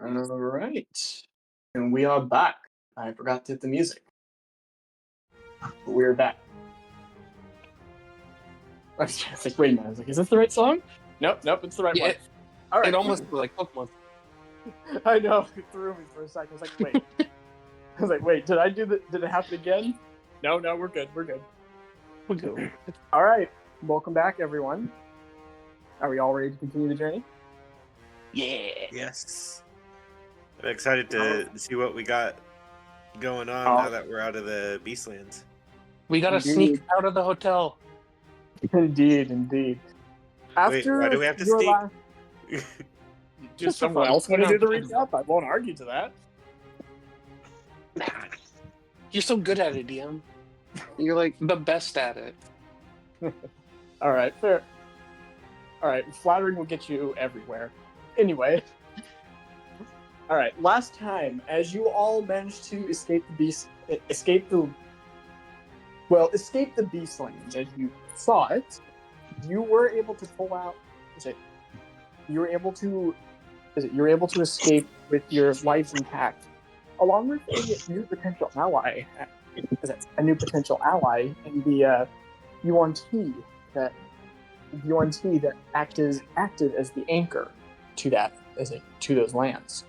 All right. And we are back. I forgot to hit the music. But we're back. I was like, wait a minute. I was like, is this the right song? Nope, it's the right one. All right. It almost like Pokemon. I know. It threw me for a second. I was like, wait. Did it happen again? No, we're good. All right. Welcome back, everyone. Are we all ready to continue the journey? Yeah. Yes. I'm excited to see what we got going on now that we're out of the Beastlands. We gotta sneak out of the hotel. Indeed. Wait, why do we have to sneak? Does someone else want to do the recap? I won't argue to that. You're so good at it, DM. You're like the best at it. All right, fair. All right, flattering will get you everywhere. Anyway. All right, last time, as you all managed to escape the Beastlands as you saw it, you were able to pull out. You were able to escape with your lives intact, along with a new potential ally. A new potential ally in the UNT that acted as the anchor to those lands.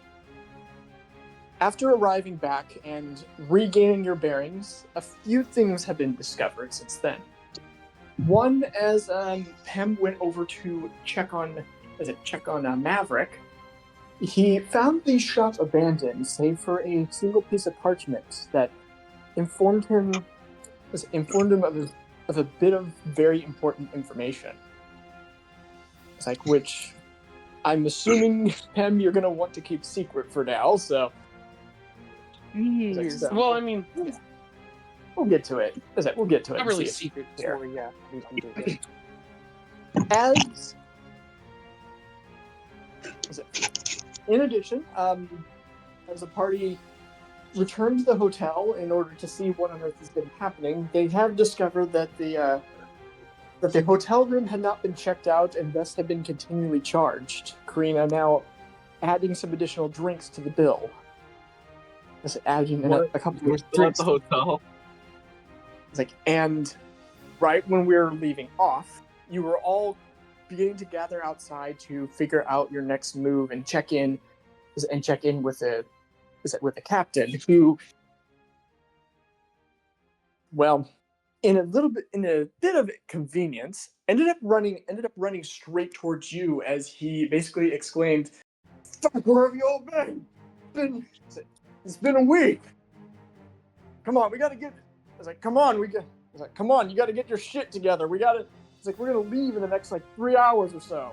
After arriving back and regaining your bearings, a few things have been discovered since then. One, as Pem went over to check on Maverick, he found the shop abandoned, save for a single piece of parchment that informed him of a bit of very important information. Which I'm assuming, Pem, you're going to want to keep secret for now, so... Well, I mean... We'll get to it. We'll get to it. Not really secret story, yeah. In addition, as the party returned to the hotel in order to see what on earth has been happening, they have discovered that the hotel room had not been checked out and thus had been continually charged. Karina now adding some additional drinks to the bill. Adding a couple of drinks at the hotel. And right when we were leaving off, you were all beginning to gather outside to figure out your next move and check in with the captain, who, well, in a bit of convenience, ended up running straight towards you as he basically exclaimed, "Fuck, where have you all been? It's been a week. Come on, we gotta get." I was like, "Come on, come on, you gotta get your shit together. We're gonna leave in the next 3 hours or so."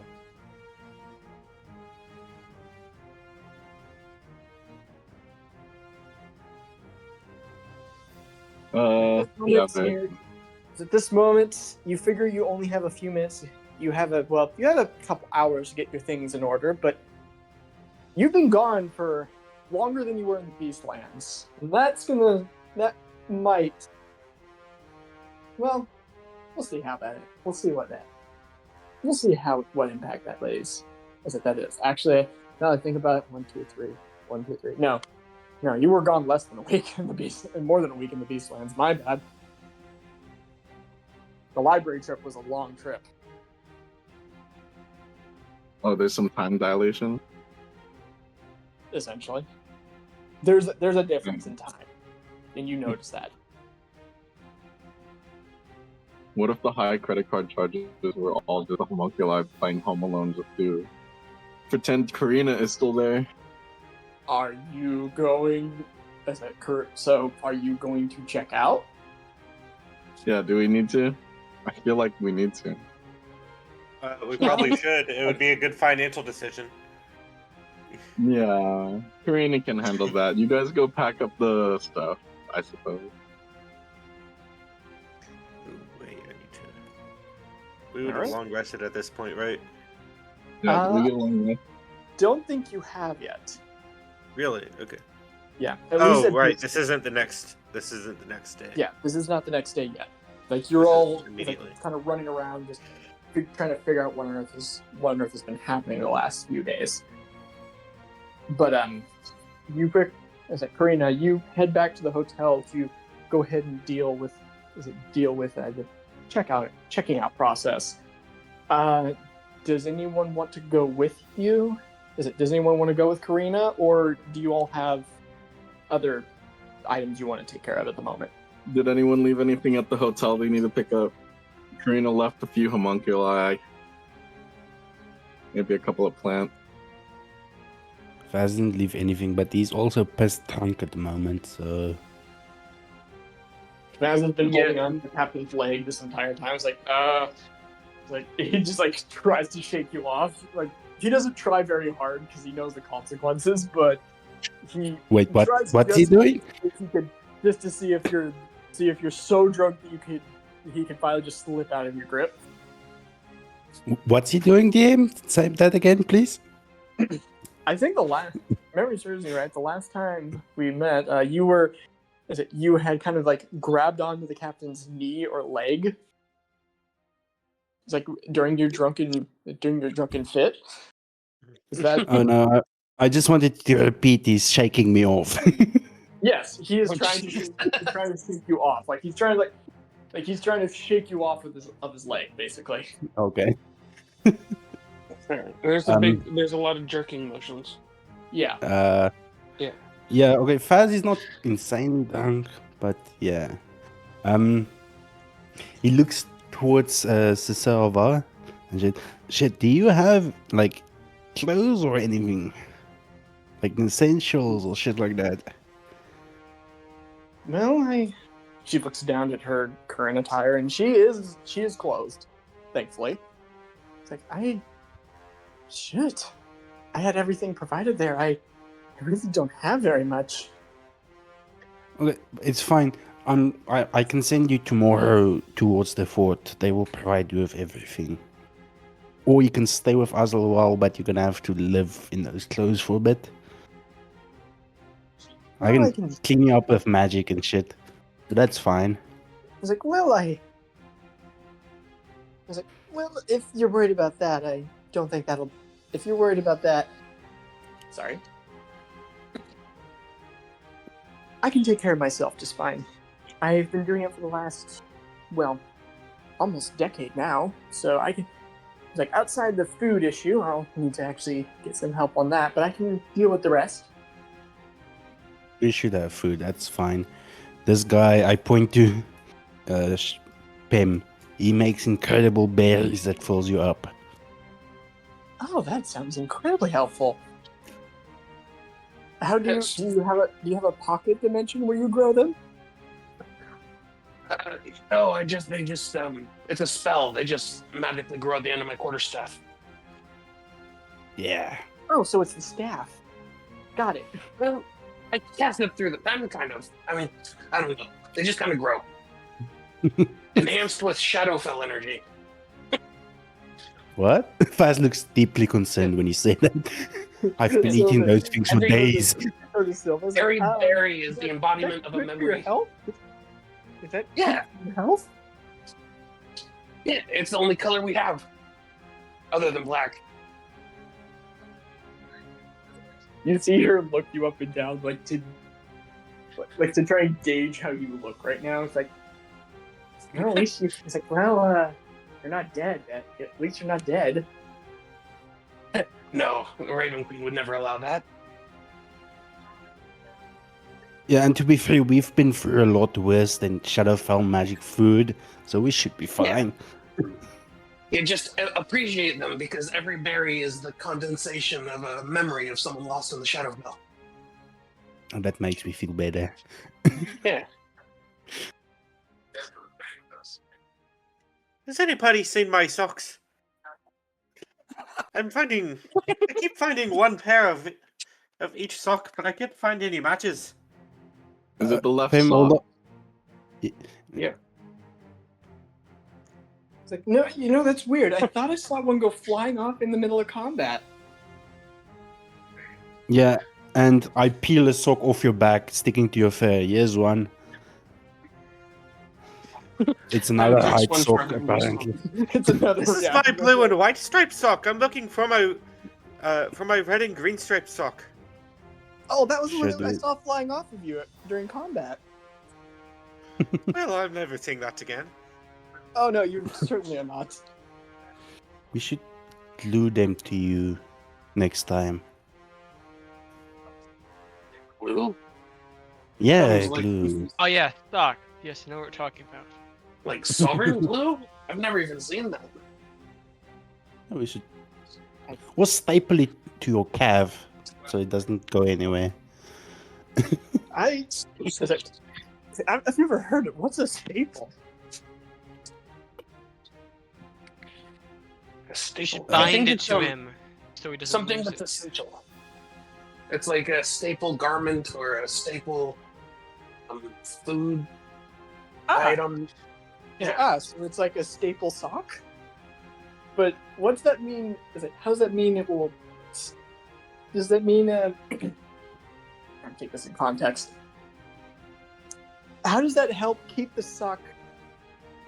At this moment, you figure you only have a few minutes. You have a couple hours to get your things in order, but you've been gone for longer than you were in the Beastlands. And well, we'll see what impact that lays. That is. Actually, now that I think about it, 1, 2, 3. No, you were gone less than a week in the more than a week in the Beastlands. My bad. The library trip was a long trip. Oh, there's some time dilation? Essentially. There's a difference in time, and you notice that. What if the high credit card charges were all just a homunculi playing Home Alone just to pretend Karina is still there? Are you going... So, are you going to check out? Yeah, do we need to? I feel like we need to. We probably should. It would be a good financial decision. Yeah, Karina can handle that. You guys go pack up the stuff, I suppose. Wait, I need to... We would have long rested at this point, right? Yeah, we get long rest? Don't think you have yet. Really? Okay. Yeah. Right. This isn't the next day. Yeah, this is not the next day yet. You're all immediately kind of running around, just trying to figure out what on earth has been happening the last few days. But you pick, as a Karina, you head back to the hotel to go ahead and deal with the checking out process. Does anyone want to go with you? Does anyone want to go with Karina, or do you all have other items you want to take care of at the moment? Did anyone leave anything at the hotel they need to pick up? Karina left a few homunculi. Maybe a couple of plants. Faz didn't leave anything, but he's also pissed drunk at the moment, so... Naz has been holding on to the captain's leg this entire time. It's like, he just like tries to shake you off. Like, he doesn't try very hard because he knows the consequences, but he Wait, what? tries What's just he doing? If he could, just to see if you're so drunk that he can finally just slip out of your grip. What's he doing, DM? Say that again, please. I think memory serves me right. The last time we met, you had kind of like grabbed onto the captain's knee or leg. It's like during your drunken fit. Is that? Oh no, I just wanted to repeat. He's shaking me off. Yes, he is trying to shake you off. Like he's trying to shake you off of his leg, basically. Okay. There's a lot of jerking motions. Yeah. Yeah. Yeah. Okay. Faz is not insanely drunk, but yeah. He looks towards Cesarva and said, "Shit, do you have like clothes or anything, like essentials or shit like that?" Well, she looks down at her current attire, and she is closed, thankfully. It's like I had everything provided there. I really don't have very much. Okay, it's fine. I can send you tomorrow towards the fort. They will provide you with everything. Or you can stay with us a while, but you're gonna have to live in those clothes for a bit. I can clean you up with magic and shit. But that's fine. I was like, well, if you're worried about that, I don't think that'll... If you're worried about that... Sorry. I can take care of myself just fine. I've been doing it for the last, almost decade now, so I can... Like, outside the food issue, I'll need to actually get some help on that, but I can deal with the rest. We should have food, that's fine. This guy, I point to Pim. He makes incredible berries that fills you up. Oh, that sounds incredibly helpful. How do you have a pocket dimension where you grow them? No, it's a spell. They just magically grow at the end of my quarterstaff. Yeah. Oh, so it's the staff. Got it. Well, I cast it through them, kind of. I mean, I don't know. They just kind of grow. Enhanced with Shadowfell energy. What? Faz looks deeply concerned when you say that. I've been eating those things for days. Every berry is the embodiment of a memory. Health? Is that Yeah. health? Yeah, it's the only color we have. Other than black. You see her look you up and down, like to try and gauge how you look right now. It's like, well, at least it's like, well, you're not dead. At least you're not dead. No, Raven Queen would never allow that. Yeah, and to be fair, we've been through a lot worse than Shadowfell magic food, so we should be fine. You just appreciate them because every berry is the condensation of a memory of someone lost in the Shadowfell. And that makes me feel better. Yeah. Has anybody seen my socks? I keep finding one pair of each sock, but I can't find any matches. Is it the left Pim, sock? Yeah. It's like, no, that's weird. I thought I saw one go flying off in the middle of combat. Yeah, and I peel a sock off your back, sticking to your fur. Here's one. It's another That's hide one sock, for everyone. apparently. It's another. This is my blue and white striped sock. I'm looking for my red and green striped sock. Oh, that was the one Should that I we- saw flying off of you during combat. Well, I'm never seeing that again. Oh no, you certainly are not. We should glue them to you next time. Blue? Yeah, Sounds like- glue. Oh yeah, stock. Yes, I know what we're talking about. Like sovereign glue? I've never even seen that. We should. We'll staple it to your calf so it doesn't go anywhere. I've never heard of what's a staple. A You staple. should I think bind it it's, to him so he doesn't something lose that's it. essential. It's like a staple garment or a staple food item. Yeah. So it's like a staple sock. But what's that mean? How does that mean it will? Does that mean? I'll take this in context. How does that help keep the sock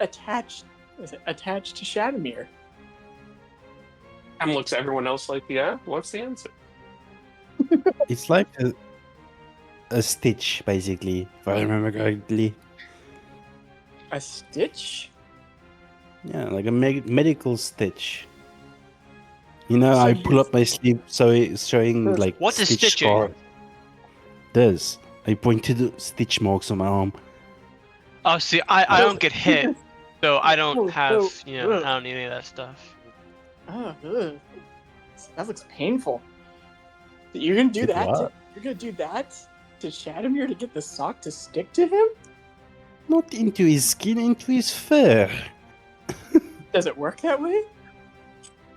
attached? Attached to Shadowmere? And looks at everyone else like, yeah, what's the answer? It's like a stitch, basically, if I remember correctly. A stitch? Yeah, like a medical stitch. You know, So I you- pull up my sleeve so it's showing Does- like What is stitch stitching? scar. Does. I point to the stitch marks on my arm. Oh, see, I So- don't get hit, so I don't have, ugh. I don't need any of that stuff. Oh, ugh. That looks painful. You're gonna do It that? what? You're gonna do that to Shadowmere to get the sock to stick to him? Not into his skin, into his fur. Does it work that way?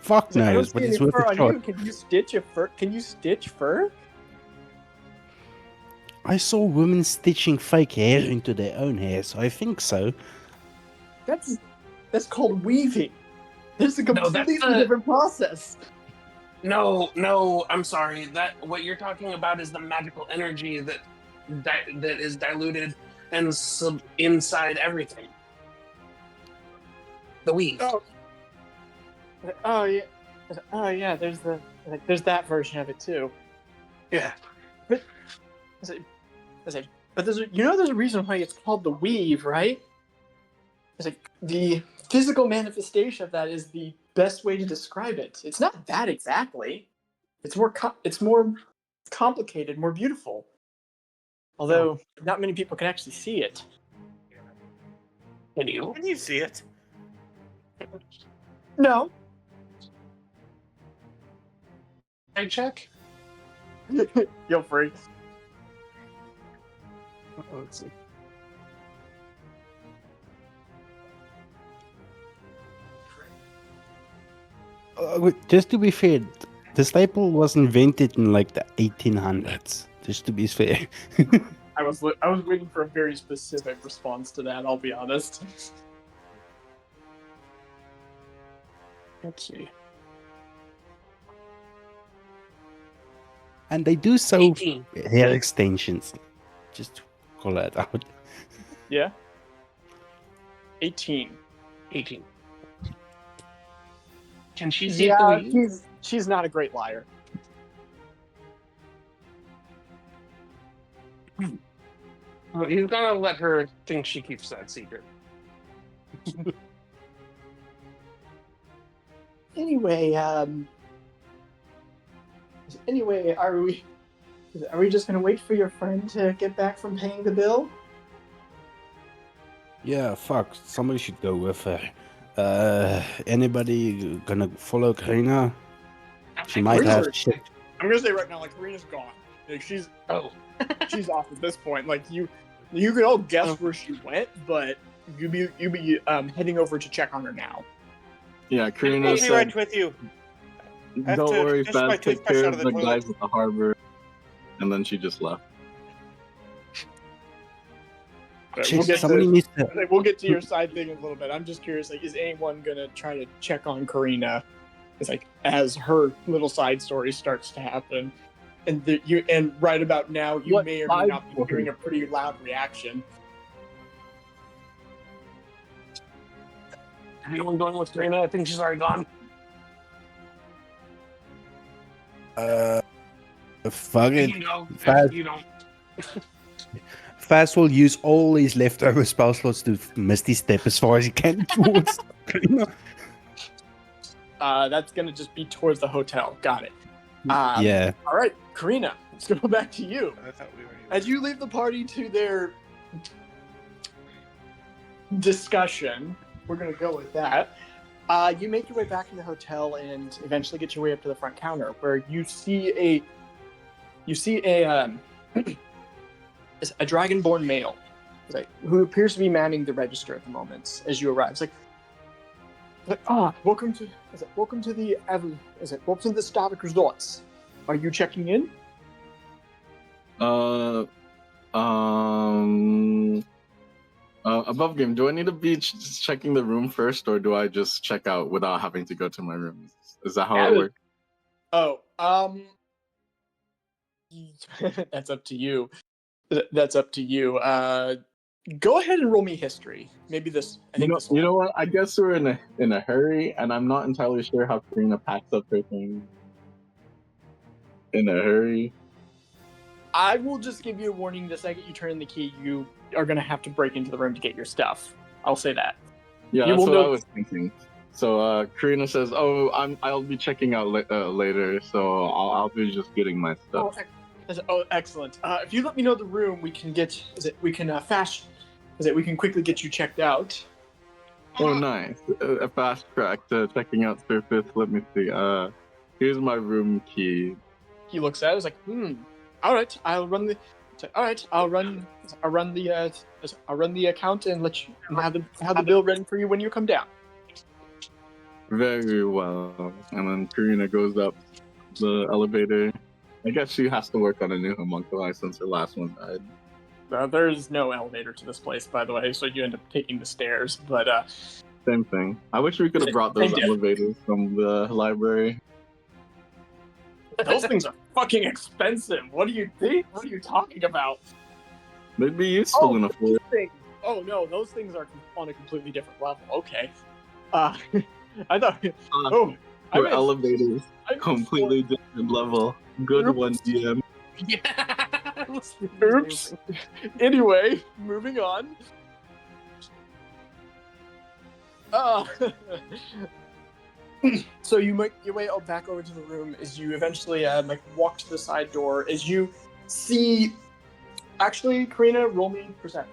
Fuck I don't knows, see but any it's worth fur a on shot. you. Can you stitch a fur? Can you stitch fur? I saw women stitching fake hair into their own hair, so I think so. That's called weaving. There's a No, that's completely the- different process. No, I'm sorry. That what you're talking about is the magical energy that is diluted and inside everything. The weave. Oh yeah. There's that version of it too. Yeah. But there's a reason why it's called the weave, right? It's like the physical manifestation of that is the best way to describe it. It's not that exactly. It's more complicated, more beautiful. Although not many people can actually see it. Can you? Can you see it? No. I check. Feel free. Let's see. Just to be fair, the staple was invented in like the 1800s. Just to be fair. I was waiting for a very specific response to that. I'll be honest. Let's see. And they do so 18. hair extensions. Just to call that out. Yeah. 18. 18. Can she see Yeah, the weave? she's not a great liar. Well, he's gonna let her think she keeps that secret. Anyway, are we just gonna wait for your friend to get back from paying the bill? Yeah, fuck. Somebody should go with her. Anybody gonna follow Karina? She might Karina- have shit. I'm gonna say right now, like Karina's gone. Like she's Oh, she's off at this point. Like you could all guess where she went, but you be heading over to check on her now. Yeah, Karina I'll be said, right with you. I have "Don't to worry, fish my Beth, take toothbrush care out of of the the guys toilet." at the harbor." And then she just left. Shit, somebody needs to. We'll get to your side thing in a little bit. I'm just curious, like, is anyone gonna try to check on Karina? It's like as her little side story starts to happen, and right about now, you What may or may side not be story? hearing a pretty loud reaction. anyone going with Karina? I think she's already gone. Fuck it. You know, Fast. if you don't. Fast will use all his leftover spell slots to Misty Step as far as he can towards. That's gonna just be towards the hotel. Got it. Yeah. All right, Karina, let's go back to you. I thought we were. As you leave the party to their discussion, we're gonna go with that. You make your way back to the hotel and eventually get your way up to the front counter, where you see a a dragonborn male, who appears to be manning the register at the moment as you arrive. It's welcome to the Stavic Resorts. Are you checking in? Above game, do I need to be just checking the room first, or do I just check out without having to go to my room? Is that how it works? Oh, that's up to you. That's up to you. Go ahead and roll me history. Maybe this. You know what? I guess we're in a hurry, and I'm not entirely sure how Karina packs up her things in a hurry. I will just give you a warning. The second you turn the key, you are going to have to break into the room to get your stuff. I'll say that. Yeah, that's what I was thinking. So Karina says, "Oh, I'll be checking out later, so I'll be just getting my stuff." Oh, excellent. If you let me know the room, we can quickly get you checked out. Oh, nice. A fast track to checking out surface. Let me see. Here's my room key. He looks at it. He's like, all right, I'll run the. All right, I'll run the account and let you have the bill ready for you when you come down. Very well. And then Karina goes up the elevator. I guess she has to work on a new homunculi since her last one died. There's no elevator to this place, by the way, so you end up taking the stairs. But same thing. I wish we could have brought those elevators from the library. Those things are fucking expensive. What do you think? What are you talking about? They'd be useful enough for it. Oh no, those things are on a completely different level. Okay. I thought. Elevators, completely different level. Good one, DM. Yeah. Oops. Anyway, moving on. So you make your way back over to the room as you eventually walk to the side door. As you see, actually, Karina, roll me perception.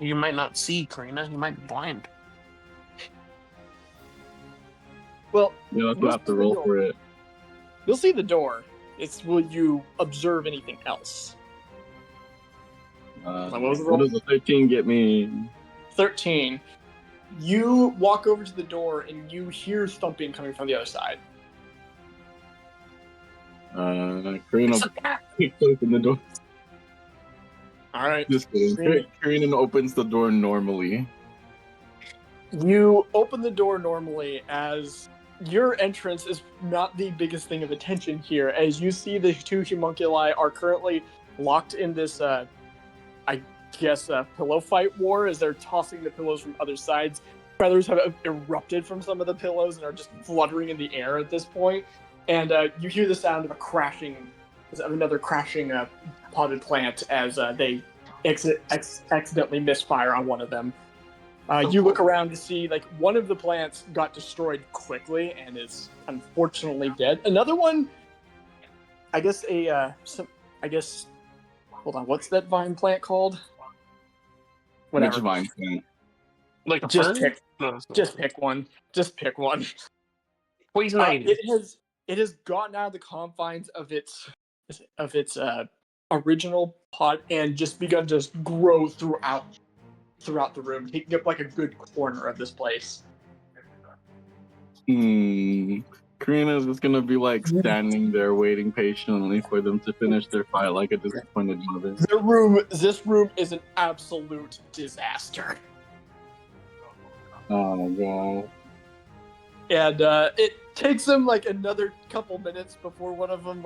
You might not see, Karina. You might be blind. Well, you'll have to roll for it. You'll see the door. It's will you observe anything else? What does the 13 get me? 13. You walk over to the door and you hear thumping coming from the other side. Karina kicks open the door. All right. Just kidding. Karina opens the door normally. You open the door normally as your entrance is not the biggest thing of attention here, as you see the two homunculi are currently locked in this, pillow fight war as they're tossing the pillows from other sides. Feathers have erupted from some of the pillows and are just fluttering in the air at this point. And you hear the sound of another crashing potted plant as they accidentally misfire on one of them. You look around to see, one of the plants got destroyed quickly and is unfortunately dead. Another one, hold on, what's that vine plant called? Whatever. Which vine plant? Like just pick one. Just pick one. Poison ivy. It has gotten out of the confines of its original pot and just begun to grow throughout the room, taking up a good corner of this place. Karina's just gonna be standing there waiting patiently for them to finish their fight like a disappointed mother. This room is an absolute disaster. Oh my god. And it takes them another couple minutes before one of them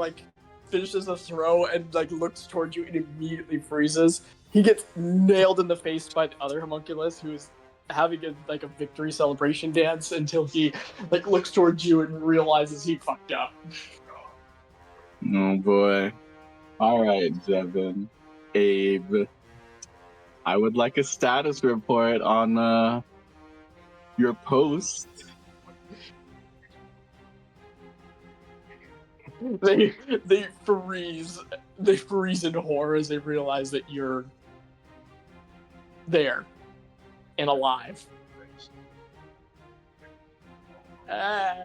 finishes a throw and looks towards you and immediately freezes. He gets nailed in the face by the other homunculus, who's having a victory celebration dance until he looks towards you and realizes he fucked up. Oh boy. Alright, Devin. Abe. I would like a status report on your post. They freeze in horror as they realize that you're there and alive. I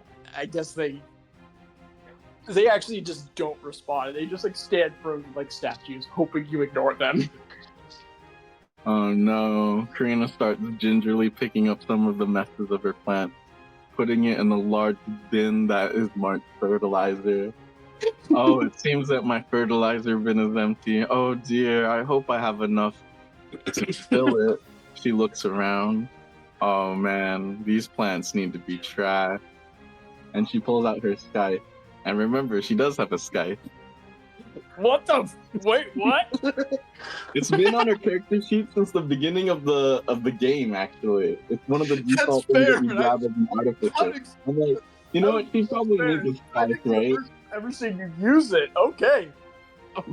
guess they actually just don't respond. They just stand frozen like statues, hoping you ignore them. Oh no. Karina starts gingerly picking up some of the messes of her plant, putting it in a large bin that is marked fertilizer. Oh, it seems that my fertilizer bin is empty. Oh dear, I hope I have enough to fill it. She looks around. Oh man, these plants need to be trashed. And she pulls out her Skype. And remember, she does have a Skype. What the? Wait, what? It's been on her character sheet since the beginning of the game, actually. It's one of the default things fair, that you but grab as an artificer. I'm like, you know what? She probably needs a Skype, right? Ever seen you use it? Okay.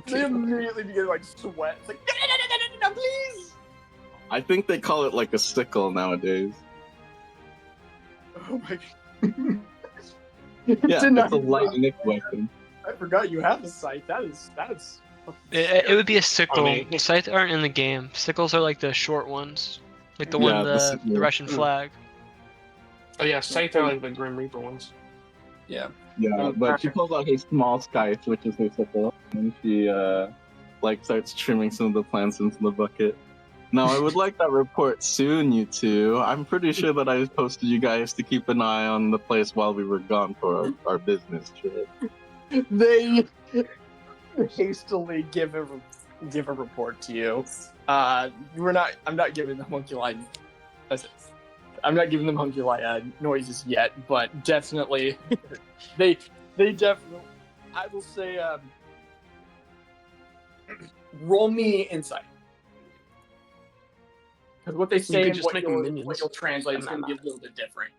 They immediately begin to sweat. It's like, no, please. I think they call it like a sickle nowadays. Oh my. Yeah, it's a light weapon. I forgot you have a sight. That is. It would be a sickle. Funny. Scythes aren't in the game. Sickles are like the short ones, like the one the Russian flag. Oh yeah, Scythe are like the Grim Reaper ones. Yeah. Yeah, but she pulls out her small Skype, which is her sickle, and she starts trimming some of the plants into the bucket. Now, I would like that report soon, you two. I'm pretty sure that I posted you guys to keep an eye on the place while we were gone for our business trip. They hastily give a report to you. I'm not giving the homunculi. I'm not giving them homunculi noises yet, but definitely, they definitely. I will say, roll me insight. Because what they say could and just what make them you'll minions. translate is going to be a little bit different.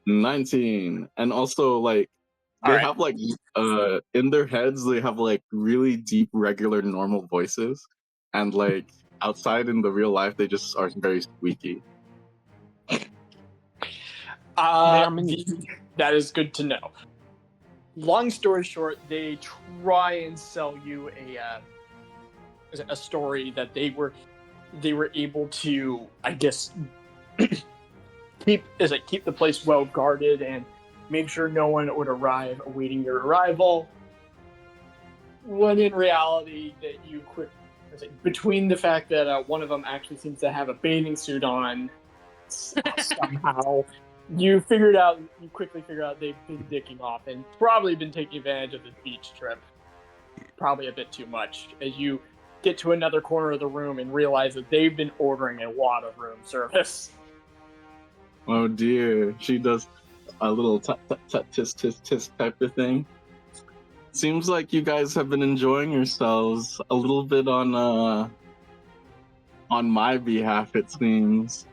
19. And also, they Alright. have, in their heads, they have, really deep, regular, normal voices. And, outside in the real life, they just are very squeaky. That is good to know. Long story short, they try and sell you a story that they were able to, I guess, keep the place well guarded and make sure no one would arrive awaiting your arrival. When in reality, that you between the fact that one of them actually seems to have a bathing suit on somehow, you quickly figure out they've been dicking off and probably been taking advantage of the beach trip. Probably a bit too much, as you get to another corner of the room and realize that they've been ordering a lot of room service. Oh dear, she does a little tisk tisk type of thing. Seems like you guys have been enjoying yourselves a little bit on my behalf, it seems.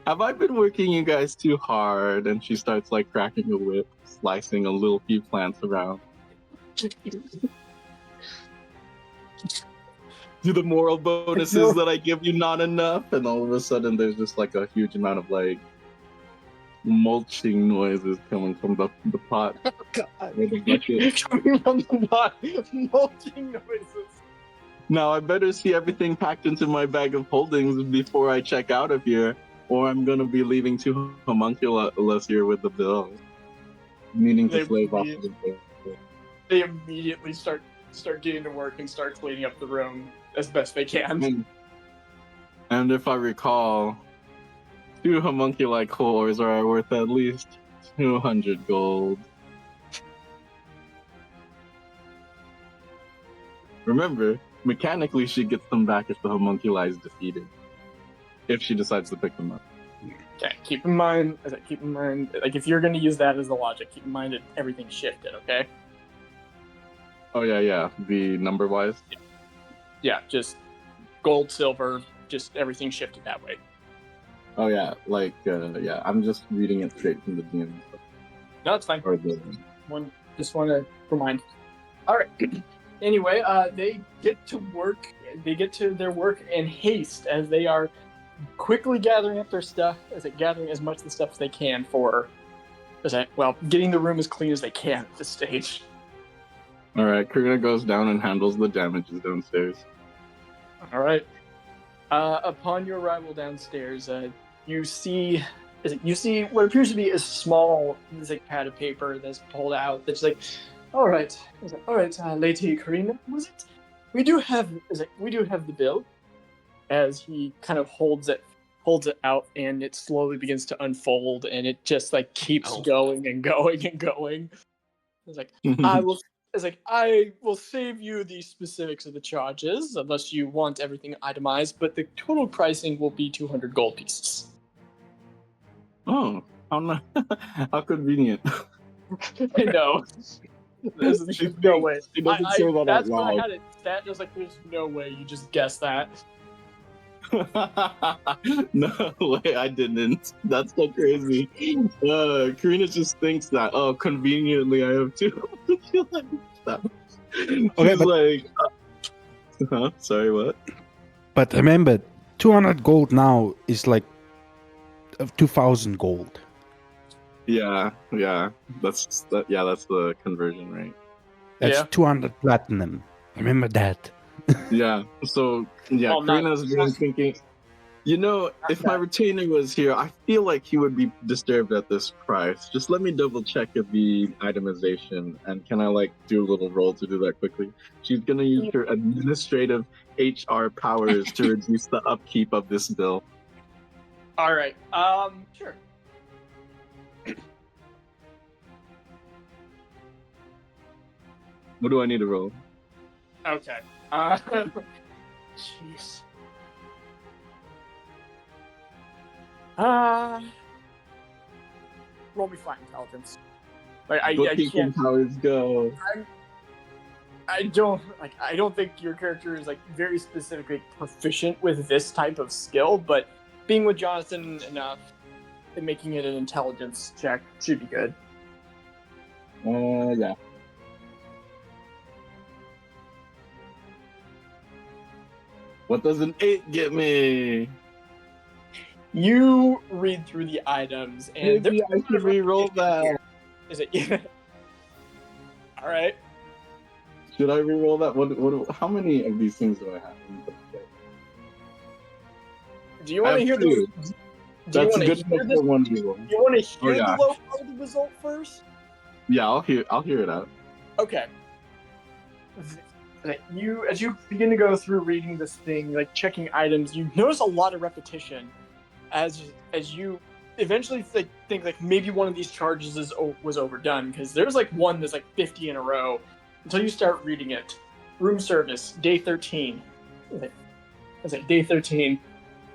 Have I been working you guys too hard? And she starts cracking a whip, slicing a little few plants around. Do the moral bonuses that I give you not enough? And all of a sudden there's just a huge amount of mulching noises coming from the pot. Oh god. Coming from the pot, mulching noises. Now I better see everything packed into my bag of holdings before I check out of here, or I'm gonna be leaving 2 homunculus here with the bill. Meaning to slave off the bill. They immediately start getting to work and start cleaning up the room as best they can. And if I recall, 2 homunculi cores are worth at least 200 gold. Remember, mechanically she gets them back if the homunculi is defeated. If she decides to pick them up. Okay, keep in mind, if you're going to use that as the logic, keep in mind that everything's shifted, okay? Oh yeah, the number-wise? Yeah, just gold, silver, just everything shifted that way. Oh yeah, yeah. I'm just reading it straight from the DM. No, it's fine. Or the Just want to remind. All right. Anyway, they get to work. They get to their work in haste as they are quickly gathering up their stuff, gathering as much of the stuff as they can for, getting the room as clean as they can at this stage. All right, Karina goes down and handles the damages downstairs. All right. Upon your arrival downstairs, you see what appears to be a small pad of paper that's pulled out. That's like, all right, Lady Karina, was it? We do have the bill. As he kind of holds it out, and it slowly begins to unfold, and it just keeps going and going and going. It's like I will save you the specifics of the charges unless you want everything itemized, but the total pricing will be 200 gold pieces. Oh, how convenient. I know. There's no way. She doesn't say that that's out when I loud. had it set. I was like, there's no way you just guessed that. No way, I didn't. That's so crazy. Karina just thinks that, conveniently I have two. She's Okay, sorry, what? But remember, 200 gold now is 2,000 gold. Yeah. That's the conversion rate. That's Yeah. 200 platinum. Remember that. Yeah. So Well, Karina's been thinking, if my retainer was here, I feel like he would be disturbed at this price. Just let me double check the itemization, and can I do a little roll to do that quickly? She's gonna use her administrative HR powers to reduce the upkeep of this bill. All right. Sure. What do I need to roll? Okay. Jeez. Roll me flat intelligence. I Bookkeeping can't. powers go. I don't think your character is very specifically proficient with this type of skill, but being with Jonathan enough and making it an intelligence check should be good. Yeah. What does an 8 get me? You read through the items, and Maybe I should re-roll that. Is it? All right. Should I re-roll that? How many of these things do I have? Do you want to hear the? Two. Do you That's want a to good hear enough this? for one re-roll. You want to hear yeah. the low part of the result first? Yeah, I'll hear it out. Okay. As you begin to go through reading this thing, checking items, you notice a lot of repetition. As you eventually think maybe one of these charges was overdone, because there's one that's 50 in a row until you start reading it. Room service, day 13. Day 13.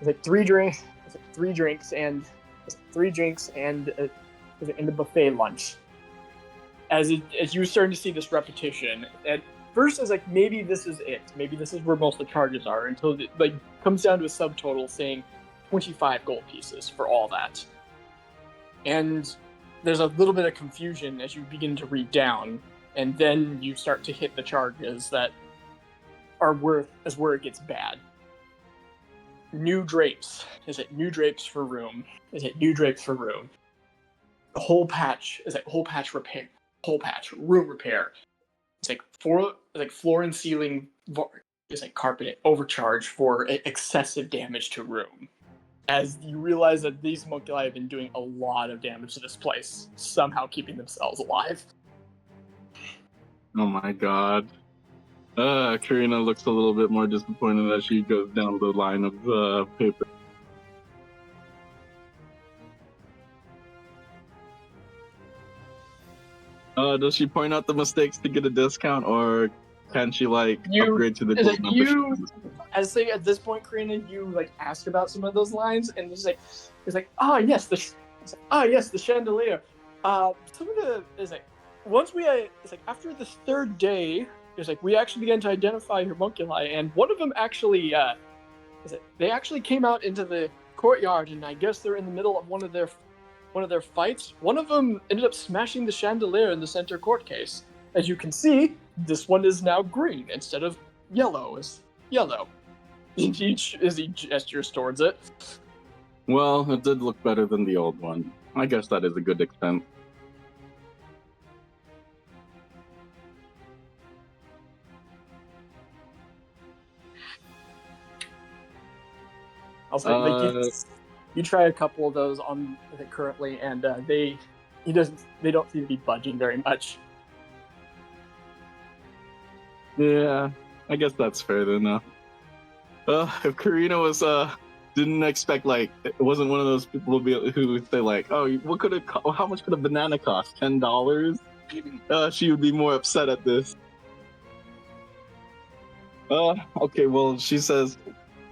It's 3 drinks. It's 3 drinks and a buffet lunch. As you're starting to see this repetition, at first it's maybe this is it. Maybe this is where most of the charges are, until it comes down to a subtotal saying 25 gold pieces for all that. And there's a little bit of confusion as you begin to read down, and then you start to hit the charges that are where it gets bad. New drapes. Is it new drapes for room? Is it new drapes for room? The whole patch. Is it whole patch repair? Whole patch room repair. It's floor and ceiling. Is carpet overcharge for excessive damage to room. As you realize that these homunculi have been doing a lot of damage to this place, somehow keeping themselves alive. Oh my god. Karina looks a little bit more disappointed as she goes down the line of paper. Does she point out the mistakes to get a discount, or can she upgrade to the gold membership? As say at this point, Karina, you asked about some of those lines, and it's yes, the chandelier. Some of the once we after the 3rd day, we actually began to identify your homunculi, and one of them actually They actually came out into the courtyard, and I guess they're in the middle of one of their fights. One of them ended up smashing the chandelier in the center court case. As you can see, this one is now green instead of yellow. Is yellow. As he gestures towards it. Well, it did look better than the old one. I guess that is a good extent. I'll say you try a couple of those on it currently, and they don't seem to be budging very much. Yeah, I guess that's fair enough. If Karina was didn't expect, like, it wasn't one of those people who say like, oh, what could it how much could a banana cost? $10? She would be more upset at this. Okay, well, she says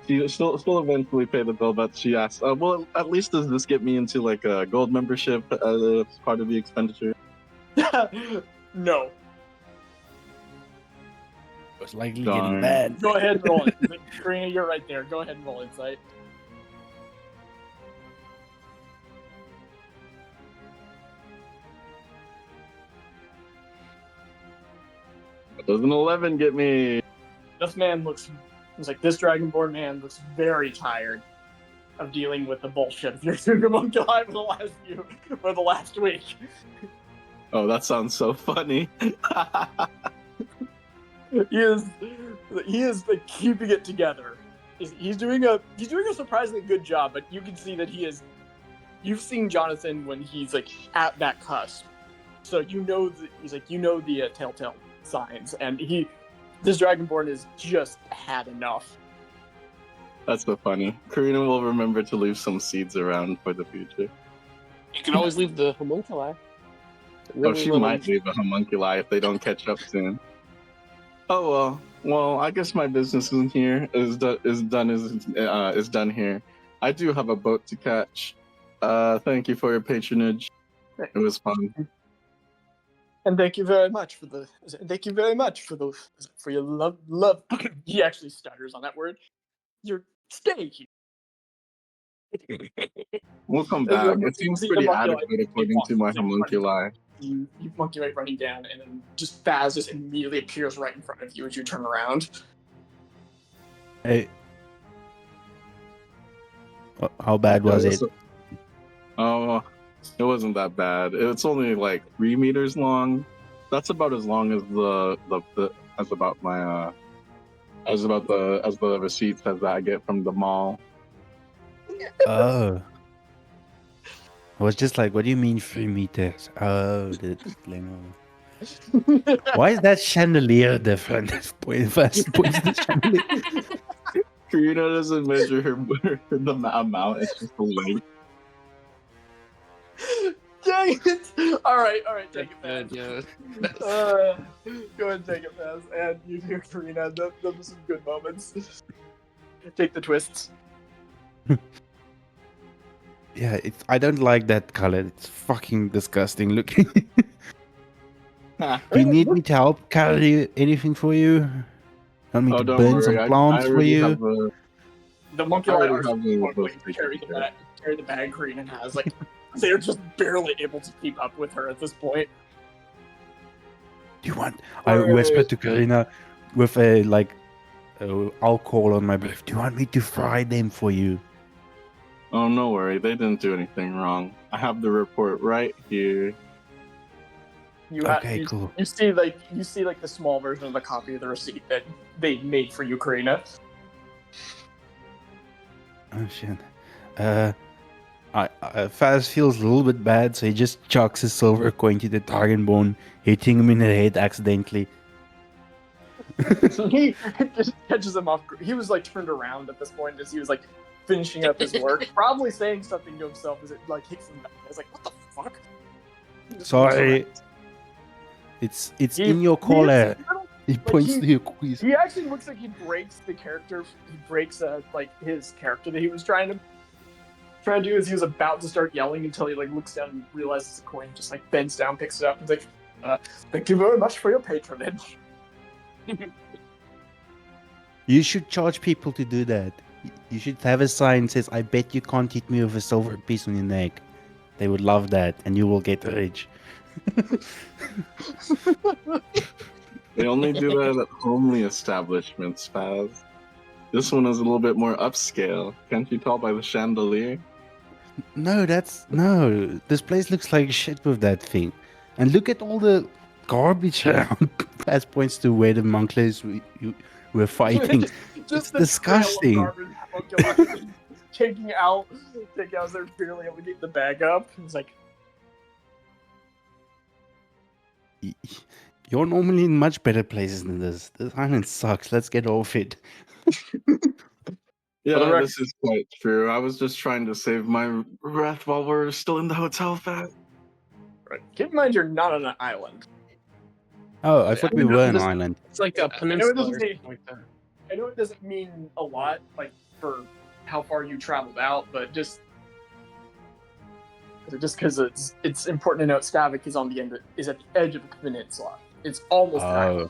she'll eventually pay the bill, but she asks, well, at least does this get me into like a gold membership as part of the expenditure? No. It's likely Darn. getting bad. Go ahead and roll it. Karina, you're right there. Go ahead and roll insight. Does an 11 get me? This Dragonborn man looks very tired of dealing with the bullshit of your homunculi for the last week. Oh, that sounds so funny. He is like keeping it together. He's doing a surprisingly good job, but you can see that he is. You've seen Jonathan when he's like at that cusp, so you know the telltale signs, and this Dragonborn has just had enough. That's so funny. Karina will remember to leave some seeds around for the future. You can always leave the homunculi. She might leave a homunculi if they don't catch up soon. Oh well, I guess my business is done here. I do have a boat to catch. Thank you for your patronage. It was fun. And thank you very much for your love. He actually stutters on that word. Your stay here. We'll come back. It seems pretty adequate according to my homunculi. You monkey running down, and then just Faz just immediately appears right in front of you as you turn around. Hey. How bad was it? Oh, it wasn't that bad. It's only like 3 meters long. That's about as long as the receipts as I get from the mall. Oh. I was just like, what do you mean 3 meters? Oh, why is that chandelier different? First points the chandelier. Karina doesn't measure the amount, it's just the length. Dang it! Alright, take it, Good, Faz. yeah. Go ahead and take it, Faz. And you do, Karina. Those are some good moments. Take the twists. Yeah, I don't like that color. It's fucking disgusting looking. Do you need me to help carry anything for you? Want me to don't burn worry, some plants for you? The monkey I already are have the totally carry the bag Karina has. Like, they're just barely able to keep up with her at this point. Do you want? I whispered to Karina with a alcohol on my breath. Do you want me to fry them for you? Oh, no worry, they didn't do anything wrong. I have the report right here. Cool. You see the small version of the copy of the receipt that they made for you, Karina. Oh shit. Faz feels a little bit bad, so he just chucks his silver coin to the Dragonborn, hitting him in the head accidentally. He just catches him off. He was like turned around at this point as he was like finishing up his work, probably saying something to himself as it like hits him back. I was like, "What the fuck?" Sorry. It's in your collar. He points to your quiz. He actually looks like he breaks the character. He breaks his character that he was trying to do as he was about to start yelling until he like looks down and realizes the coin, just like bends down, picks it up, and is like, "Thank you very much for your patronage." You should charge people to do that. You should have a sign that says, "I bet you can't hit me with a silver piece on your neck." They would love that, and you will get rich. They only do that at homely establishments, Spaz. This one is a little bit more upscale. Can't you tell by the chandelier? No, no. This place looks like shit with that thing. And look at all the garbage around. As points to where the monklers were fighting. It's the disgusting. trail of garbage taking out they're barely able to get the bag up. It's like, You're normally in much better places than this. This island sucks. Let's get off it. Yeah, record- this is quite true. I was just trying to save my breath while we're still in the hotel, Fat. right. Keep in mind you're not on an island. Oh, I thought we were an this- island. It's like a I know it peninsula or doesn't something like that. I know it doesn't mean a lot, like for how far you traveled out, but just because it's important to note, Stavik is on the end, is at the edge of a peninsula. It's almost an island.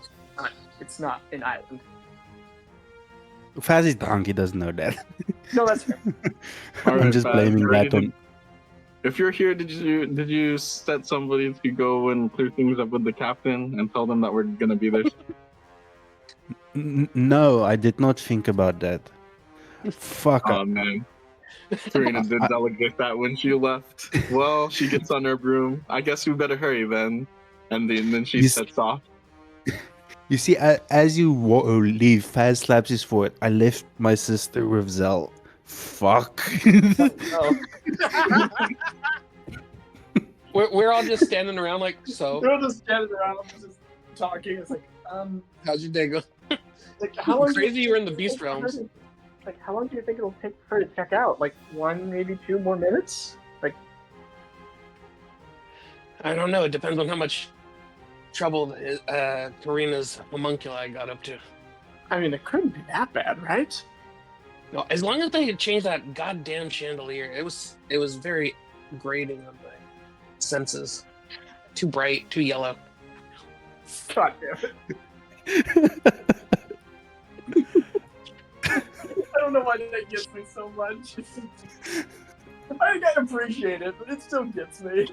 It's not an island. Faz is drunk. He doesn't know that. No, that's fair. I'm just Faz, blaming ready that on. If you're here, did you set somebody to go and clear things up with the captain and tell them that we're gonna be there? No, I did not think about that. Fuck. Oh man, Serena did delegate that when she left. Well, she gets on her broom. I guess we better hurry then. And then she You sets off. You see, as you leave, Faz slaps his foot. I left my sister with Zell. Fuck. Oh. We're all just standing around like, so. They're all just standing around, just talking. It's like, How's your day go? like how long? Crazy you were in the beast realms. Like, how long do you think it'll take for her to check out? Like 1, maybe 2 more minutes? Like, I don't know. It depends on how much trouble Karina's homunculi got up to. I mean, it couldn't be that bad, right? No, as long as they had changed that goddamn chandelier, it was very grating on my senses. Too bright, too yellow. God damn it. I don't know why that gets me so much. I can appreciate it, but it still gets me.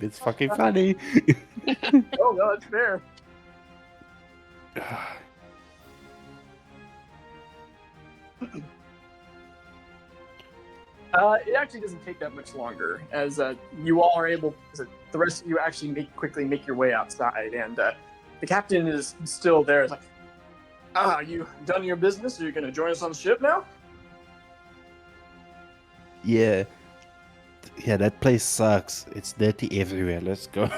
It's fucking funny. Oh, no, it's fair. It actually doesn't take that much longer, as you all are able. The rest of you actually quickly make your way outside, and the captain is still there. It's like, you done your business? Are you going to join us on the ship now? Yeah. Yeah, that place sucks. It's dirty everywhere. Let's go.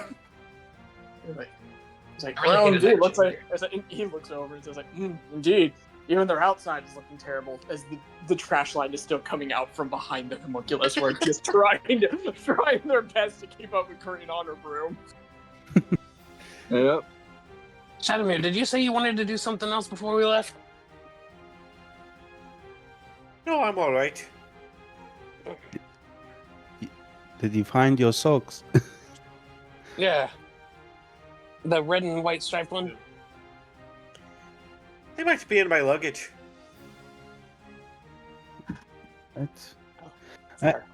It's like, I really well, hated indeed. that Looks like, he looks over and says, like, indeed. Even their outside is looking terrible, as the trash line is still coming out from behind the homunculus, where it's just trying their best to keep up with Karina on her broom. Yep. Shadowmere, did you say you wanted to do something else before we left? No, I'm all right. Did you find your socks? Yeah. The red and white striped one? They might be in my luggage. That's... Fair.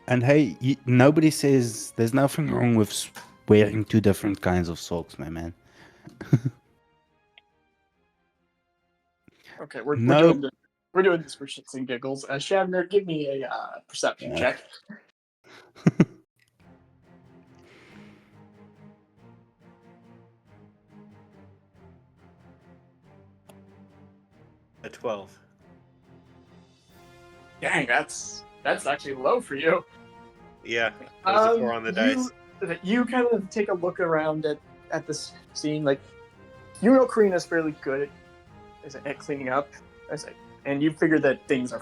And hey, nobody says there's nothing wrong with wearing 2 different kinds of socks, my man. Okay, we're No. doing this for shits and giggles. Shatner, give me a perception Yeah. check. A 12. Dang, that's actually low for you. Yeah, that was a 4 on the dice. You kind of take a look around at this scene, like, you know Karina's fairly good at cleaning up, and you figure that things are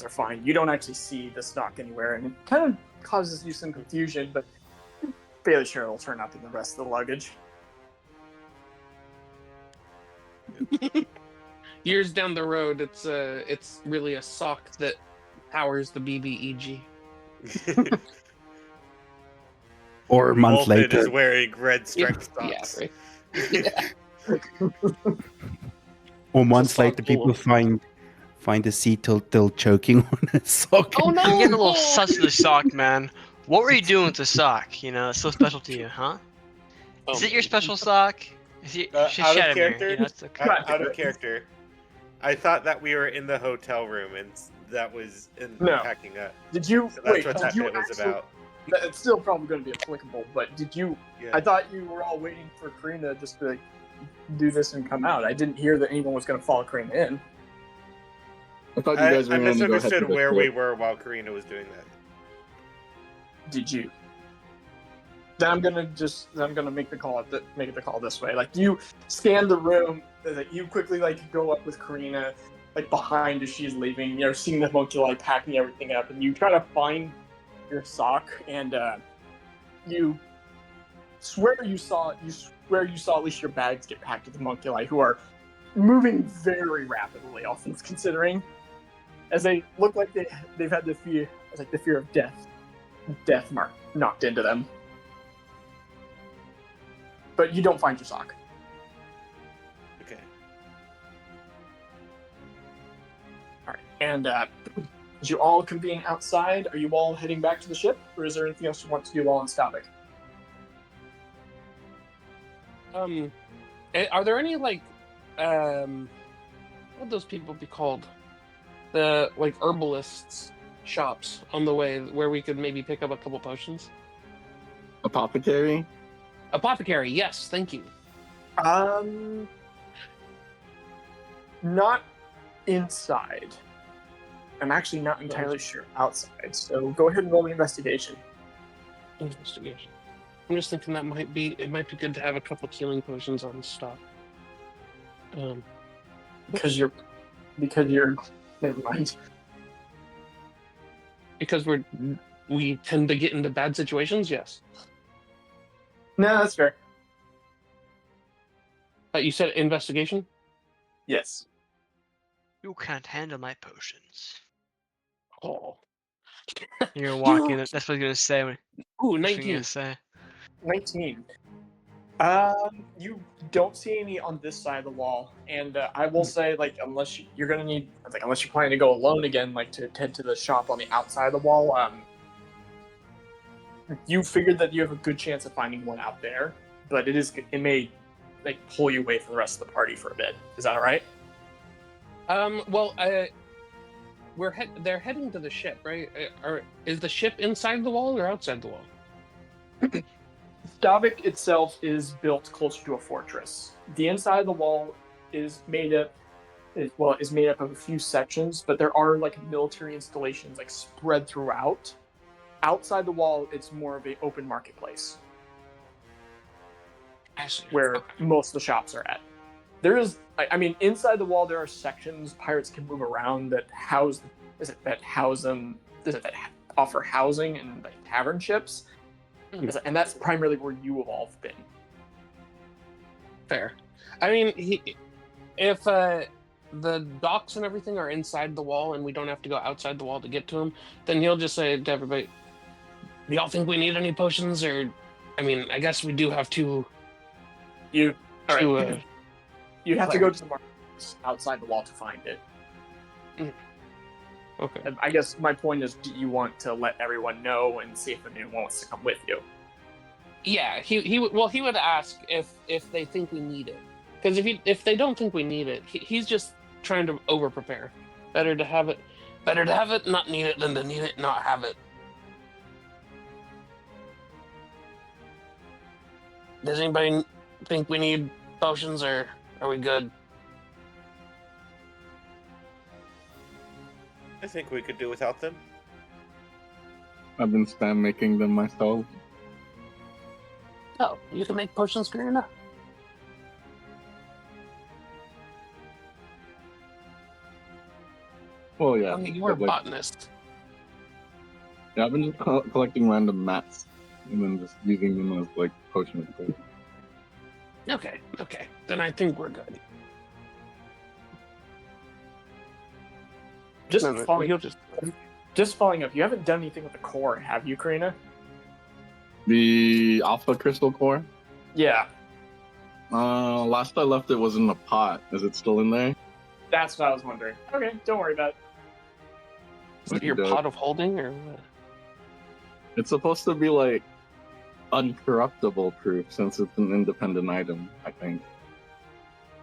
fine. You don't actually see the stock anywhere, and it kind of causes you some confusion, but I'm fairly sure it'll turn up in the rest of the luggage. Years down the road, it's really a sock that powers the BBEG. Or a month Wolfman later. is wearing red striped socks. Yeah, right. Or months sock later, people full. find find a sea turtle choking on a sock. Oh no! I'm getting a little sus of the sock, man. What were you doing with the sock? You know, it's so special to you, huh? Oh, Is it your man. special sock? Is it Out of Shadowmere? character? You know, it's okay. Out of character. I thought that we were in the hotel room and that was in No. packing up. Did you So that's wait? what Did that you bit was actually? about. It's still probably going to be applicable, but did you? Yeah. I thought you were all waiting for Karina just to like, do this and come out. I didn't hear that anyone was going to follow Karina in. I thought you guys I were going to go ahead to misunderstood the where we ship. were while Karina was doing that. Did you? Then I'm gonna make the call this way. Like you scan the room, that you quickly like go up with Karina, like behind as she's leaving. You're seeing the homunculi packing everything up, and you try to find your sock, and you swear you saw at least your bags get packed with the homunculi, who are moving very rapidly, all things considering, as they look like they've had the fear of death mark knocked into them. But you don't find your sock. Okay. All right, and as you all convene outside, are you all heading back to the ship, or is there anything else you want to do while on Stavik? Are there any like, what would those people be called? The like herbalists shops on the way where we could maybe pick up a couple potions? Apothecary? Apothecary, yes, thank you. Not inside. I'm actually not entirely sure outside. So go ahead and roll an investigation. Investigation. I'm just thinking it might be good to have a couple of healing potions on stock. Because you're never mind. Because we tend to get into bad situations, yes. No, that's fair. You said investigation? Yes. You can't handle my potions. Oh. You're gonna walk in. That's what he's gonna say. Ooh, That's what he's 19. gonna say. 19. You don't see any on this side of the wall, and I will say, like, unless you're gonna need, like, unless you're planning to go alone again, like, to head to the shop on the outside of the wall, you figured that you have a good chance of finding one out there, but it may, like, pull you away from the rest of the party for a bit. Is that all right? Well, they're heading to the ship, right? Is the ship inside the wall or outside the wall? Stavik itself is built closer to a fortress. The inside of the wall is made up of a few sections, but there are like military installations like spread throughout. Outside the wall, it's more of an open marketplace where most of the shops are at. There is, I mean, inside the wall there are sections pirates can move around that offer housing and like tavern ships. And that's primarily where you have all been. Fair. I mean, if the docks and everything are inside the wall and we don't have to go outside the wall to get to them, then he'll just say to everybody, do y'all think we need any potions? Or, I mean, I guess we do have two... You have Claire. to go to the market outside the wall to find it. Okay. And I guess my point is, do you want to let everyone know and see if anyone wants to come with you? Yeah, he would ask if they think we need it, because if they don't think we need it, he's just trying to over prepare. Better to have it, not need it, than to need it, not have it. Does anybody think we need potions, or are we good? I think we could do without them. I've been spam making them myself. Oh, you can make potions, Karina? Well, yeah. I mean, you were a but, like, botanist. yeah, I've been just collecting random mats and then just using them as like potion mixers. Okay. Then I think we're good. Just No, following up, you haven't done anything with the core, have you, Karina? The alpha crystal core. Yeah. Last I left it was in the pot. Is it still in there? That's what I was wondering. Okay, don't worry about it. Is it your Dope. pot of holding or what? It's supposed to be like uncorruptible proof since it's an independent item, I think.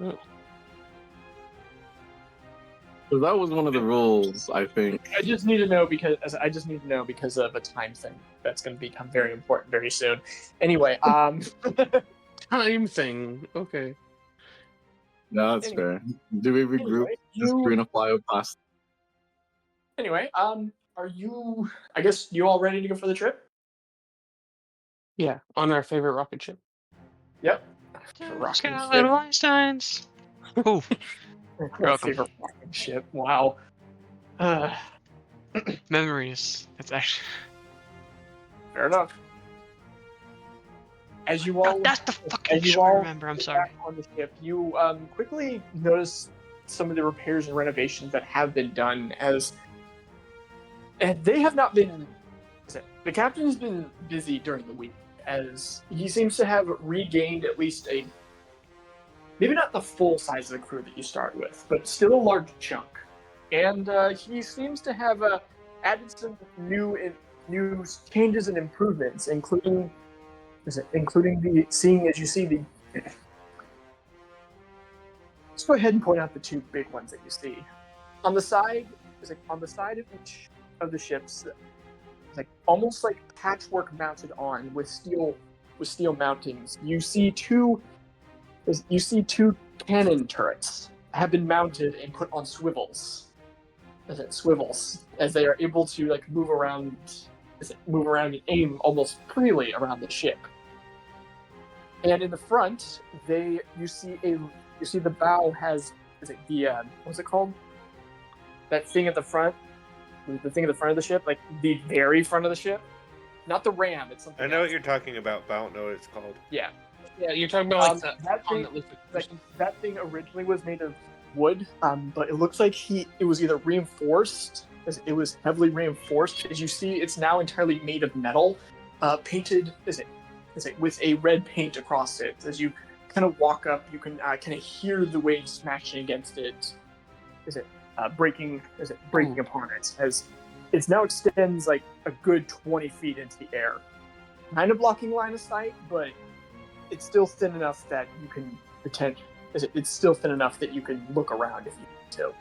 Oh. So that was one of the rules, I think. I just need to know because of a time thing that's going to become very important very soon. Anyway, Time thing. Okay. No, that's Anyway. fair. Do we regroup? Anyway, Just green a fly past. Anyway, are you? I guess you all ready to go for the trip? Yeah, on our favorite rocket ship. Yep. Skeletal Einsteins. Ooh, My welcome. favorite rocket ship. Wow. memories. It's actually. Fair enough. As you all, God, that's the fucking as you show I all remember. I'm get sorry. back on the ship, you quickly notice some of the repairs and renovations that have been done. And they have not been. The captain has been busy during the week, as he seems to have regained at least maybe not the full size of the crew that you start with, but still a large chunk. And he seems to have added some new changes and improvements, including seeing as you see the. Let's go ahead and point out the two big ones that you see. On the side of each of the ships, almost like patchwork mounted on with steel mountings. You see two cannon turrets have been mounted and put on swivels. As they are able to move around and aim almost freely around the ship. And in the front, you see the bow has what's it called? That thing at the front, the thing at the front of the ship, like the very front of the ship, not the ram. It's something. I know else. what you're talking about, but I don't know what it's called. Yeah, Yeah, you're talking about like that on thing. that looks like That thing originally was made of wood, but it looks like it was either reinforced. It was heavily reinforced. As you see, it's now entirely made of metal, painted. With a red paint across it. As you kind of walk up, you can kind of hear the waves smashing against it. Breaking upon it, as it now extends like a good 20 feet into the air, kind of blocking line of sight, but it's still thin enough that you can pretend. It's still thin enough that you can look around if you need to.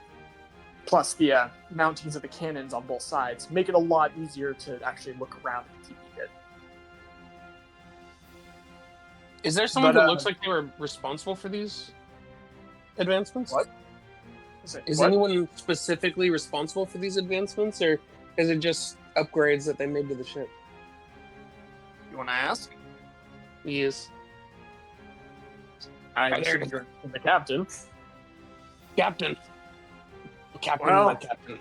Plus, the mountings of the cannons on both sides make it a lot easier to actually look around if you need it. Is there someone who looks like they were responsible for these advancements? What? Is anyone specifically responsible for these advancements, or is it just upgrades that they made to the ship? You want to ask? Yes. I assume you're the captain. Captain. Captain, Well, my captain.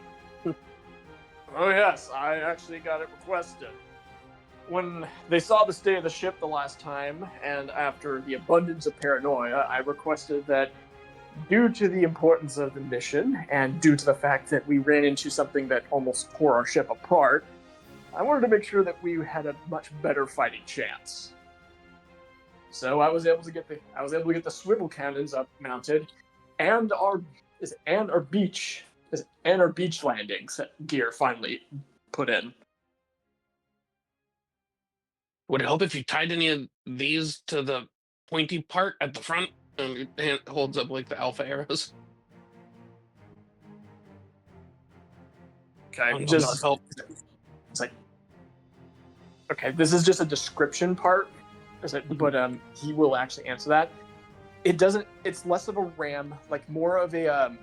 Oh yes, I actually got it requested. When they saw the state of the ship the last time, and after the abundance of paranoia, I requested that, due to the importance of the mission, and due to the fact that we ran into something that almost tore our ship apart, I wanted to make sure that we had a much better fighting chance. So I was able to get the swivel cannons up mounted, and our beach landings gear finally put in. Would it help if you tied any of these to the pointy part at the front? And your hand holds up like the alpha arrows. Okay, Just help. It's like, okay, this is just a description part, but he will actually answer that. It doesn't. It's less of a ram, like more of a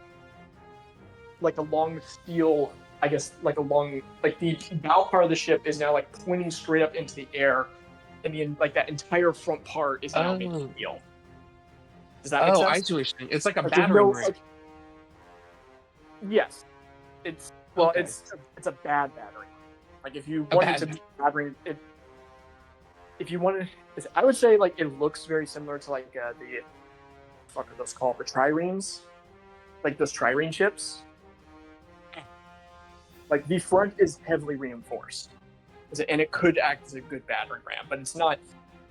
like a long steel. I guess like the bow part of the ship is now like pointing straight up into the air, and that entire front part is now made of steel. Does that make sense? I see what you're saying. It's like a There's battering ram. Yes, it's a bad battering. Like if you wanted to be battering it, if you wanted, I would say like it looks very similar to like the fuck are those called, the triremes, like those trireme ships. Like the front is heavily reinforced, and it could act as a good battering ram, but it's not.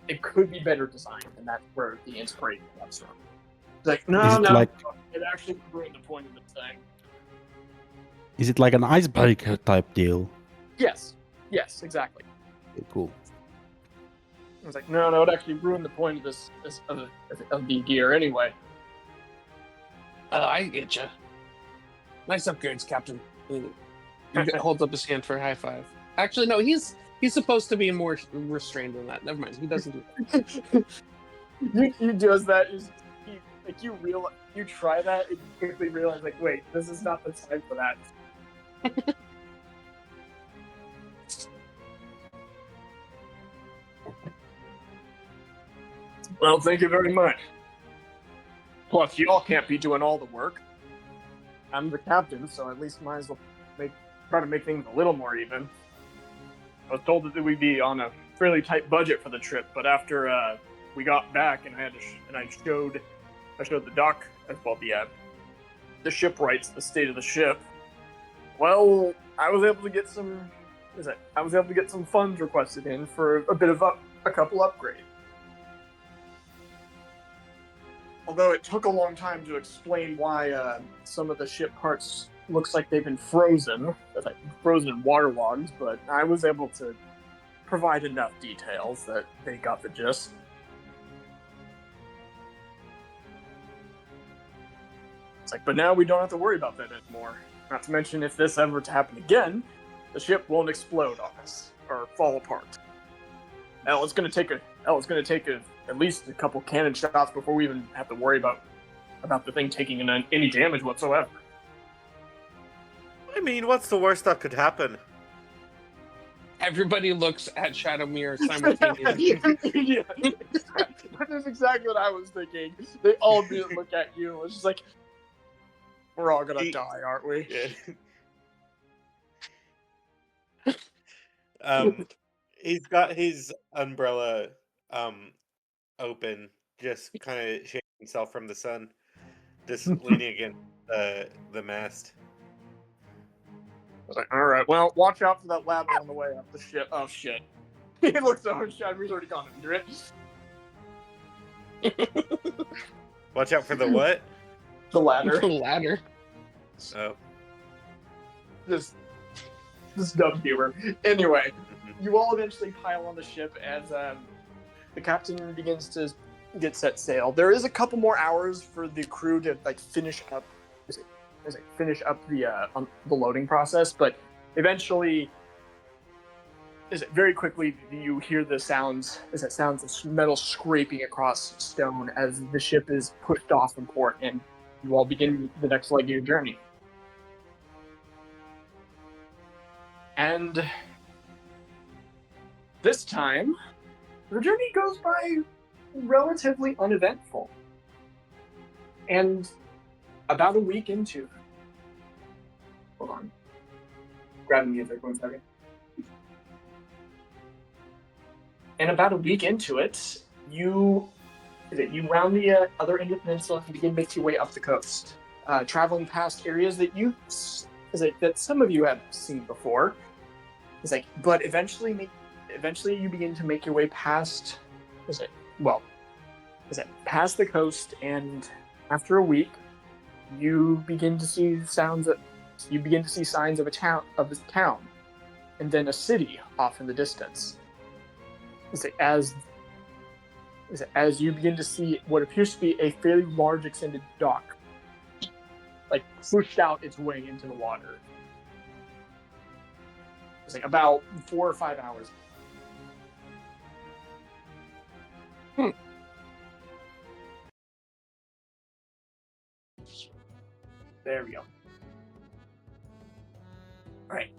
It could be better designed, and that's where the inspiration comes from. It's like, no, Is it no, like it actually ruined the point of the thing. is it like an icebreaker type deal? Yes, exactly. Okay, cool. I was like, no, it actually ruined the point of this of the gear anyway. I get you. Nice upgrades, Captain. He holds up his hand for a high five. Actually, no, he's supposed to be more restrained than that. Never mind, he doesn't do that. you does that is you try that and you quickly realize like, wait, this is not the time for that. Well, thank you very much. Plus, you all can't be doing all the work. I'm the captain, so at least might as well try to make things a little more even. I was told that we'd be on a fairly tight budget for the trip, but after we got back and I showed the dock as well the shipwrights, the state of the ship. Well, I was able to get some funds requested in for a bit of a couple upgrades. Although it took a long time to explain why some of the ship parts looks like they've been frozen, like frozen waterlogged, but I was able to provide enough details that they got the gist. It's like, but now we don't have to worry about that anymore. Not to mention, if this ever to happen again, the ship won't explode on us or fall apart. Hell, it's gonna take at least a couple cannon shots before we even have to worry about the thing taking any damage whatsoever. I mean, what's the worst that could happen? Everybody looks at Shadowmere simultaneously. Yeah, that's exactly what I was thinking. They all didn't look at you. It's just like, we're all gonna die, aren't we? Yeah. He's got his umbrella open, just kind of shading himself from the sun, just leaning against the mast. I was like, all right, well, watch out for that ladder on the way up the ship. Oh shit! He looks over and Shadowmere's already gone under it. Watch out for the what? The ladder. Ladder. Oh. Just dumb humor. Anyway, you all eventually pile on the ship as the captain begins to get set sail. There is a couple more hours for the crew to like finish up the loading process, but eventually, very quickly you hear the sounds of metal scraping across stone as the ship is pushed off from port, and you all begin the next leg of your journey. And this time, the journey goes by relatively uneventful. And about a week into... Hold on. Grab the music 1 second. And about a week into it, you round the other end of the peninsula and begin to make your way up the coast, traveling past areas that that some of you have seen before. But eventually you begin to make your way past past the coast, and after a week, you begin to see signs of a town, and then a city off in the distance. As you begin to see what appears to be a fairly large extended dock, like pushed out its way into the water. It's like about 4 or 5 hours. There we go. All right.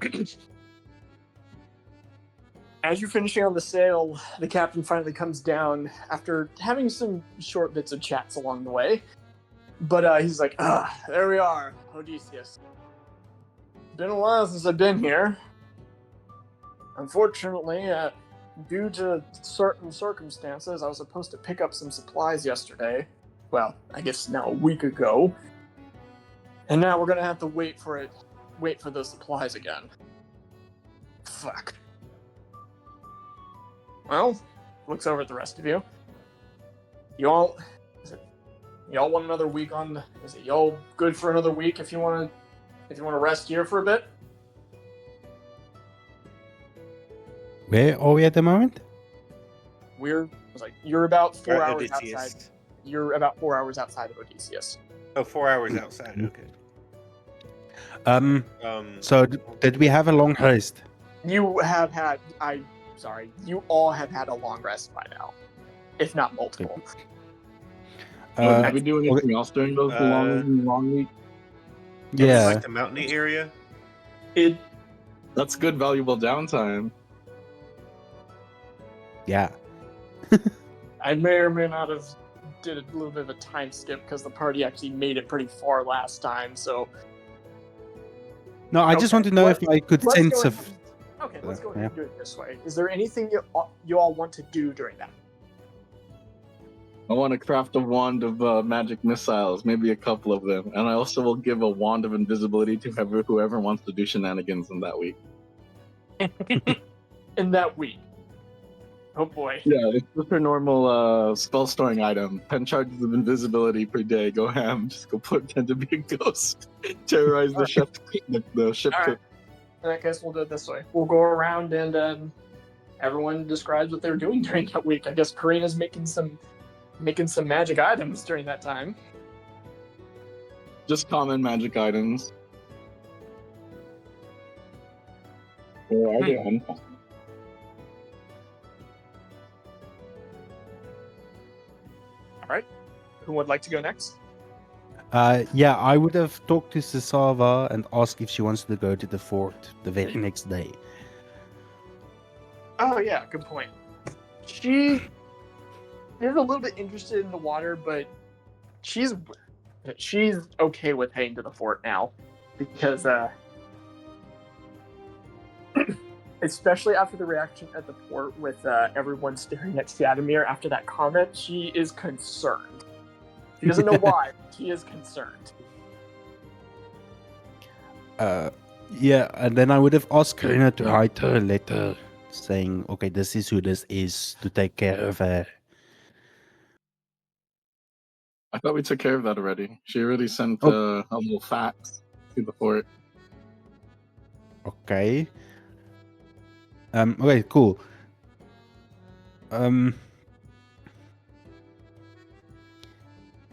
As you're finishing on the sail, the captain finally comes down after having some short bits of chats along the way. But he's like, there we are, Odysseus. Been a while since I've been here. Unfortunately, due to certain circumstances, I was supposed to pick up some supplies yesterday. Well, I guess now a week ago. And now we're gonna have to wait for those supplies again. Fuck. Well, looks over at the rest of you. You Y'all want another week on? Is it y'all good for another week if you want to rest here for a bit? Where are we at the moment? You're about 4 Or hours Odysseus. outside. You're about 4 hours outside of Odysseus. Oh, 4 hours outside. Okay. So did we have a long rest? You all have had a long rest by now, if not multiple. Did we do anything else during those long weeks? Yeah. Like the mountainy area. That's good, valuable downtime. Yeah. I may or may not have did a little bit of a time skip because the party actually made it pretty far last time. So No, I just want to know if I could let's sense go of. ahead. Okay, let's go ahead Yeah. and do it this way. Is there anything you all want to do during that? I want to craft a wand of magic missiles, maybe a couple of them, and I also will give a wand of invisibility to whoever wants to do shenanigans in that week. In that week. Oh boy. Yeah, it's just a normal spell storing item. 10 charges of invisibility per day. Go ham. Just go pretend to be a ghost. Terrorize the ship. The ship. All right. In that case, we'll do it this way. We'll go around and everyone describes what they're doing during that week. I guess Karina's making some magic items during that time. Just common magic items. Where are they? Who would like to go next? Yeah, I would have talked to Sasava and asked if she wants to go to the fort the very next day. Oh yeah, good point. She is a little bit interested in the water, but she's okay with heading to the fort now because especially after the reaction at the port with everyone staring at Shadamir after that comment, she is concerned. She doesn't know why. She is concerned. Yeah, and then I would have asked Karina to write her a letter saying, okay, this is who this is, to take care of her. I thought we took care of that already. She already sent a little fax to the fort. Okay. Okay, cool.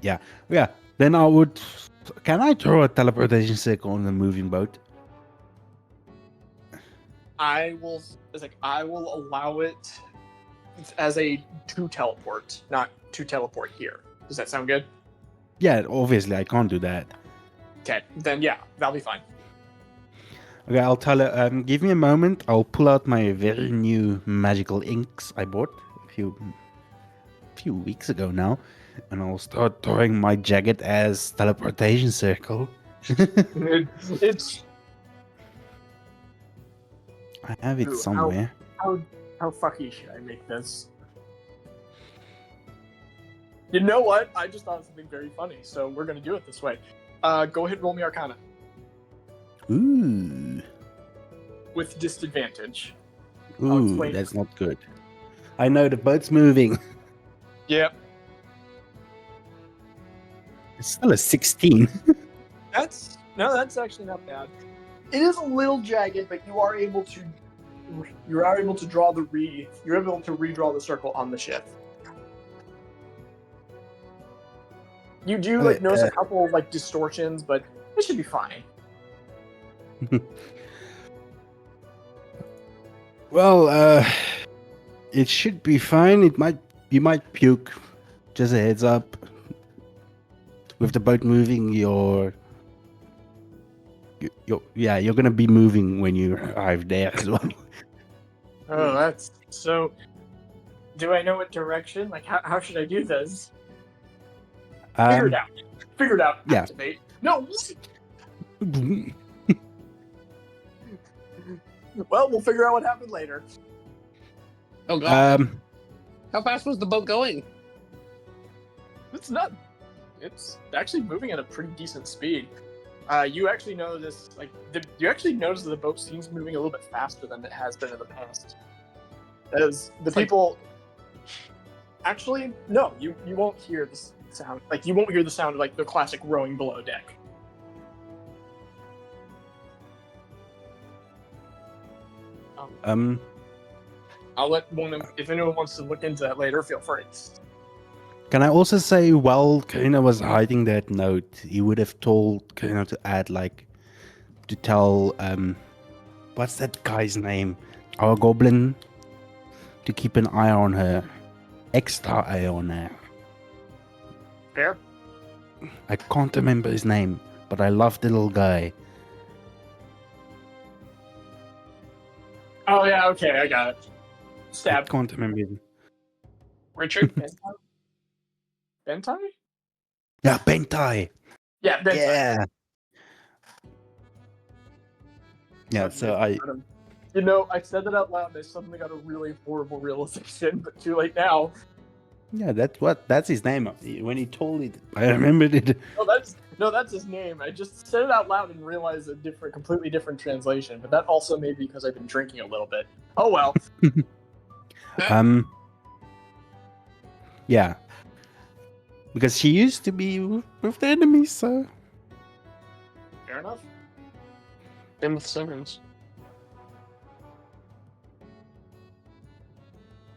Yeah. Then I would. Can I throw a teleportation circle on the moving boat? I will allow it as a to teleport, not to teleport here. Does that sound good? Yeah, obviously I can't do that. Okay, then yeah, that'll be fine. Okay, I'll tell her. Give me a moment. I'll pull out my very new magical inks I bought a few weeks ago now, and I'll start drawing my jagged as teleportation circle. It's I have it Ooh, somewhere. how fucky should I make this? You know what? I just thought of something very funny, so we're gonna do it this way. Go ahead and roll me Arcana Ooh, with disadvantage. ooh, that's not good. I know the boat's moving. Yep. It's still a 16. That's actually not bad. It is a little jagged, but you are able to redraw the circle on the ship. You do notice a couple of distortions, but it should be fine. Well, it should be fine. You might puke. Just a heads up. With the boat moving, you're gonna be moving when you arrive there as well. Oh, that's so. Do I know what direction? How should I do this? Figure it out. Figure it out. Yeah. Activate. No. Well, we'll figure out what happened later. Oh god. How fast was the boat going? It's not. It's actually moving at a pretty decent speed. You actually notice, you actually notice that the boat seems moving a little bit faster than it has been in the past. As the people, actually, no, you won't hear this. sound. Like you won't hear the sound of like the classic rowing below deck. I'll let if anyone wants to look into that later, feel free. Can I also say, while Karina was hiding that note, he would have told Karina to add, like, to tell, what's that guy's name? Our goblin, to keep an eye on her. Extra eye on her. Fair. I can't remember his name, but I love the little guy. Oh yeah, okay, I got it. I Stab. can't remember his name. Richard? Bentai? Yeah, Bentai. Yeah, Bentai. Yeah. Yeah, so I said that out loud and I suddenly got a really horrible realization, but too late now. yeah, that's his name. When he told it, I remembered it. That's his name. I just said it out loud and realized a completely different translation, but that also may be because I've been drinking a little bit. Oh well. Yeah. Because she used to be with the enemy, so Fair enough. Same with Severance.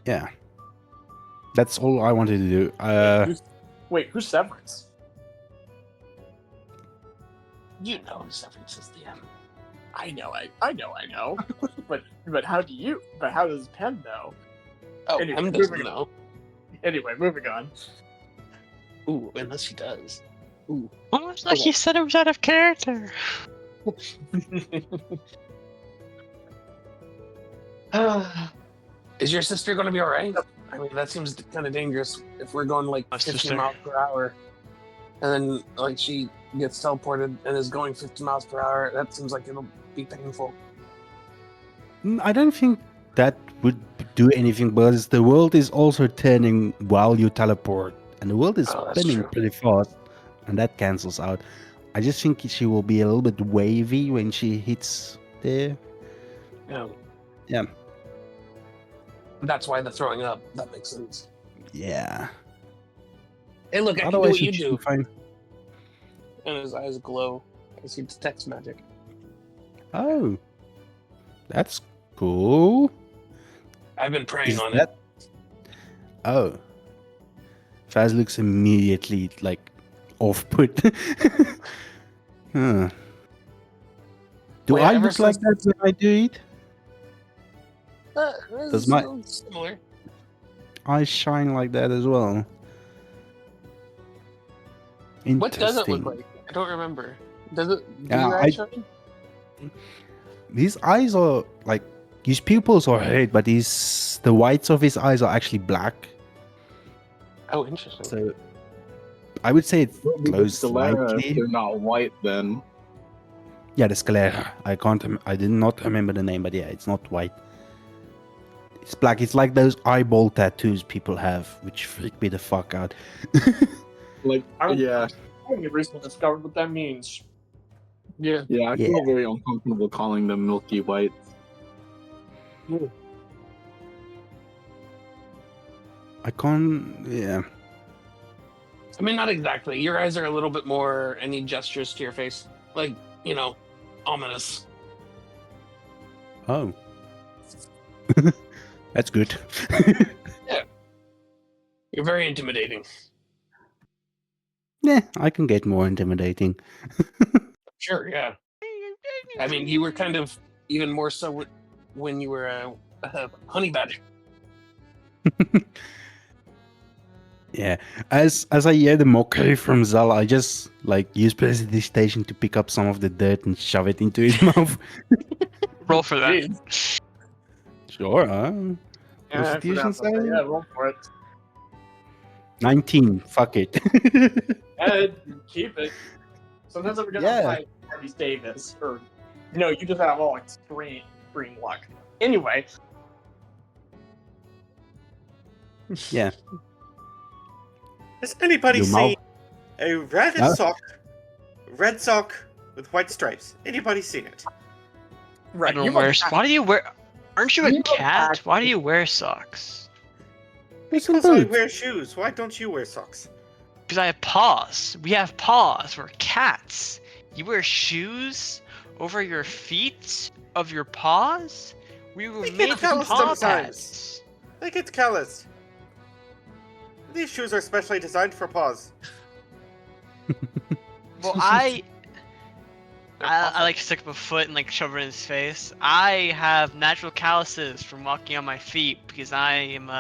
yeah. That's all I wanted to do. Who's Severance? You know Severance is the M. I know. but how does Penn know? Oh, Anyway, M doesn't moving on. know. Anyway, moving on. Ooh, unless he does. Ooh. Almost like you said it was out of character. Is your sister going to be alright? I mean, that seems kind of dangerous if we're going like My 50 sister. miles per hour. And then, like, she gets teleported and is going 50 miles per hour. That seems like it'll be painful. I don't think that would do anything, because the world is also turning while you teleport, and the world is Oh, that's spinning true. pretty fast, and that cancels out. I just think she will be a little bit wavy when she hits there. Yeah. Yeah. That's why the throwing up. That makes sense. Yeah. Hey, look, I can do Otherwise, what you she should do. be fine. And his eyes glow as he detects magic. Oh, that's cool. I've been praying Is on that? Oh, Faz looks immediately like off-put. Huh. Do Wait, I ever look like since- that when I do it? it. Does my- Similar. I shine like that as well. What does it look Interesting. like? I don't remember. Does it? Do Yeah, your eyes shine? His eyes are like, his pupils are red, but the whites of his eyes are actually black. Oh, interesting. So I would say it Because glows Sclera, slightly. they're not white then. Yeah, the sclera. I did not remember the name, but yeah, it's not white. It's black. It's like those eyeball tattoos people have, which freak me the fuck out. Like, yeah, I only recently discovered what that means. Yeah. yeah, I feel very uncomfortable calling them milky white. I can't. Yeah. I mean, not exactly. Your eyes are a little bit more. Any gestures to your face, like ominous. Oh. That's good. You're very intimidating. Yeah, I can get more intimidating. Sure. Yeah. I mean, you were kind of even more so when you were a honey badger. Yeah, as I hear the mockery from Zal, I just use prestidigitation to pick up some of the dirt and shove it into his mouth. Roll for that. Jeez. Sure, huh? Yeah, I Constitution forgot about that. saving? Yeah, roll for it. 19. Fuck it. Ed, keep it. Sometimes I forget Yeah. how high Harvey's Dave is. Or, you just have all extreme luck. Anyway. Yeah. Has anybody Your mouth- seen a red Huh? sock with white stripes? Anybody seen it? Right. I don't you wear. must have- Why do you wear? Aren't you a You don't cat? have Why do to. you wear socks? Because I wear shoes. Why don't you wear socks? Because I have paws. We have paws. We're cats. You wear shoes over your feet of your paws? We were They get made for calloused paw sometimes. pads. They get calloused. These shoes are specially designed for paws. Well, I like stick up a foot and like shove it in his face. I have natural calluses from walking on my feet because I am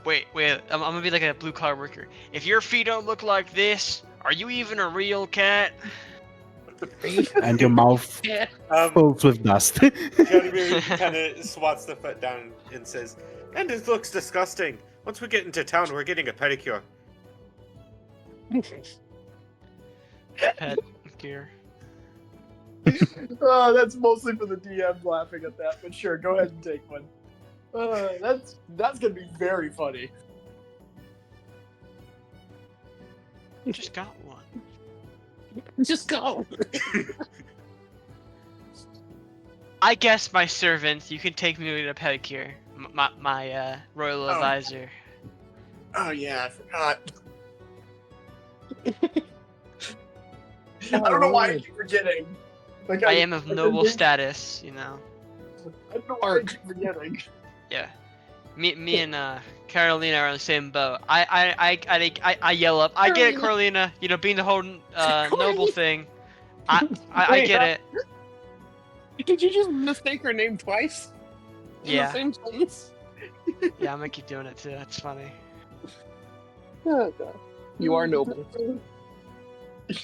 wait, I'm gonna be like a blue collar worker. If your feet don't look like this, are you even a real cat? And your mouth fills with dust. Jadimir kind of swats the foot down and says, "And it looks disgusting. Once we get into town, we're getting a pedicure." Pet gear. That's mostly for the DM laughing at that, but sure, go ahead and take one. That's gonna be very funny. Just got one. Just go. I guess my servant, you can take me to a pedicure. My royal advisor. Oh yeah, I forgot. I don't know why I keep forgetting. Like I am of noble status, you know. I don't know why I keep forgetting. Yeah. Me and Carolina are on the same boat. I yell up. I get it, Carolina. You know, being the whole noble thing. I get it. Did you just mistake her name twice? In Yeah. the same sentence? Yeah, I'm gonna keep doing it too. That's funny. Oh, God. You are noble.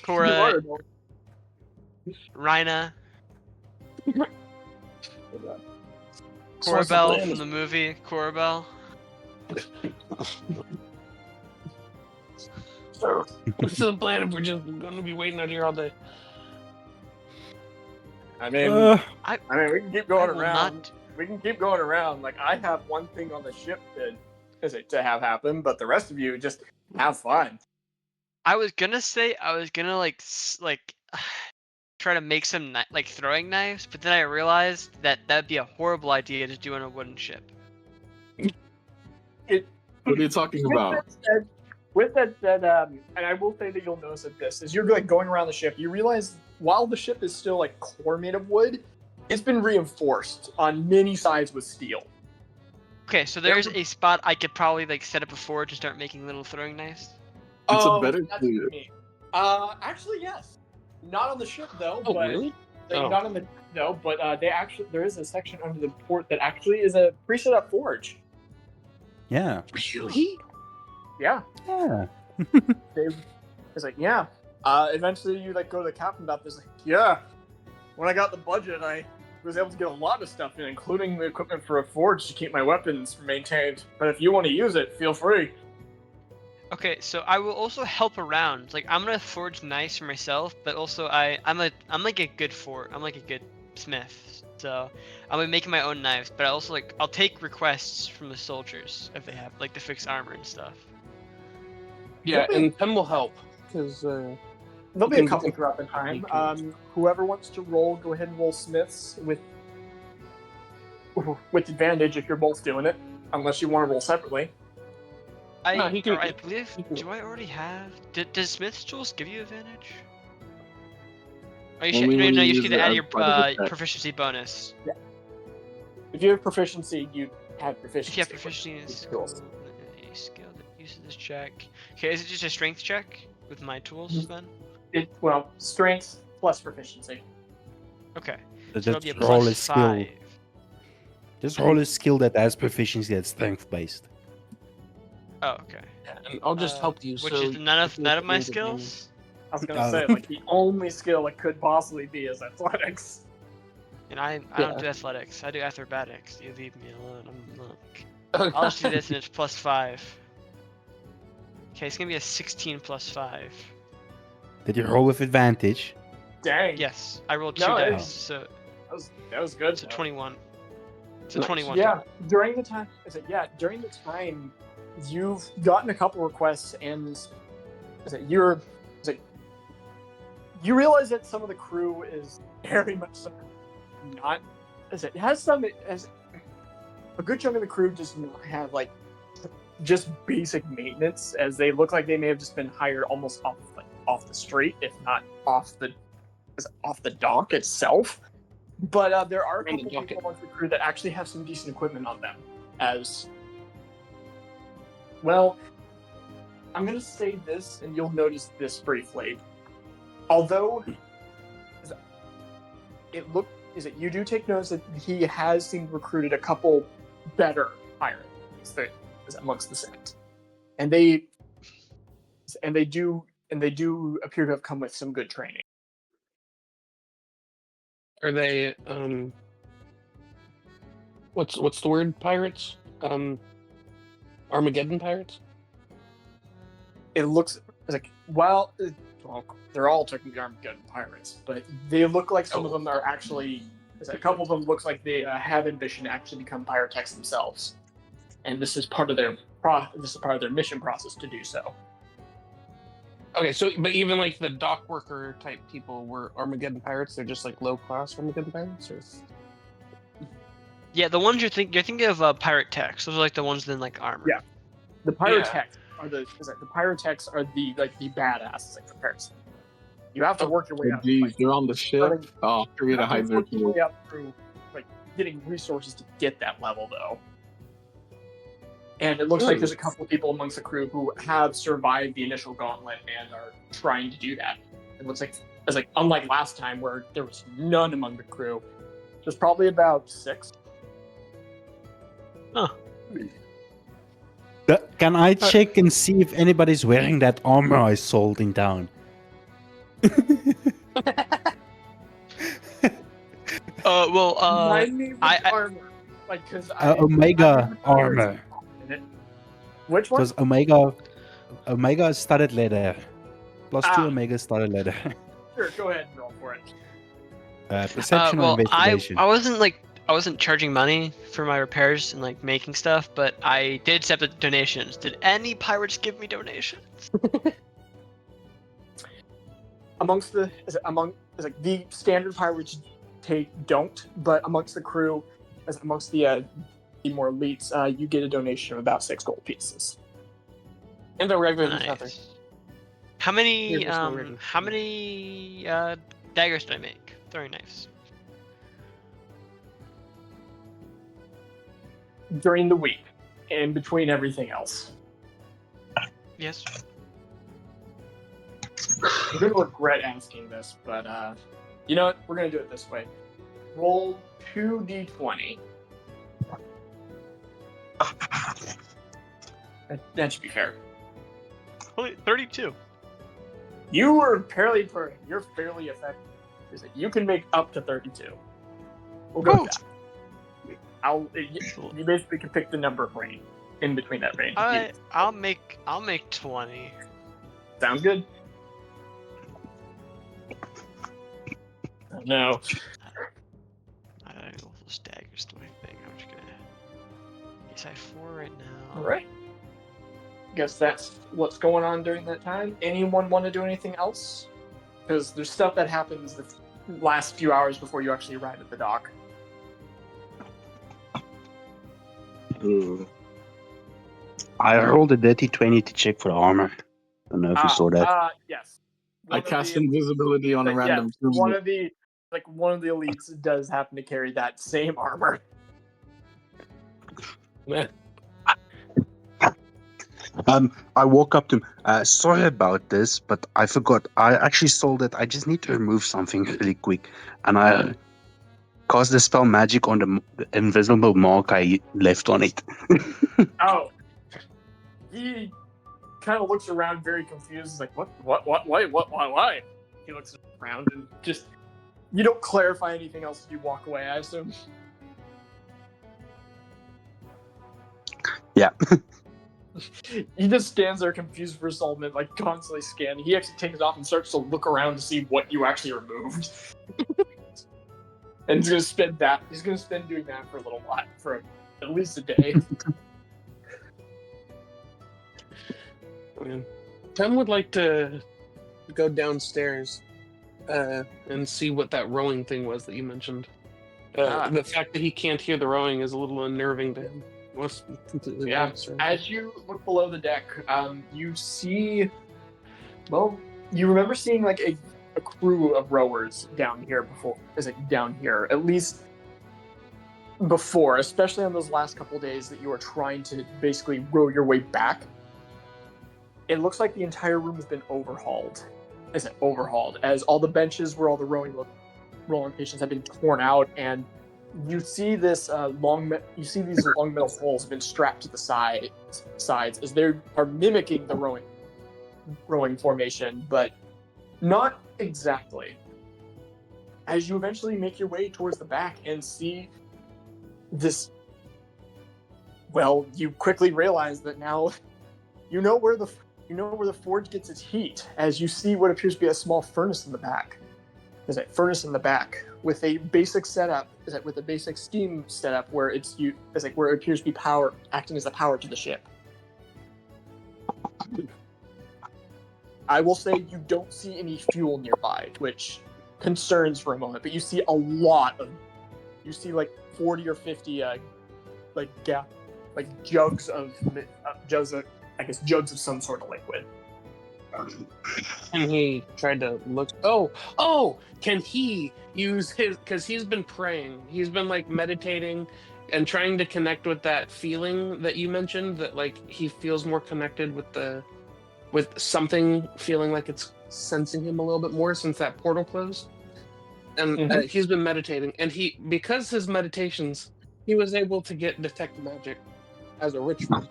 Cora, Rhina, Corabelle from the movie Corabelle. What's the plan if we're just gonna be waiting out here all day? I mean, I we can keep going I will around. not- We can keep going around. Like I have one thing on the ship to have happen, but the rest of you just have fun. I was gonna like try to make some like throwing knives, but then I realized that that'd be a horrible idea to do on a wooden ship. What are you talking about? With that said, and I will say that you'll notice that this as you're like going around the ship, you realize while the ship is still like core made of wood, it's been reinforced on many sides with steel. Okay, so there's a spot I could probably like set up a forge to start making little throwing knives. It's a better that's clear. me. Actually, yes. Not on the ship though. Oh, but really? Not on the but there is a section under the port that actually is a pre-set up forge. Yeah. Really? Yeah. Yeah. It's like, yeah. Eventually you like go to the captain about this, like, yeah. When I got the budget, I was able to get a lot of stuff in, including the equipment for a forge to keep my weapons maintained. But if you want to use it, feel free. Okay, so I will also help around. Like I'm gonna forge knives for myself, but also I'm like a good smith. So I'm gonna be making my own knives, but I also I'll take requests from the soldiers if they have like to fix armor and stuff. Yeah, and Tim will help because There'll be a couple throughout the time. Whoever wants to roll, go ahead and roll smiths with advantage if you're both doing it, unless you want to roll separately. I can- believe. Do I already have? Does Smith's tools give you advantage? Oh, you should. Only when No, you you use should it add as your part of the check. proficiency bonus. If you have proficiency, you have proficiency. If you have proficiency in skills. skill that uses this check. Okay, is it just a strength check with my tools then? Strength plus proficiency. Okay. So So it'll be a just roll a plus skill. 5. Just roll a skill that has proficiency that's strength based. Oh, okay. and I'll just help you. Which so is none of my you- skills. I was gonna say, like, the only skill it could possibly be is athletics. And I don't do athletics. I do acrobatics. You leave me alone. Oh, I'll just do this and it's plus 5. Okay, it's gonna be a 16 plus 5. Did you roll with advantage? Dang. Yes, I rolled 2 No, dice, so That was good. it's a 21. It's a Nice. 21. Yeah, during the time, you've gotten a couple requests, and you realize that some of the crew is very much not. A good chunk of the crew does not have like just basic maintenance, as they look like they may have just been hired almost off the street, if not off the dock itself. But there are a Around the couple dock. people amongst the crew that actually have some decent equipment on them. As well, I'm gonna say this, and you'll notice this briefly. Although you do take notice that he has recruited a couple better pirates amongst the set, and they do appear to have come with some good training. Are they what's the word? Pirates? Armageddon pirates? It looks like well, they're all technically Armageddon pirates, but they look like some of them are actually. A couple of them looks like they have ambition to actually become pyrotechs themselves, and this is part of their mission process to do so. Okay, so but even like the dock worker type people were Armageddon pirates. They're just like low class Armageddon pirates, or Yeah, the ones you're thinking of pirate techs. Those are like the ones in like armor. Yeah. The pyrotechs are the pyrotechs are the badasses in comparison. You have to work your way up. Geez, you're on the ship. Oh, Karina hides her your way up through getting resources to get that level though. And it looks like there's a couple of people amongst the crew who have survived the initial gauntlet and are trying to do that. It looks like unlike last time where there was none among the crew. There's probably about 6. Huh. Can I check and see if anybody's wearing that armor I sold in town? Remind me which armor. Because Omega armor. Which one? Because Omega studded leather. +2 Omega studded leather. Sure, go ahead and roll for it. Perception or investigation? I wasn't charging money for my repairs and like making stuff, but I did accept the donations. Did any pirates give me donations? The standard pirates don't, but amongst the crew, amongst the more elites, you get a donation of about 6 gold pieces. And a regular feather. How many Here's no regular. how many daggers did I make? Throwing knives. During the week, in between everything else. Yes. I'm going to regret asking this, but you know what? We're going to do it this way. Roll 2d20. That should be fair. Only 32. You were fairly perfect. You're fairly effective. You can make up to 32. We'll go with that. You basically can pick the number of range in between that range. I'll make 20. Sounds good. No. I don't know those daggers to my thing. I'm just gonna. Yes, I have 4 right now. All right. Guess that's what's going on during that time. Anyone want to do anything else? Because there's stuff that happens the last few hours before you actually arrive at the dock. Ooh. I rolled a dirty 20 to check for the armor. I don't know if you saw that. Yes. I cast invisibility on a random. One of the elites does happen to carry that same armor. I walk up to him. Sorry about this, but I forgot. I actually sold it. I just need to remove something really quick, and I cast the spell magic on the invisible mark I left on it. Oh, he kind of looks around, very confused. He's like, "What? Why?" He looks around and just. You don't clarify anything else as you walk away, I assume. Yeah. He just stands there confused for a moment, like constantly scanning. He actually takes it off and starts to look around to see what you actually removed. And he's gonna spend doing that for a little while, for at least a day. Tim would like to go downstairs and see what that rowing thing was that you mentioned. The fact that he can't hear the rowing is a little unnerving to him. was completely Yeah. lost. As you look below the deck, you see. Well, you remember seeing like a crew of rowers down here before. Is it down here? At least before, especially on those last couple days that you were trying to basically row your way back. It looks like the entire room has been overhauled. Is it overhauled? As all the benches where all the rowing locations have been torn out, and you see this you see these long metal poles have been strapped to the sides as they are mimicking the rowing formation, but not exactly. As you eventually make your way towards the back and see this, well, you quickly realize that now you know where the forge gets its heat, as you see what appears to be a small furnace in the back. There's a furnace in the back with a basic setup, with a basic steam setup where where it appears to be acting as the power to the ship. I will say you don't see any fuel nearby, which concerns for a moment, but you see like 40 or 50 jugs of some sort of liquid. And he tried to look. Oh! Can he use his? Because he's been praying. He's been like meditating and trying to connect with that feeling that you mentioned. That like he feels more connected with something, feeling like it's sensing him a little bit more since that portal closed. And he's been meditating, and because his meditations, he was able to detect magic as a ritual.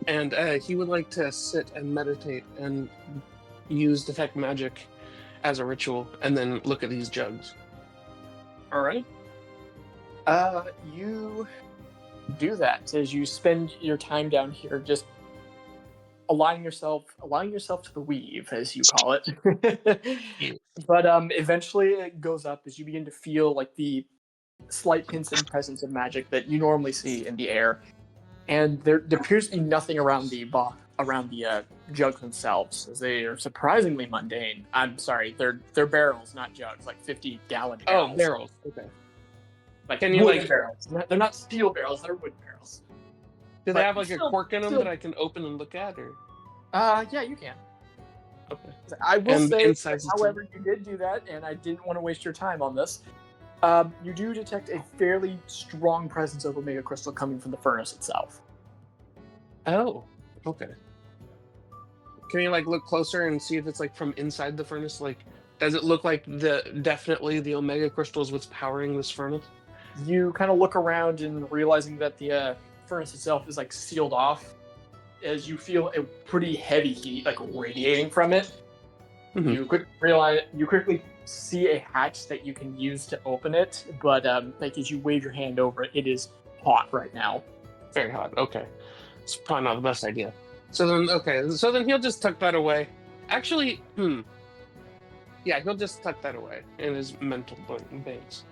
And he would like to sit and meditate and use detect magic as a ritual, and then look at these jugs. All right. You do that as you spend your time down here, just aligning yourself to the weave, as you call it. But eventually it goes up as you begin to feel like the slight hints and presence of magic that you normally see in the air. And there appears to be nothing around the jugs themselves, as they are surprisingly mundane. I'm sorry, they're barrels, not jugs, like 50-gallon barrels. Oh, barrels. Okay. Like Can you wooden barrels? They're not steel barrels; they're wooden barrels. Do they But have like a still- cork in them still- that I can open and look at, or? Yeah, you can. Okay. I will And say, inside the however, you did do that, and I didn't want to waste your time on this. You do detect a fairly strong presence of Omega Crystal coming from the furnace itself. Oh, okay. Can you like look closer and see if it's like from inside the furnace? Like, does it look like definitely the Omega Crystal is what's powering this furnace? You kind of look around and realizing that the furnace itself is like sealed off, as you feel a pretty heavy heat like radiating from it. Mhm. You quickly see a hatch that you can use to open it, but like as you wave your hand over it, it is hot right now. Very hot. Okay, it's probably not the best idea. So then he'll just tuck that away. Actually, yeah, he'll just tuck that away in his mental banks.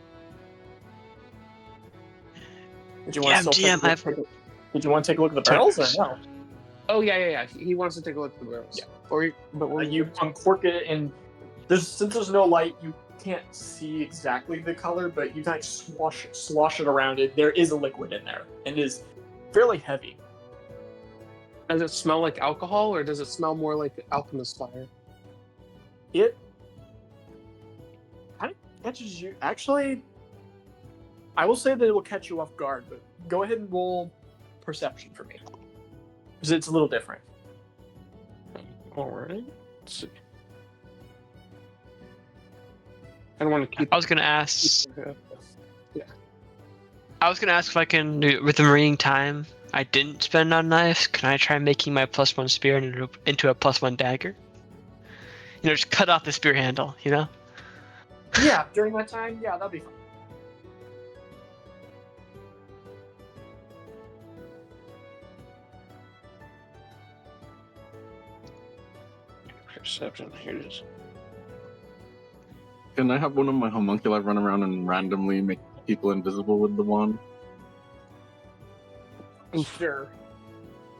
Did you want to GM, Did you want to take a look at the barrels or no? Oh yeah. He wants to take a look at the barrels. Yeah. You uncork it, and since there's no light, you can't see exactly the color, but you kind of slosh it around it. There is a liquid in there, and it is fairly heavy. Does it smell like alcohol, or does it smell more like alchemist fire? It kind of catches you. Actually, I will say that it will catch you off guard, but go ahead and roll perception for me, because it's a little different. All right. Let's see. I don't want to keep. I was gonna ask. Yeah. I was gonna ask if I can, with the remaining time I didn't spend on knives, can I try making my +1 spear into a +1 dagger? You know, just cut off the spear handle. You know. Yeah, during that time, yeah, that'd be fun. Perception. Here it is. Can I have one of my homunculi run around and randomly make people invisible with the wand? Sure.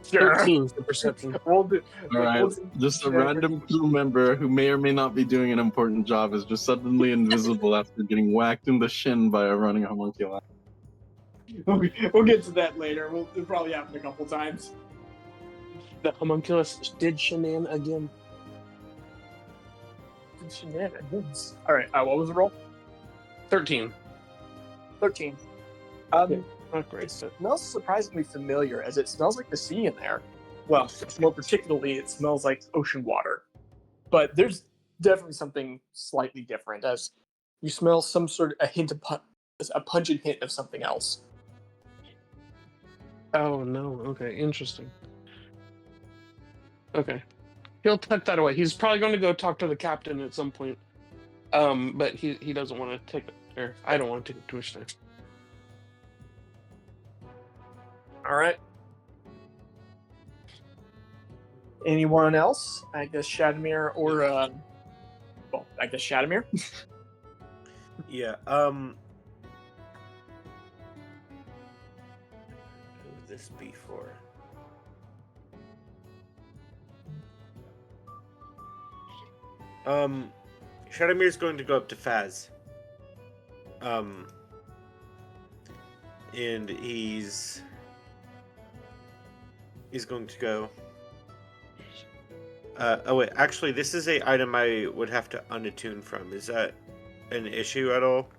13 for perception. We'll do. Alright, just a random crew member who may or may not be doing an important job is just suddenly invisible after getting whacked in the shin by a running homunculi. We'll get to that later. It'll probably happen a couple times. The homunculus did shenan again. Shenanigans. All right. What was the roll? 13. 13. Not great. It smells surprisingly familiar, as it smells like the sea in there. Well, more particularly, it smells like ocean water. But there's definitely something slightly different, as you smell some sort of a pungent hint of something else. Oh no. Okay, interesting. Okay, he'll tuck that away. He's probably going to go talk to the captain at some point. But he doesn't want to take it, or I don't want to take it too much time. All right. Anyone else? I guess Shadamir or well, I guess Shadamir. Yeah. Who would this be for? Shadamir's going to go up to Faz. And he's going to go. Oh wait, actually, this is a item I would have to unattune from. Is that an issue at all?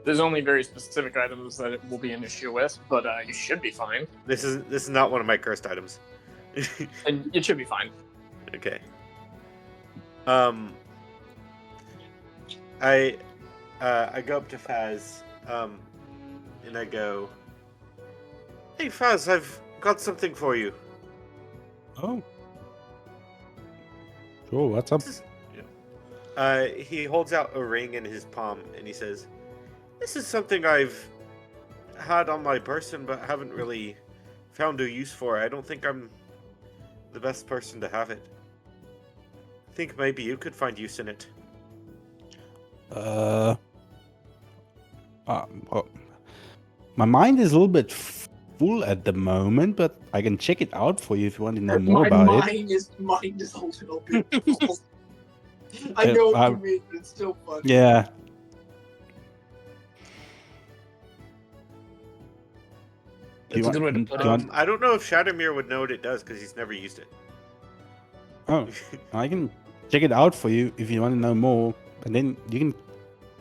There's only very specific items that it will be an issue with, but you should be fine. This is not one of my cursed items. And it should be fine. Okay. I go up to Faz, and I go, "Hey Faz, I've got something for you." Oh. Sure, what's up? He holds out a ring in his palm, and he says, "This is something I've had on my person, but haven't really found a use for. I don't think I'm the best person to have it. I think maybe you could find use in it." Well, my mind is a little bit full at the moment, but I can check it out for you if you want to know more about it. Mine is a little bit full. I know what you mean, but it's still fun. Yeah. That's a good way to put it. I don't know if Shadamir would know what it does because he's never used it. Oh, I can check it out for you if you want to know more, and then you can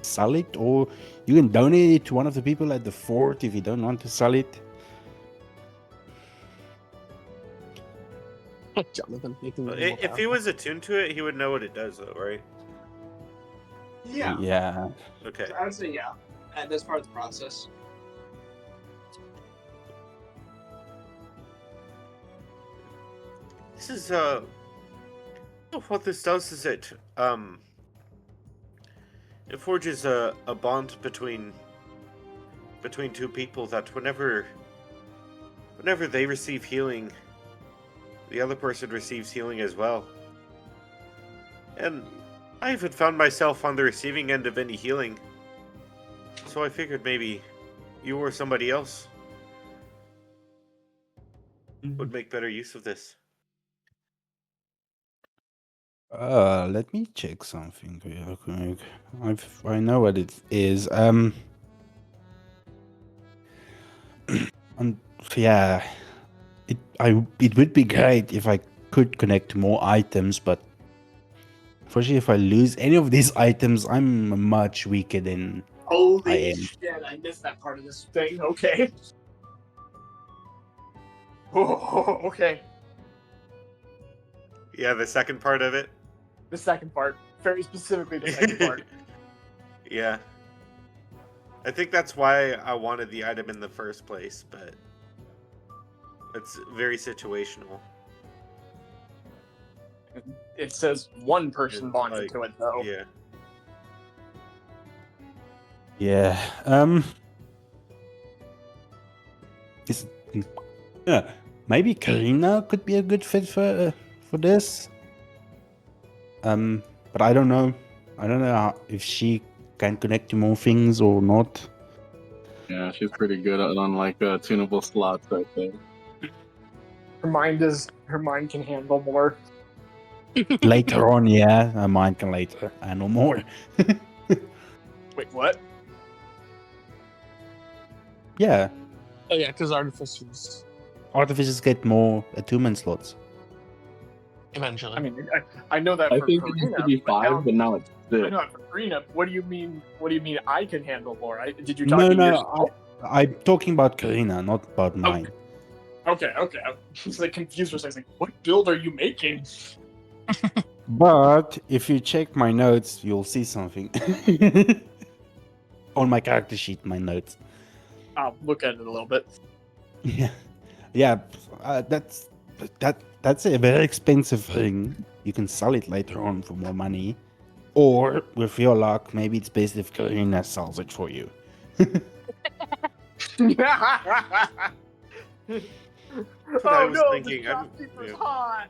sell it, or you can donate it to one of the people at the fort if you don't want to sell it. Jonathan, If he was attuned to it, he would know what it does, though, right? Yeah. Yeah. Okay. I would say yeah. That's part of the process. This is what this does is it forges a bond between two people that whenever they receive healing, the other person receives healing as well. And I haven't found myself on the receiving end of any healing, so I figured maybe you or somebody else would make better use of this. Let me check something real quick. I know what it is. Yeah, it would be great if I could connect more items, but unfortunately, if I lose any of these items, I'm much weaker than I Holy am. shit! I missed that part of this thing. Okay. Oh, okay. Yeah, the second part of it. The second part, very specifically the second part. Yeah. I think that's why I wanted the item in the first place, but it's very situational. It says one person bonded Like, to it, though. Yeah. Yeah. Yeah. Maybe Karina could be a good fit for this. But I don't know. I don't know if she can connect to more things or not. Yeah, she's pretty good on like tunable slots right there. Her mind can handle more. Later on, yeah, a mind can later handle more. Wait, what? Yeah, Oh yeah, because artificers artificers get more attunement slots. eventually. I mean, I know that I for think it used to Karina, be but 5, but now it's I 6. know that for Karina. What do you mean? What do you mean? I can handle more? Did you talk No, to no, yourself? I'm talking about Karina, not about mine. Okay. I was like confused for a second. Like, what build are you making? But if you check my notes, you'll see something. On my character sheet, my notes. I'll look at it a little bit. Yeah, yeah. That's a very expensive thing. You can sell it later on for more money, or with your luck, maybe it's best if Karina sells it for you. I Oh was no, thinking, the I'm- shopkeeper's yeah. hot.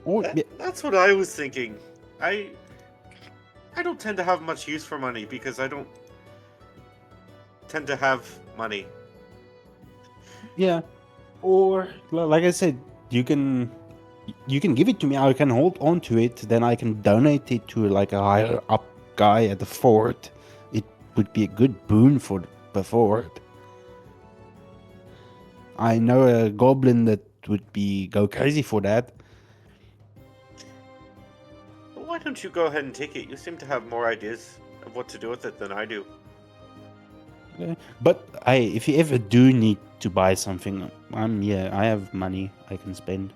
Or That's what I was thinking. I don't tend to have much use for money because I don't tend to have money. yeah, or like I said, you can give it to me. I can hold on to it. Then I can donate it to like a higher up guy at the fort. It would be a good boon for the fort. I know a goblin that would go crazy for that. But why don't you go ahead and take it? You seem to have more ideas of what to do with it than I do. But if you ever do need to buy something, I have money I can spend.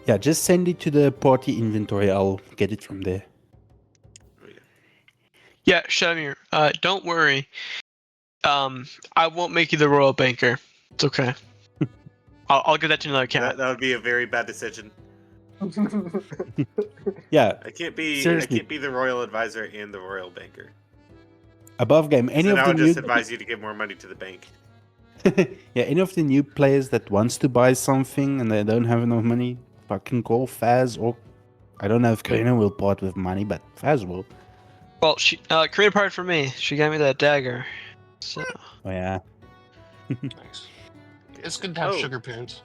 Yeah, just send it to the party inventory. I'll get it from there. Yeah, Shamir, don't worry. I won't make you the royal banker. It's okay. I'll give that to another cat. That would be a very bad decision. Yeah, I can't be Seriously. the royal advisor and the royal banker. above game. Any So of now the I new just advise you to give more money to the bank. yeah, any of the new players that wants to buy something and they don't have enough money, fucking call Faz, or I don't know if Karina will part with money, but Faz will. Well, Karina parted for me. She gave me that dagger. So Oh yeah. Nice. It's good to have Oh. sugar parents.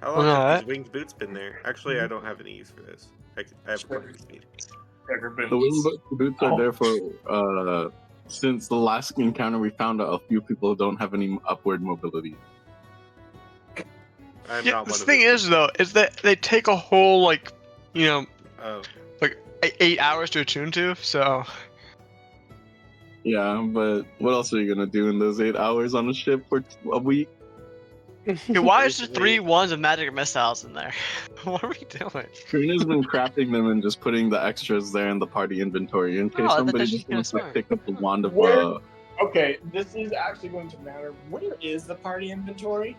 How long No, have I- these winged boots been there? Actually, I don't have any use for this. I have climbing speed. The wing boots are there for since the last encounter we found out a few people don't have any upward mobility. I'm yeah, not the one of thing those is though, is that they take a whole people. Oh, 8 hours to attune to. So Yeah, but what else are you gonna do in those 8 hours on a ship for a week? okay, why is there Basically- 3 ones of magic missiles in there? What are we doing? Karina's been crafting them and just putting the extras there in the party inventory in case Oh, somebody that's just kinda wants to smart. pick up the wand of Where- Okay, this is actually going to matter. Where is the party inventory?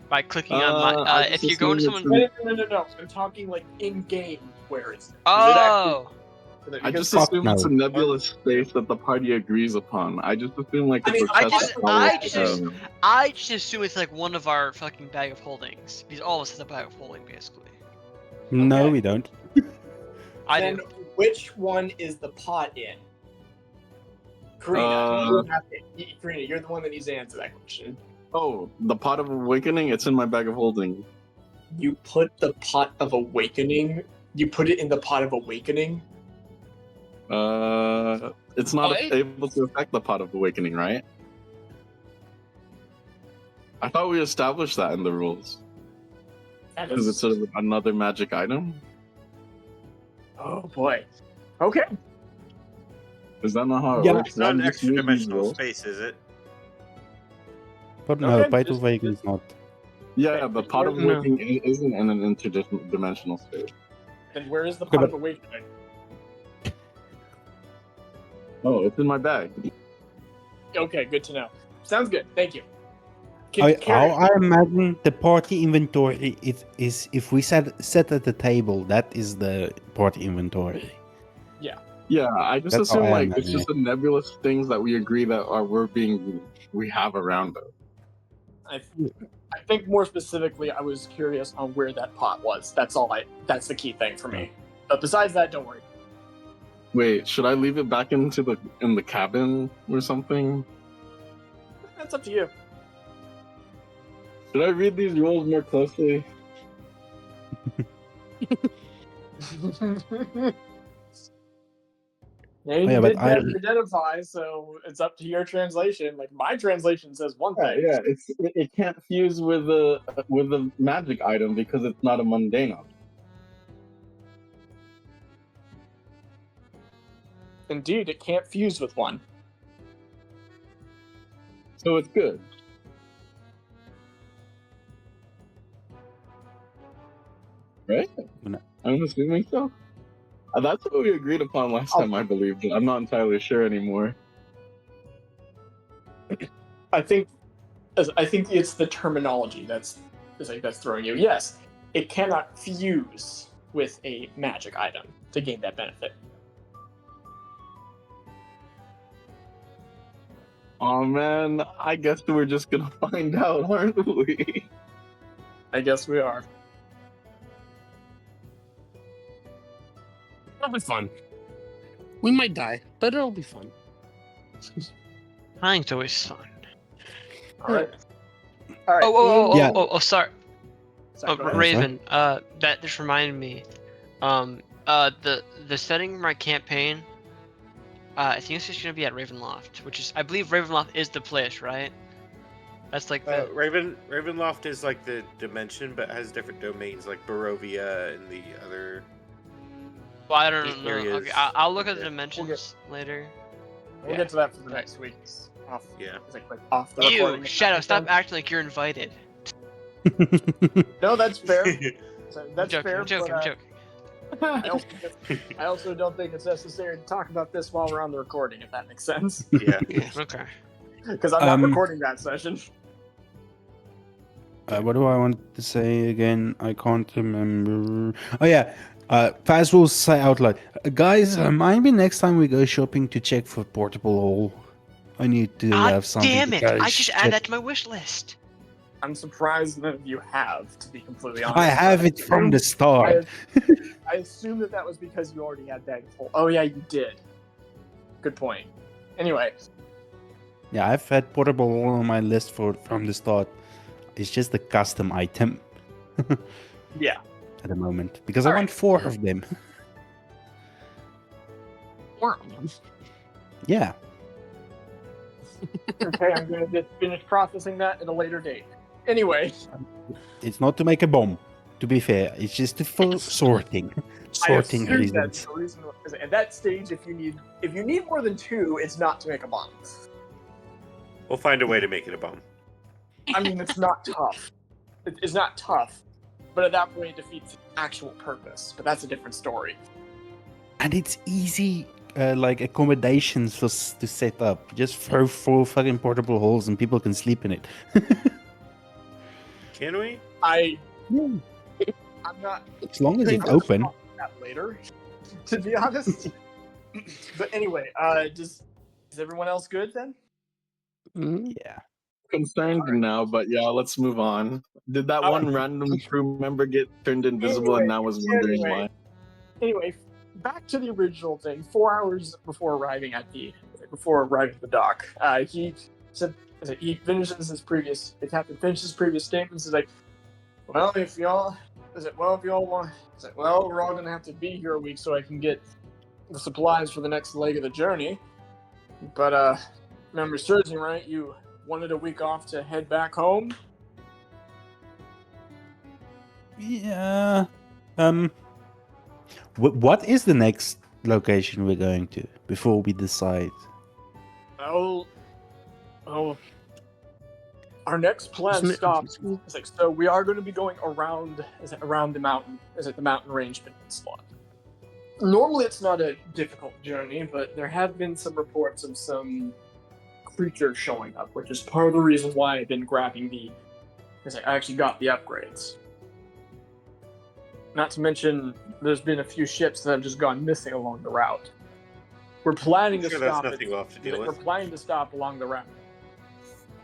By clicking on my. I If just you go into assume someone. it's No. I'm talking like in game. Where is it? Oh. I just Fuck assume it's a no. nebulous space that the party agrees upon. I just assume like I it's mean, a chest I that just- follows- I just assume it's like one of our fucking bag of holdings. Because all of us have a bag of holding, basically. No, Okay. we don't. I then do. which one is the pot in? Karina, Karina, you're the one that needs to answer that question. Oh, the pot of awakening. It's in my bag of holding. You put the pot of awakening. You put it in the pot of awakening. It's not What? able to affect the pot of awakening, right? I thought we established that in the rules. That Is it is, sort of another magic item? oh boy. Okay. Is that not how it Yeah. works? it's not I'm an just extra reading these dimensional rules. space, is it? But no, Okay, Bite just- of Awakening is not. Yeah, the pot of No. awakening isn't in an interdimensional space. Then where is the Okay, pot but- of awakening? Oh, it's in my bag. Okay, good to know. Sounds good. Thank you. How Carry on. I imagine the party inventory is if we set at the table, that is the party inventory. Yeah, I just That's how assume I like it's imagine just a nebulous things that we agree that we have around us. I think more specifically, I was curious on where that pot was. That's the key thing for me. But besides that, don't worry. Wait, should I leave it back in the cabin or something? That's up to you. Should I read these rules more closely? Yeah, you yeah, but did I- identify, so it's up to your translation. Like my translation says one thing. Yeah, it can't fuse with a magic item because it's not a mundane object. Indeed, it can't fuse with one. So it's good. Right? No. I'm assuming so. That's what we agreed upon last time, I believe, but I'm not entirely sure anymore. I think it's the terminology that's throwing you. Yes, it cannot fuse with a magic item to gain that benefit. Oh man, I guess we're just gonna find out, aren't we? I guess we are. It'll be fun. We might die, but it'll be fun. Flying's always fun. All right. All right. Yeah. Sorry. Sorry, go ahead. Raven. That just reminded me. The setting for my campaign. I think it's just gonna be at Ravenloft, which is, I believe Ravenloft is the place, right? That's like the. Ravenloft is like the dimension, but has different domains like Barovia and the other. Well, I don't know. areas. Okay, I'll look at the Okay, dimensions later. We'll get to that for the next week. Off, Yeah. like off the recording. Ew, Shadow, stop acting like you're invited. No, that's fair. That's I'm fair. joking. I'm but, joking. I also don't think it's necessary to talk about this while we're on the recording, if that makes sense. Yeah. Yeah, okay. Because I'm not recording that session. What do I want to say again? I can't remember. Oh yeah. Faz will say out loud, guys, maybe next time we go shopping to check for portable hole. I need to God have something. damn to it! carry I just shit. added that to my wish list. I'm surprised none of you have, to be completely honest. I have it from the start. I assume that was because you already had Bag of Holding. Oh yeah, you did. Good point. Anyway, Yeah, I've had portable hole on my list from the start. It's just a custom item yeah. at the moment because I want 4 of them. 4 of them. Yeah. Okay, I'm going to just finish processing that at a later date. Anyway, It's not to make a bomb, to be fair. It's just for sorting. Sorting I assume that's reasons. the reason. At that stage, if you need more than 2, it's not to make a bomb. We'll find a way to make it a bomb. I mean, it's not tough. It's not tough, but at that point, it defeats its actual purpose. But that's a different story. And it's easy, like accommodations to set up. Just throw 4 fucking portable holes and people can sleep in it. Can we? I'm not. As long as it's open. That later, to be honest. But anyway, is everyone else good then? Yeah. Concerned now, but yeah, let's move on. Did that one random crew member get turned invisible and now was wondering why? Anyway, back to the original thing. 4 hours before arriving at the dock, he said he finishes his previous. The captain finishes his previous statements. He's like, "Well, if y'all want, well, we're all gonna have to be here a week so I can get the supplies for the next leg of the journey. But remember, serves me right. You wanted a week off to head back home." Yeah. What is the next location we're going to before we decide? Oh, our next planned stop. So we are going to be going around the mountain. The mountain range peninsula. Normally, it's not a difficult journey, but there have been some reports of some creatures showing up, which is part of the reason why I've been grabbing I actually got the upgrades. Not to mention, there's been a few ships that have just gone missing along the route. We're planning to Sure, stop. that's nothing we'll have to deal We're with. planning to stop along the route.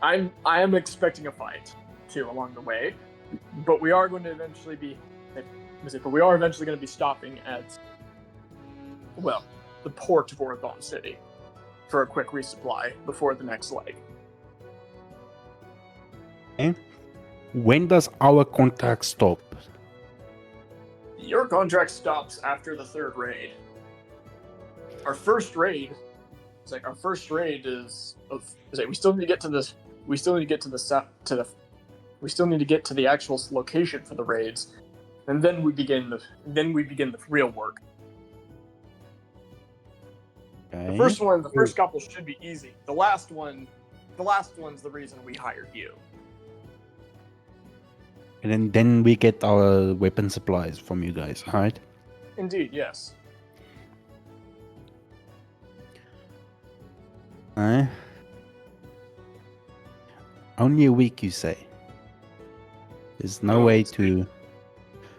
I am expecting a fight too along the way, but we are going to eventually be. But we are eventually going to be stopping at. Well, the port of Orthon City for a quick resupply before the next leg. Okay. When does our contract stop? Your contract stops after the third raid. Our first raid is like we still need to get to this. We still need to get to the we still need to get to the actual location for the raids, and then we begin the real work. Okay. The first couple should be easy. The last one's the reason we hired you. And then we get our weapon supplies from you guys, right? Indeed, yes. Only a week, you say? There's no way to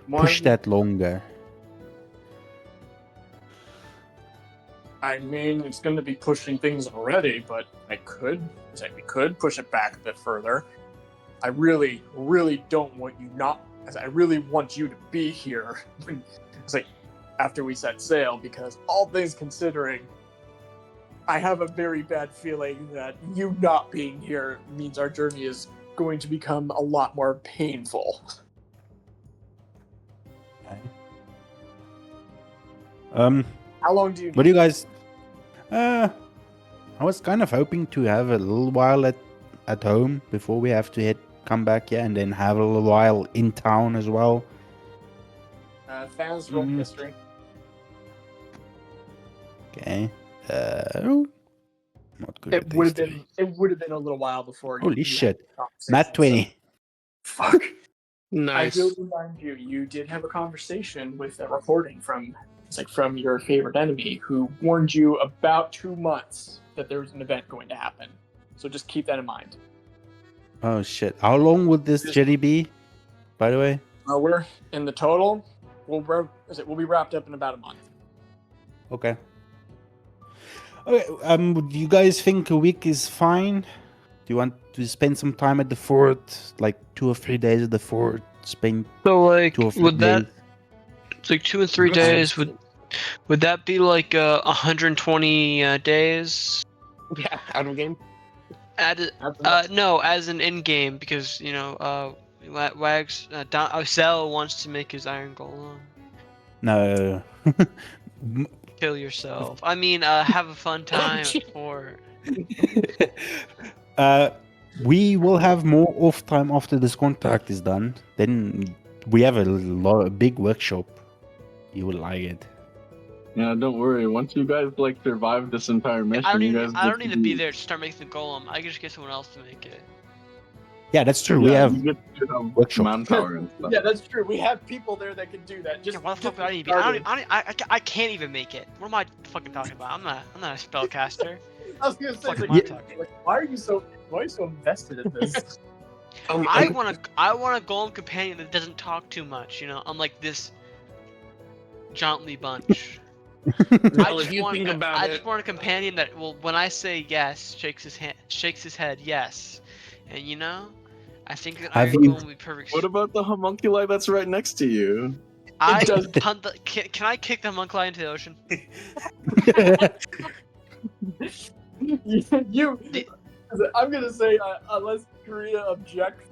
push that longer. I mean, it's going to be pushing things already, but we could push it back a bit further. I really, really don't want you I really want you to be here after we set sail, because all things considering, I have a very bad feeling that you not being here means our journey is going to become a lot more painful. Okay. How long do you What do you guys... I was kind of hoping to have a little while at home before we have to come back here, and then have a little while in town as well. Fans roll history. Okay. Not good. It would have been a little while before. Holy shit! had conversations, Nat 20. Fuck. Nice. I will remind you, you did have a conversation with a recording from your favorite enemy, who warned you about 2 months that there was an event going to happen. So just keep that in mind. Oh shit! How long would this jetty be? By the way. We're in the total. We'll be wrapped up in about a month. Okay. Okay. Do you guys think a week is fine? Do you want to spend some time at the fort, like 2 or 3 days at the fort? Spend So like, 2 or 3 would days. it's like 2 and 3 days? Would that be like 120 days? Yeah, out of game. No, as an in game, because Wags Zell wants to make his iron golem. No. Kill yourself. I mean, have a fun time for. We will have more off time after this contract is done. Then we have a big workshop. You will like it. Yeah, don't worry. Once you guys survive this entire mission, I you guys don't need to be there to start making the golem. I can just get someone else to make it. Yeah, that's true. Yeah, we have you get workshop. manpower and stuff. Yeah, that's true. We have people there that can do that. Just Why the fuck do I need to be? I can't even make it. What am I fucking talking about? I'm not a spellcaster. I was gonna say, Fuck like, am I talking? why are you so invested in this? I want a golem companion that doesn't talk too much. Unlike this jauntly bunch. Well, if you think about I it, just want a companion that will, when I say yes, shakes his head yes, and I think that Have Iron you- Golem will be perfect. What about the homunculi that's right next to you? I does- hunt the. Can I kick the homunculi into the ocean? I'm gonna say unless Karina objects,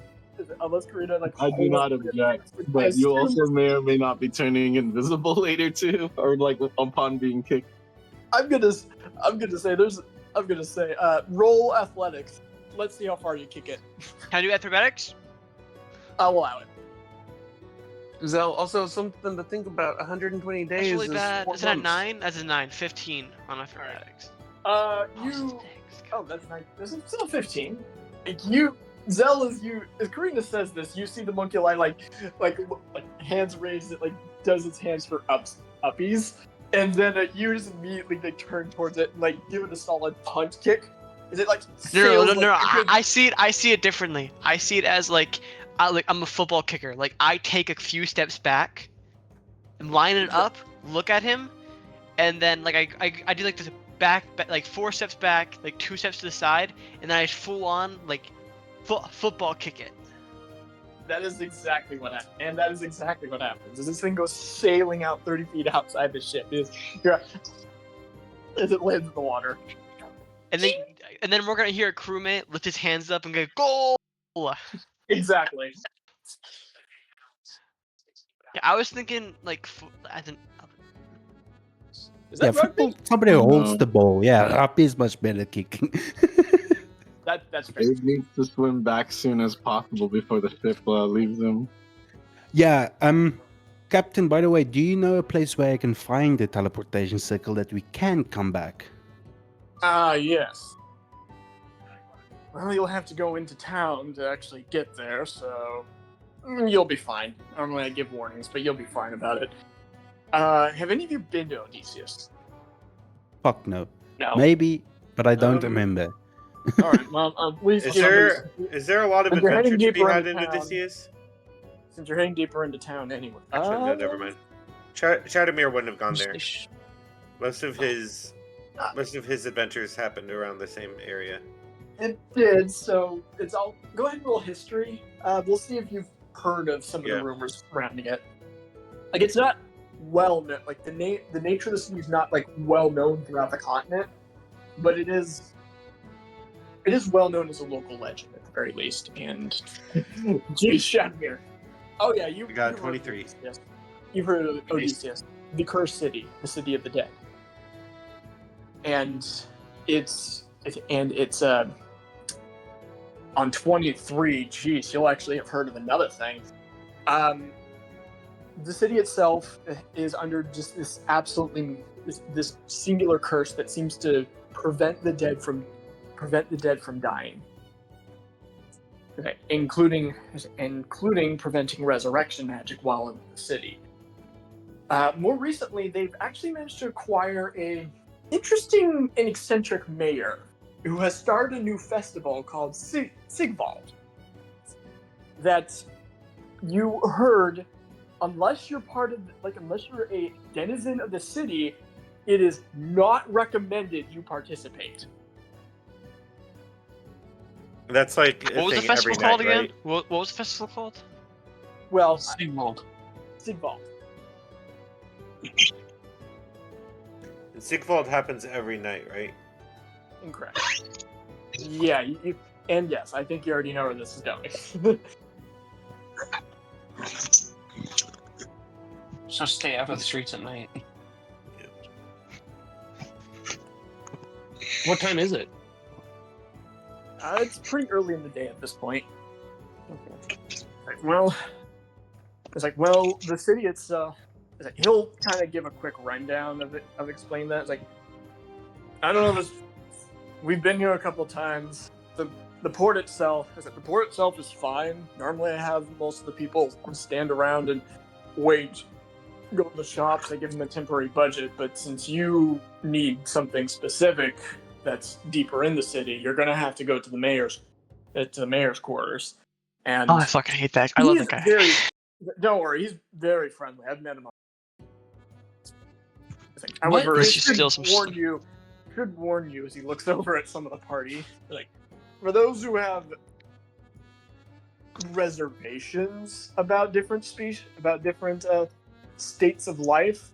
unless Karina I do not object, but you also may or may not be turning invisible later too, or upon being kicked. I'm gonna say roll athletics. Let's see how far you kick it. Can I do acrobatics? I'll allow it. Zell, also something to think about. 120 That's days really is bad. 4 Is that a months. 9? That's a 9. 15 on acrobatics. You. Oh, that's nice. This is still 15. Zell, as Karina says this, you see the monkey like hands raised, it does its hands for uppies, and then you just immediately turn towards it and give it a solid punch kick. Is it No. I see it differently. I see it as I'm a football kicker. I take a few steps back, and line it up, look at him, and then I do this back 4 steps back, 2 steps to the side, and then I just full on football kick it. That is exactly what happens. And that is exactly what happens. As this thing goes sailing out 30 feet outside the ship. as it lands in the water. And then we're gonna hear a crewmate lift his hands up and go, "Goal!" Exactly. Yeah, I was thinking like, I didn't. Is Yeah, that rugby? football, somebody Oh, holds no. the ball. Yeah, rugby is much better at kicking. That's fair. Abe needs to swim back soon as possible before the ship leaves him. Yeah, Captain, by the way, do you know a place where I can find the teleportation circle that we can come back? Yes. Well, you'll have to go into town to actually get there, so you'll be fine. Normally I give warnings, but you'll be fine about it. Have any of you been to Odysseus? Fuck no. No. Maybe, but I don't Um, remember. All right. Well, please. Is there a lot of Since you're adventure heading to be deeper had in into town- Odysseus? Since you're heading deeper into town anyway. Actually, no, never mind. Chadamir wouldn't have gone there. Sh- Most of his adventures happened around the same area. It did. So it's all. Go ahead and roll history. We'll see if you've heard of some of Yeah. the rumors surrounding it. Like it's not well known. Like the nature of the city is not like well known throughout the continent, but it is well known as a local legend at the very least. And geez, Shadmir. Oh yeah, you I got you've heard of 23. Odysseus. You've heard of Odysseus, the cursed city, the city of the dead, and it's on 23. Geez, you'll actually have heard of another thing. The city itself is under just this this singular curse that seems to prevent the dead from dying. Okay, including preventing resurrection magic while in the city. More recently, they've actually managed to acquire a interesting and eccentric mayor who has started a new festival called Sigvald. That you heard, unless you're unless you're a denizen of the city, it is not recommended you participate. That's like a What was the thing festival every called night, again? right? What was the festival called? Well, Sigmund. Sigvald. And Sigvald happens every night, right? Incorrect. Yeah, and yes, I think you already know where this is going. So stay out of the streets at night. What time is it? It's pretty early in the day at this point. Well, the city itself. He'll kind of give a quick rundown of explain that. It's like, I don't know. We've been here a couple times. The port itself. The port itself is fine. Normally, I have most of the people stand around and wait, go to the shops. I give them a temporary budget. But since you need something specific that's deeper in the city, you're gonna have to go to the mayor's quarters. And Oh, I fucking hate that. I love that guy. Don't worry, he's very friendly. I've met him. What? However, Let's it just should steal some warn you as he looks over at some of the party. Like, for those who have reservations about different states of life,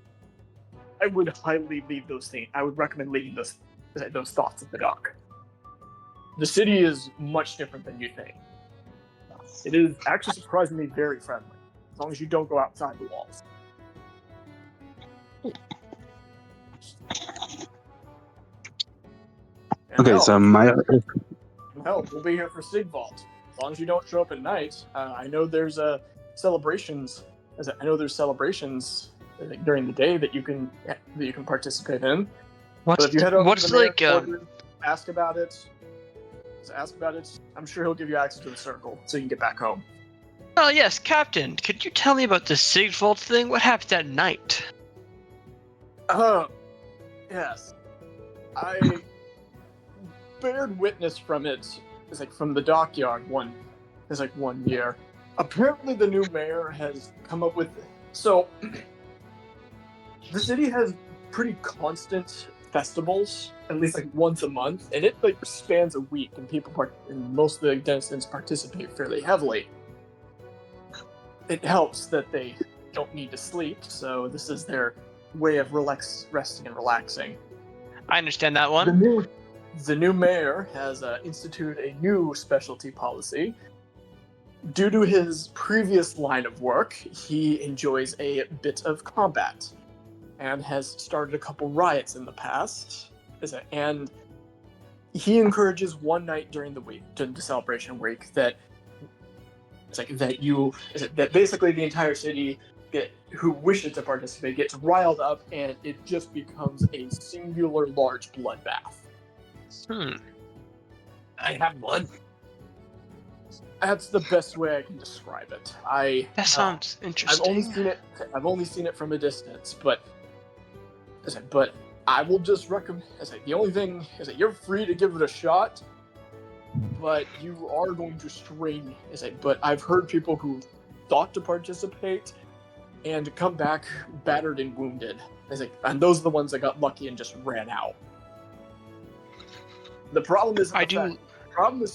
I would highly leave those things. I would recommend leaving those thoughts at the dock. The city is much different than you think. It is actually surprisingly very friendly, as long as you don't go outside the walls. And Okay, so my we'll be here for Sigvald. As long as you don't show up at night. I know there's celebrations. I know there's celebrations during the day that you can participate in. But if you head over to the mayor's quarters, ask about it. I'm sure he'll give you access to the circle, so you can get back home. Oh yes, Captain. Could you tell me about the Sigvald thing? What happened at night? Yes. I bared witness from it. It's like from the dockyard one year. Apparently the new mayor has come up with so the city has pretty constant festivals, at least like once a month, and it like spans a week, and most of the denizens participate fairly heavily. It helps that they don't need to sleep, so this is their way of resting and relaxing. I understand that The one. new mayor has instituted a new specialty policy. Due to his previous line of work, he enjoys a bit of combat and has started a couple riots in the past. And he encourages one night during the week, during the celebration week, that basically the entire city who wishes to participate gets riled up, and it just becomes a singular large bloodbath. I have blood. That's the best way I can describe it. That sounds interesting. I've only seen it from a distance, but I will just recommend. The only thing is that you're free to give it a shot, but you are going to strain. But I've heard people who thought to participate and come back battered and wounded. And those are the ones that got lucky and just ran out. The problem is the problem with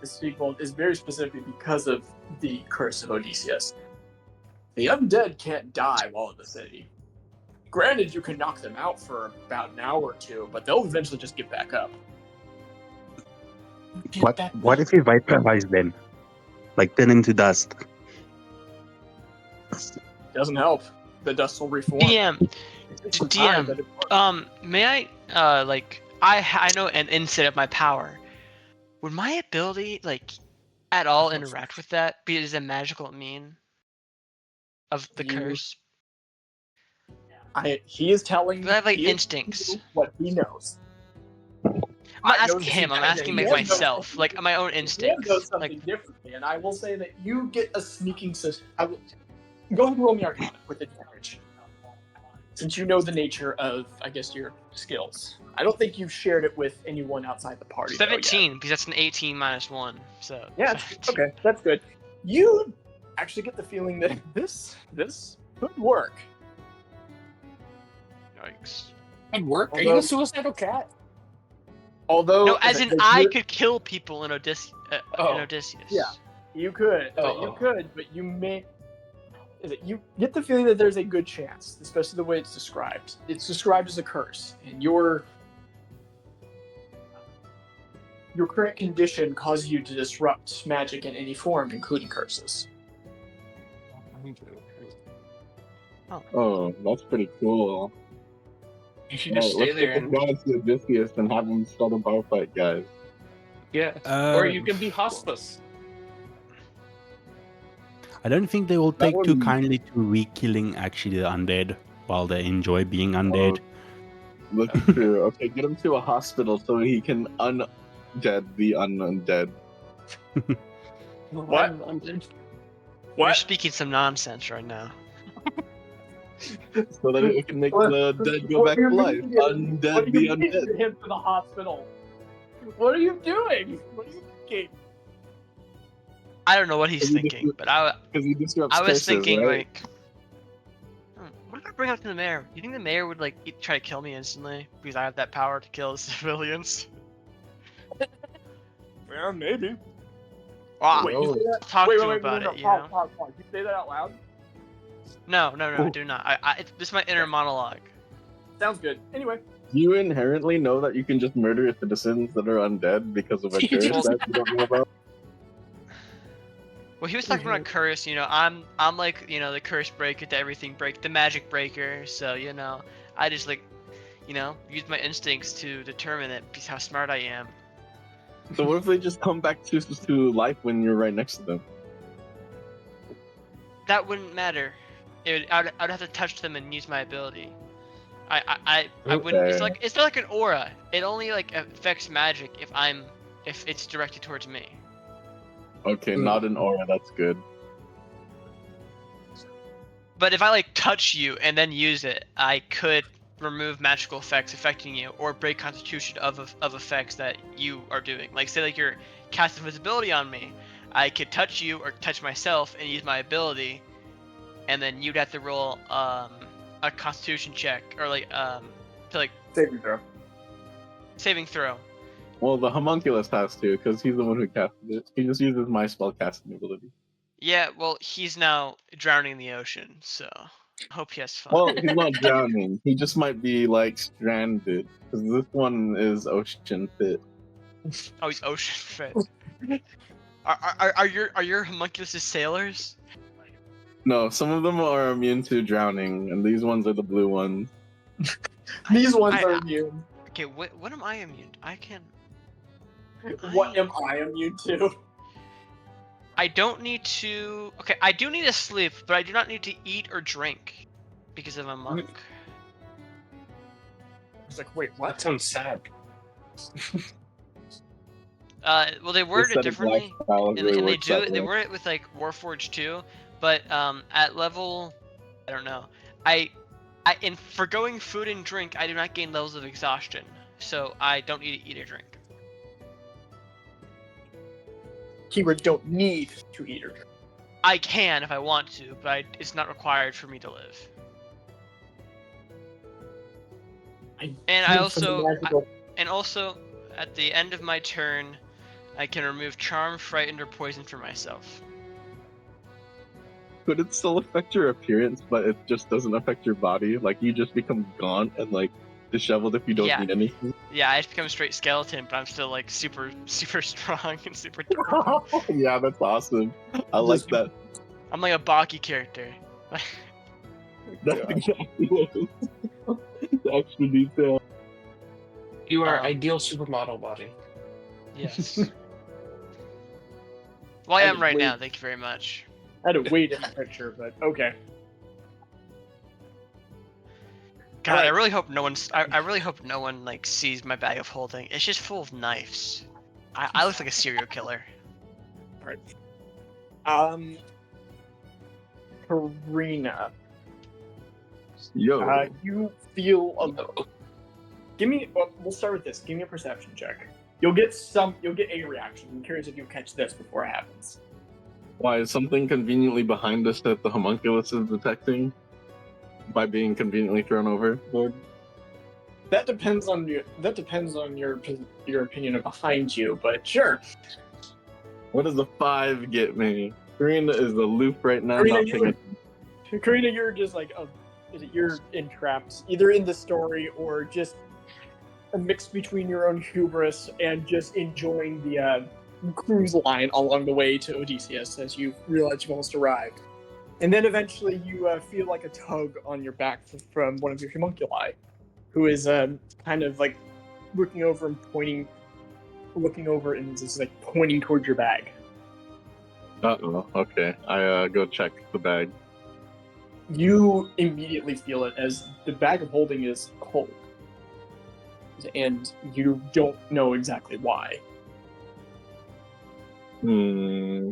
Siegwald is very specific because of the curse of Odysseus. The undead can't die while in the city. Granted, you can knock them out for about an hour or two, but they'll eventually just get back up. What if we vaporize them? Like turn into dust? Doesn't help. The dust will reform. DM, It's some time, but may I I know an insight of my power. Would my ability at all interact with that? Be it as a magical mean of the curse? He is telling. I have he is instincts. telling you what he knows. I'm not I know asking him. I'm asking he knows myself, something. my own He instincts. knows something differently, and I will say that you get a sneaking system. Go ahead and roll me Arcana with advantage, since you know the nature of, I guess, your skills. I don't think you've shared it with anyone outside the party. 17, because that's an 18 minus 1. So Yeah, okay, that's good. You actually get the feeling that this could work. Yikes. I'd work. Are you a suicidal cat? Although, No, as in I could kill people in Odysseus. Yeah. You could, but you may. You get the feeling that there's a good chance, especially the way it's described. It's described as a curse, and your current condition causes you to disrupt magic in any form, including curses. Oh, that's pretty cool. You should just Let's stay there take and the guys to Odysseus and have him start a bar fight, guys. yeah. Or you can be hospice. I don't think they will take too one- kindly to re-killing actually the undead while they enjoy being undead. That's true. Okay, get him to a hospital so he can undead the undead. What? You're What? speaking some nonsense right now. So that it can make the dead go back to life. Undead What do the you mean undead. get him to the hospital? What are you doing? What are you thinking? I don't know what he's Because he thinking, but I Because he disrupts was curses, thinking right? what if I bring up to the mayor? You think the mayor would try to kill me instantly because I have that power to kill civilians? Yeah, maybe. Wow. Wait, you say that? Talk wait, to him wait, about no, it. You pause, know? pause. You say that out loud? No, do not. This is my inner monologue. Sounds good. Anyway, You inherently know that you can just murder citizens that are undead because of a curse that you don't know about. Well, he was talking about a curse. I'm like the curse breaker to everything break, the magic breaker. So I just use my instincts to determine it because how smart I am. So what if they just come back to life when you're right next to them? That wouldn't matter. I'd have to touch them and use my ability. I wouldn't. It's not like an aura. It only affects magic if it's directed towards me. Okay, not an aura, that's good. But if I touch you and then use it, I could remove magical effects affecting you, or break constitution of effects that you are doing. Say you're casting invisibility on me, I could touch you or touch myself and use my ability, and then you'd have to roll a constitution check or saving throw. saving throw. Well, the homunculus has to, because he's the one who casted it. He just uses my spell casting ability. Yeah, well, he's now drowning in the ocean, so Hope he has fun. Well, he's not drowning. He just might be like stranded because this one is ocean fit. Oh, he's ocean fit. Are your homunculuses sailors? No, some of them are immune to drowning, and these ones are the blue ones. These ones I- are immune. Okay, what am I immune? I can. What am I immune to? I don't need to. Okay, I do need to sleep, but I do not need to eat or drink because I'm a monk. I was like, wait, That what? sounds sad. Well, they word it Aesthetic differently, lifestyle and, really and they works do that they way. word it with like Warforged too, but at level, I don't know. I in forgoing food and drink, I do not gain levels of exhaustion, so I don't need to eat or drink. Keyword don't need to eat or drink. I can if I want to, but it's not required for me to live. And I need some also, magical- and also, at the end of my turn, I can remove charm, frightened, or poison for myself. Could it still affect your appearance, but it just doesn't affect your body? Like you just become gaunt and like disheveled if you don't Yeah. eat anything. Yeah, I just become a straight skeleton, but I'm still like super strong and super durable. Yeah, that's awesome. I like that. I'm like a Baki character. That's exactly what it is. The extra detail. You are Um, ideal supermodel body. Yes. Well, I am right Wait. now. Thank you very much. I had to wait in the picture, but okay. God, Alright. I really hope no one's. I really hope no one like sees my bag of holding. It's just full of knives. I look like a serial killer. Karina, Yo, you feel a. Give me. Well, we'll start with this. Give me a perception check. You'll get a reaction. I'm curious if you catch this before it happens. why is something conveniently behind us that the homunculus is detecting by being conveniently thrown overboard? That depends on you. That depends on your opinion of behind you, but sure. What does a 5 get me? Karina is aloof right now. Karina, Not paying Karina, you're just like you're entrapped either in the story or just a mix between your own hubris and just enjoying the cruise line along the way to Odysseus as you realize you've almost arrived. And then eventually you feel like a tug on your back from one of your homunculi, who is kind of like looking over and just like pointing towards your bag. Uh-oh, okay. I go check the bag. You immediately feel it as the bag of holding is cold. And you don't know exactly why. Hmm.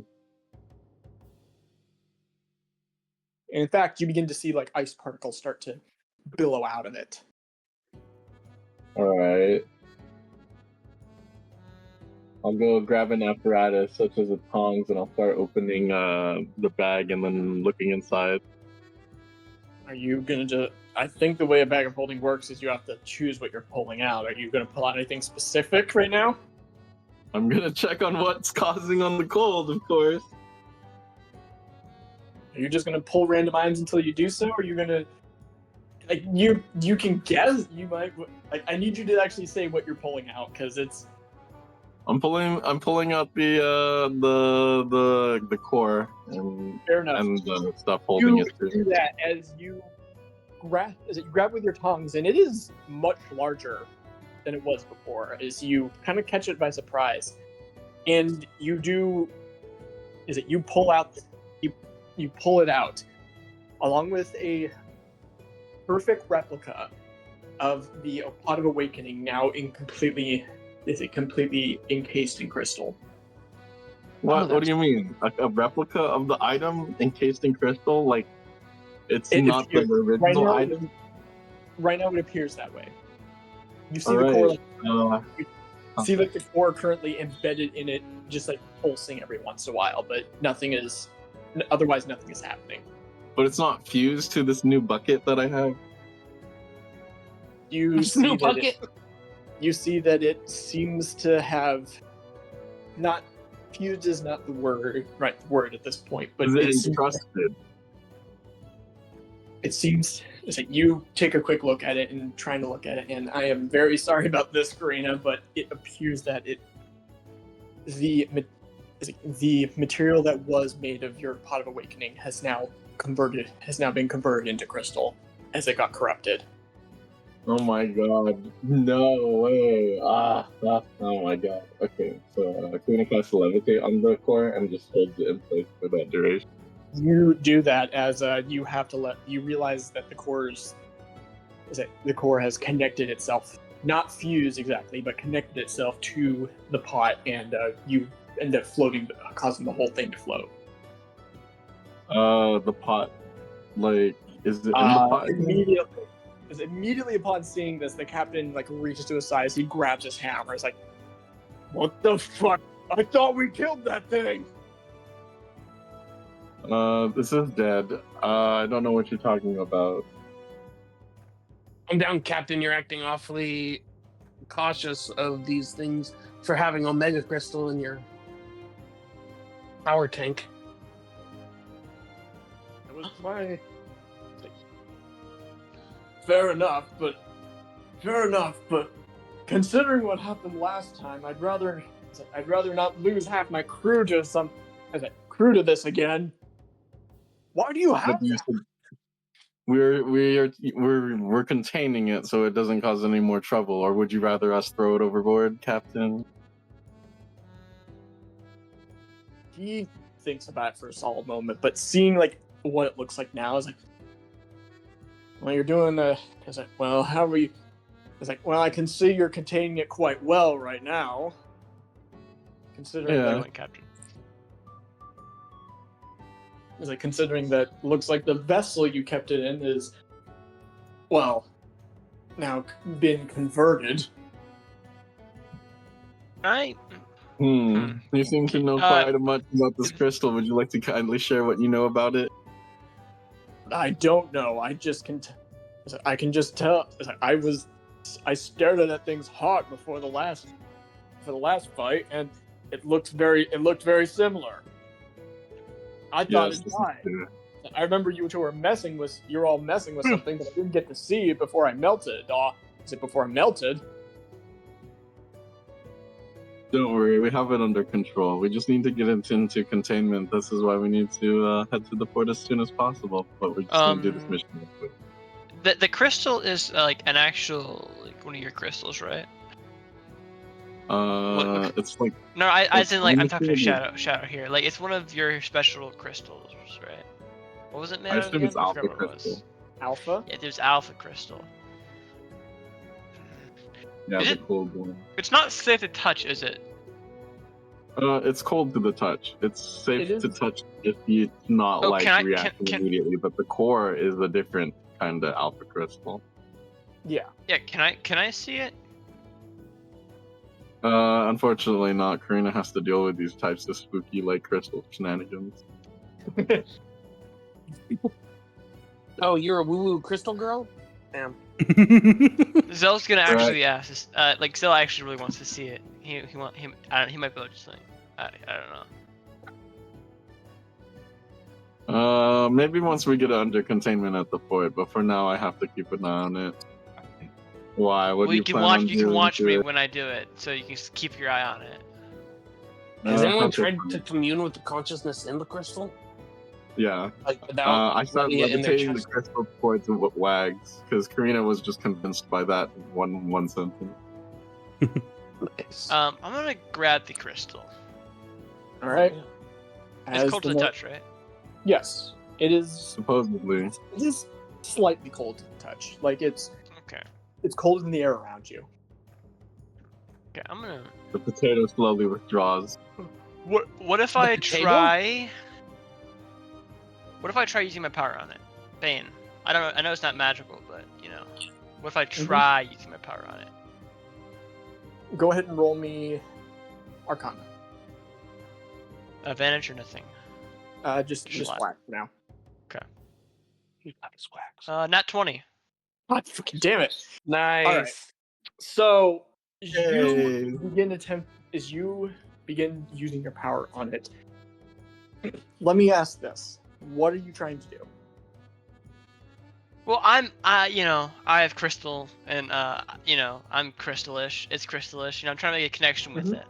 And in fact, you begin to see like ice particles start to billow out of it. Alright. I'll go grab an apparatus such as a tongs and I'll start opening the bag and then looking inside. Are you gonna just? I think the way a bag of holding works is you have to choose what you're pulling out. Are you gonna pull out anything specific right now? I'm gonna check on what's causing on the cold, of course. Are you just gonna pull random items until you do so? Or are you gonna like you can guess? You might like. I need you to actually say what you're pulling out because it's. I'm pulling out the core and Fair enough. the stuff holding You it through. do that as you grab with your tongs, and it is much larger than it was before. As you kind of catch it by surprise, and you pull it out, along with a perfect replica of the Pot of Awakening, now completely encased in crystal. What? Oh, What do you mean? A replica of the item encased in crystal? Like it's It not the appears- original item? Right now, it appears that way. You see Alright. the core. Uh, See like the core currently embedded in it, just like pulsing every once in a while, but otherwise nothing is happening. but it's not fused to this new bucket that I have. You see New that bucket. you see that it seems to have not fused is not the word at this point, but Is it it seems- encrusted? it seems it's like you take a quick look at it and trying to look at it, and I am very sorry about this, Karina, but it appears that the material that was made of your pot of awakening has now been converted into crystal as it got corrupted. Oh my god. No way. Oh my god. Okay, so Karina casts levitate on the core and just holds it in place for that duration. You do that as you have to you realize that the core has connected itself, not fused exactly, but connected itself to the pot, and you end up floating, causing the whole thing to float. The pot, like, is it in the pot? Immediately upon seeing this, the captain reaches to his side as he grabs his hammer. He's like, "What the fuck? I thought we killed that thing." This is dead. I don't know what you're talking about. I'm down, Captain. You're acting awfully cautious of these things for having Omega Crystal in your power tank. It was my... Fair enough, but considering what happened last time, I'd rather not lose half my crew to this again. Why do you have that? We're containing it so it doesn't cause any more trouble, or would you rather us throw it overboard, Captain? He thinks about it for a solid moment, but seeing what it looks like now is like, well, you're doing it's like, well, how are you? It's like, well, I can see you're containing it quite well right now. Considering that, Captain. It's like, considering that looks like the vessel you kept it in is, well, now been converted. You seem to know quite much about this crystal. Would you like to kindly share what you know about it? I don't know. I can just tell. I stared at that thing's heart for the last fight, and it looked very similar. I thought it died. I remember you two were all messing with something, but I didn't get to see it before I melted. Is it before I melted? Don't worry, we have it under control. We just need to get it into containment. This is why we need to head to the port as soon as possible. But we're just going to do this mission real quick. The crystal is an actual one of your crystals, right? It's like no, I'm talking to Shadow here. It's one of your special crystals, right? What was it made I of assume again? it's alpha crystal. Alpha? Yeah, there's alpha crystal. Yeah, the cold one. It's not safe to touch, is it? It's cold to the touch. It's safe to touch if it's not reacting immediately. But the core is a different kind of alpha crystal. Yeah. Yeah. Can I see it? Unfortunately not. Karina has to deal with these types of spooky crystal shenanigans. Oh, you're a woo-woo crystal girl? Damn. Zell's gonna actually ask this. Zell actually really wants to see it. He might be able to just I don't know. Maybe once we get it under containment at the port, but for now I have to keep an eye on it. Why? What do you plan on doing? You can watch me when I do it, so you can just keep your eye on it. Has anyone tried to commune with the consciousness in the crystal? Yeah. Without I started levitating the crystal towards what wags, because Karina was just convinced by that one sentence. Nice. I'm gonna grab the crystal. All right. It's cold to the touch, right? Yes, it is. Supposedly. It is slightly cold to the touch. Okay. It's cold in the air around you. Okay, I'm gonna. The potato slowly withdraws. What if I try? What if I try using my power on it? Bane. I don't know. I know it's not magical, but what if I try using my power on it? Go ahead and roll me Arcana. Advantage or nothing? Just whack now. Okay. You got his wax. Nat 20. God, fucking damn it! Nice. All right. So Yay. you begin using your power on it. Let me ask this: what are you trying to do? Well, I have crystal, and I'm crystallish. It's crystallish. I'm trying to make a connection with Mhm. it.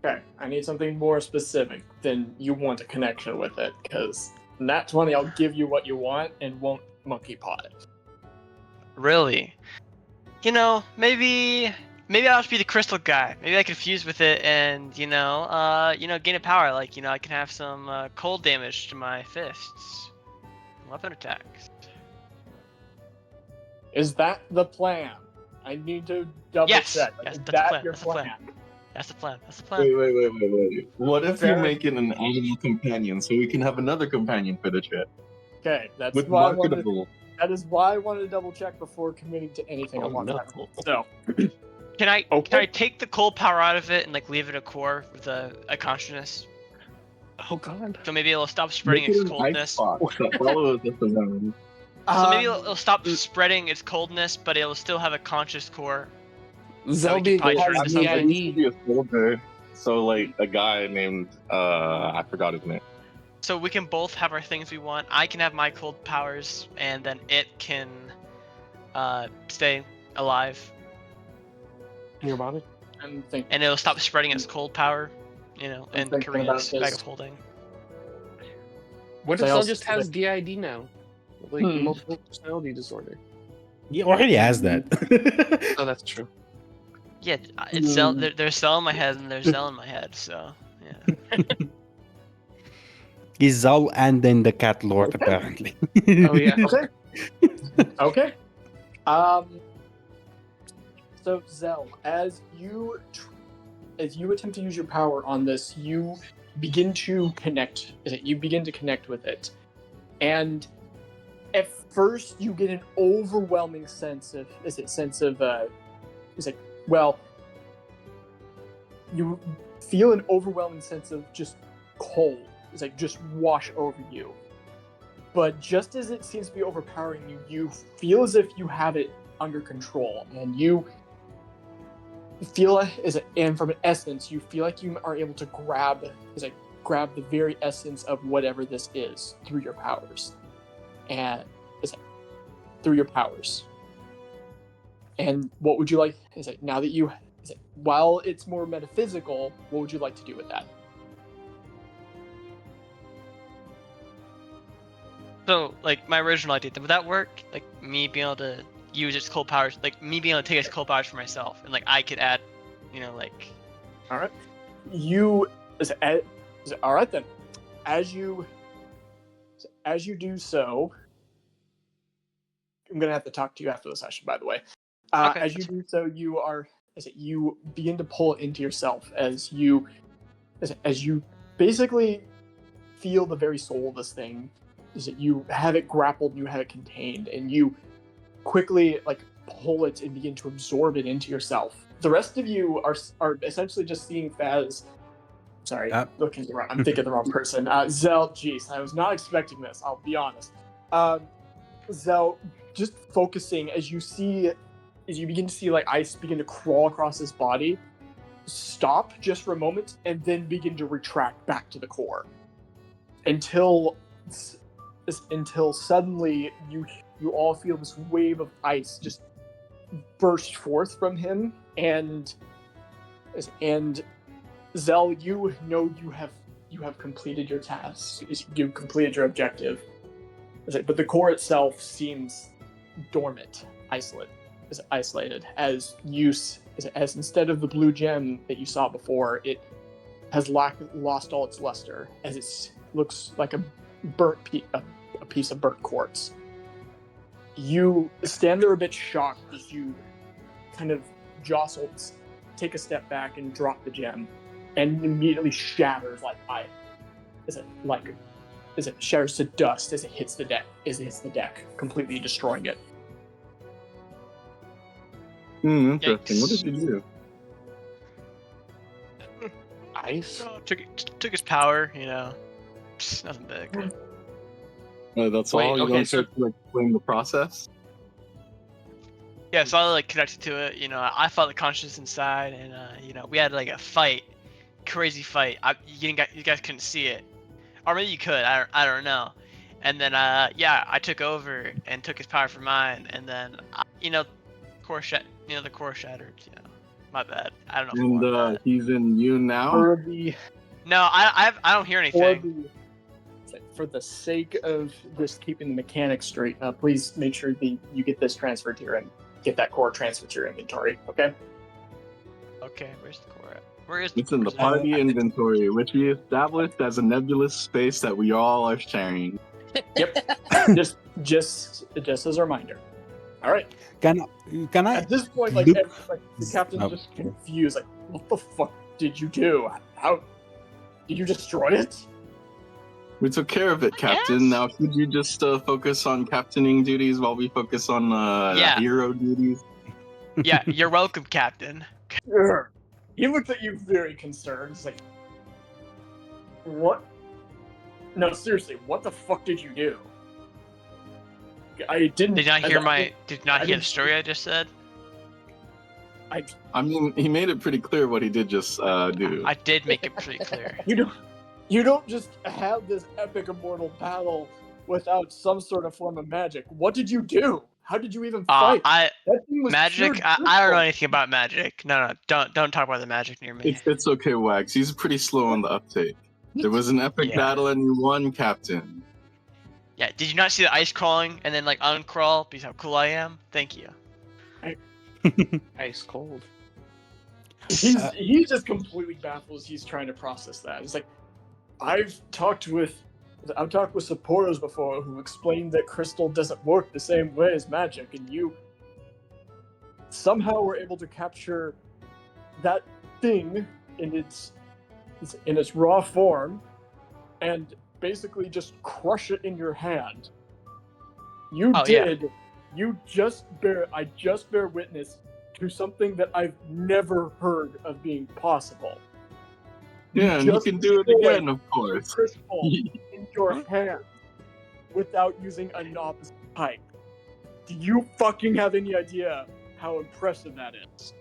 Okay, I need something more specific than you want a connection with it, because nat 20, I'll give you what you want and won't monkey paw it. Really? Maybe I'll just be the crystal guy. Maybe I can fuse with it and gain a power. Like I can have some cold damage to my fists, weapon attacks. Is that the plan? I need to double Yes, check. yes, Is that's the that plan, your that's the plan. plan? That's the plan. That's the plan. Wait. What if you Fair. make it an animal companion so we can have another companion for the trip? Okay, that's With why I wanted. marketable. That is why I wanted to double check before committing to anything Oh, along no. that. So, Can I Okay. take the cold power out of it and leave it a core with a consciousness? Oh God. So maybe it'll stop spreading Make it its an ice coldness. box that follows us around. So maybe um, it'll stop spreading its coldness, but it'll still have a conscious core. Zelby probably turn I into mean, something. it used to be a soldier, so like a guy named I forgot his name. So we can both have our things we want. I can have my cold powers, and then it can stay alive, in your body. I'm thinking. and it'll stop spreading its cold power. I'm And thinking about Karina's bag this. of holding. What if They Zell also just say has DID now? Like Hmm. multiple personality disorder. He already has that. Oh, that's true. Yeah, it's Zell. Hmm. There's Zell in my head, and there's Zell in my head. So yeah. He's Zal and then the cat lord, apparently. Oh yeah. Okay. Okay. So Zell, as you attempt to use your power on this, you begin to connect. You begin to connect with it, and at first you get an overwhelming sense of. You feel an overwhelming sense of just cold. It's like just wash over you. But just as it seems to be overpowering you, you feel as if you have it under control, and you feel and from an essence, you feel like you are able to grab the very essence of whatever this is through your powers, and through your powers. And what would you like? Now that you, while it's more metaphysical, what would you like to do with that? So like my original idea, would that work? Like me being able to use its cold powers, like me being able to take its cold powers for myself, and like I could add, All right. All right then. As you do so, I'm gonna have to talk to you after the session. By the way, Okay, as you do so, you begin to pull it into yourself as you basically feel the very soul of this thing. Is that you have it grappled, you have it contained, and you quickly pull it and begin to absorb it into yourself. The rest of you are essentially just seeing Faz. Sorry, looking around. I'm thinking the wrong person. Zell, jeez, I was not expecting this. I'll be honest. Zell, just focusing as you begin to see ice begin to crawl across his body. Stop just for a moment and then begin to retract back to the core until suddenly you all feel this wave of ice just burst forth from him, and Zell, you know you have completed your task. You've completed your objective, but the core itself seems dormant, isolated, as instead of the blue gem that you saw before, it has lost all its luster, as it looks like a piece of burnt quartz. You stand there a bit shocked as you kind of take a step back and drop the gem, and immediately shatters shatters to dust as it hits the deck, completely destroying it. Interesting. What did you do? Ice. took his power. Nothing big. That's Wait, all you okay, want so- to explain the process? Yeah, so I connected to it. I felt the consciousness inside, and we had a fight, crazy fight. You guys couldn't see it, or maybe you could. I don't know. And then I took over and took his power for mine, and then the core shattered. My bad. I don't know. And more on that. he's in you now. For the No, I don't hear anything. for the sake of just keeping the mechanics straight, please make sure you get this transferred to your get that core transferred to your inventory. Okay. Okay, where's the core at? Where is It's in the where's party inventory, which we established as a nebulous space that we all are sharing. Yep. just as a reminder. All right. Can I? At this point, look- the captain's Oh, just confused. Like, what the fuck did you do? How did you destroy it? We took care of it, Captain. Yes. Now, could you just focus on captaining duties while we focus on hero duties? Yeah, you're welcome, Captain. Sure. He looked at you very concerned. He's like, what? No, seriously, what the fuck did you do? I didn't. Did not hear I hear the didn't- story I just said? I mean, he made it pretty clear what he did just do. I did make it pretty clear. You don't just have this epic immortal battle without some sort of form of magic. What did you do? How did you even fight? That thing was Magic. pure I don't crystal. know anything about magic. No, don't talk about the magic near me. It's okay, Wags. He's pretty slow on the uptake. There was an epic Yeah. battle and you won, Captain. Yeah, did you not see the ice crawling and then like uncrawl because how cool I am? Thank you. Ice cold. He's just completely baffled as he's trying to process that. He's like, I've talked with Sapporos before who explained that crystal doesn't work the same way as magic, and you somehow were able to capture that thing in its raw form and basically just crush it in your hand. You Oh, yeah. did. I just bear witness to something that I've never heard of being possible. Yeah, and you just can do it destroyed again, of course. Crystal in your hand without using a novice pipe. Do you fucking have any idea how impressive that is?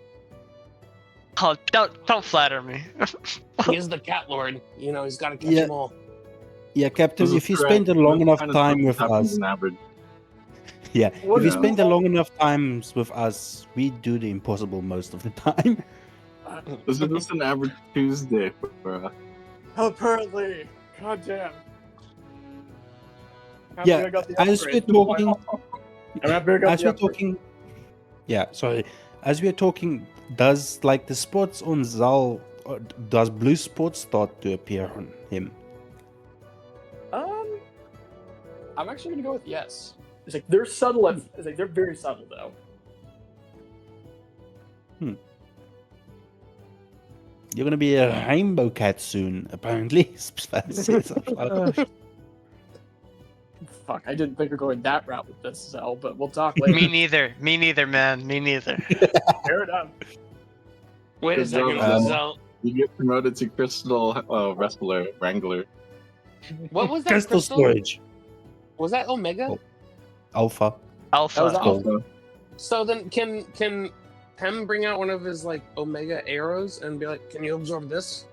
Oh, don't flatter me. He is the cat lord. He's got to catch Yeah. them all. Yeah, Captain. This is If you correct. spend a long This enough kind of time stuff with happens us, on average. yeah. What If you is spend it? a long enough times with us, we do the impossible most of the time. This is just an average Tuesday for us. Apparently. Goddamn. Yeah, I got the as we're upgrade. talking, I'm happy I got as the we're upgrade. talking, yeah. Sorry, as we're talking, does like the spots on Zal, does blue spots start to appear on him? I'm actually gonna go with yes. It's like they're subtle. It's like they're very subtle though. You're gonna be a rainbow cat soon, apparently. Fuck, I didn't think of going that route with this, Zell, but we'll talk later. Me neither, man. Me neither. Fair enough. Wait a Good job, second. man. Zell. You get promoted to Crystal Wrangler. What was that Crystal crystal? storage, Was that Omega? Oh. Alpha. Alpha. That was Alpha. So then can Hem bring out one of his like Omega arrows and be like, "Can you absorb this?"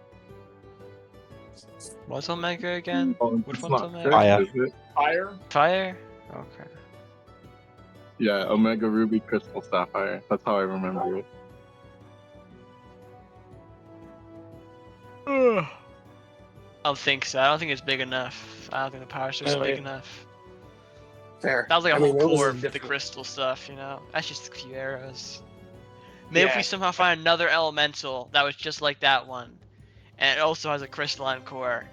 What's Omega again? Oh, Which it's one's not Omega? Fire. is it? Fire. Fire? Okay. Yeah, Omega Ruby Crystal Sapphire. That's how I remember it. I don't think so. I don't think it's big enough. I don't think the power source is Oh, big yeah. enough. Fair. That was like a I mean, whole it was core a of the different- crystal stuff, That's just a few arrows. Maybe if Yeah. we somehow find another elemental that was just like that one, and it also has a crystalline core,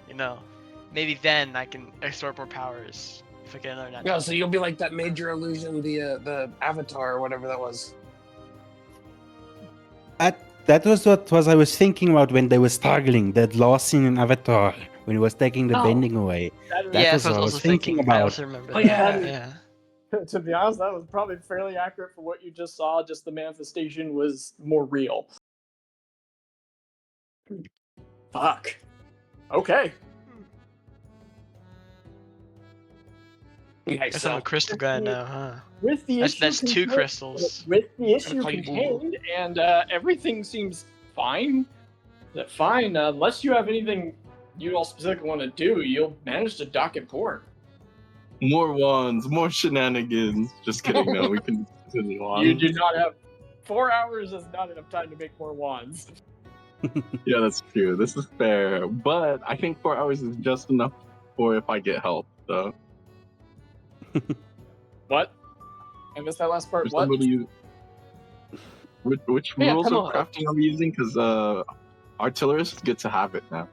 maybe then I can extort more powers if I get another natural. No, so you'll be like that major illusion, the Avatar or whatever that was. That was what I was thinking about when they were struggling. That last scene in Avatar when he was taking the Oh. bending away. That That yeah, was that's what I was also thinking I about. also remember Oh, that. yeah. Yeah. To be honest, that was probably fairly accurate for what you just saw. Just the manifestation was more real. Fuck. Okay. Okay, Guess I'm a crystal guy now, huh? With the issue That's two contained- crystals. With the issue call you Boo Boo. contained, and everything seems fine. Fine, unless you have anything you all specifically want to do, you'll manage to dock at port. More wands, more shenanigans. Just kidding. No, we can continue on. You do not have 4 hours is not enough time to make more wands. Yeah, that's true. This is fair, but I think 4 hours is just enough for if I get help. So What? I missed that last part. for What? somebody, which Yeah, rules come of on. crafting are we using? Because artillerists get to have it now.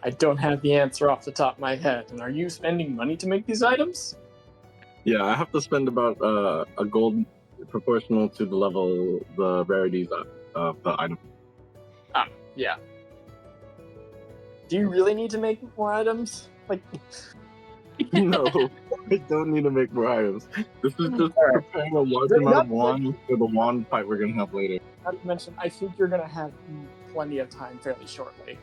I don't have the answer off the top of my head. And are you spending money to make these items? Yeah, I have to spend about a gold proportional to the level, the rarities of the item. Yeah. Do you really need to make more items? Like, No, I don't need to make more items. This is just Alright. preparing a large But amount of not- wands for the wand fight we're gonna have later. not to mention, I think you're gonna have plenty of time fairly shortly.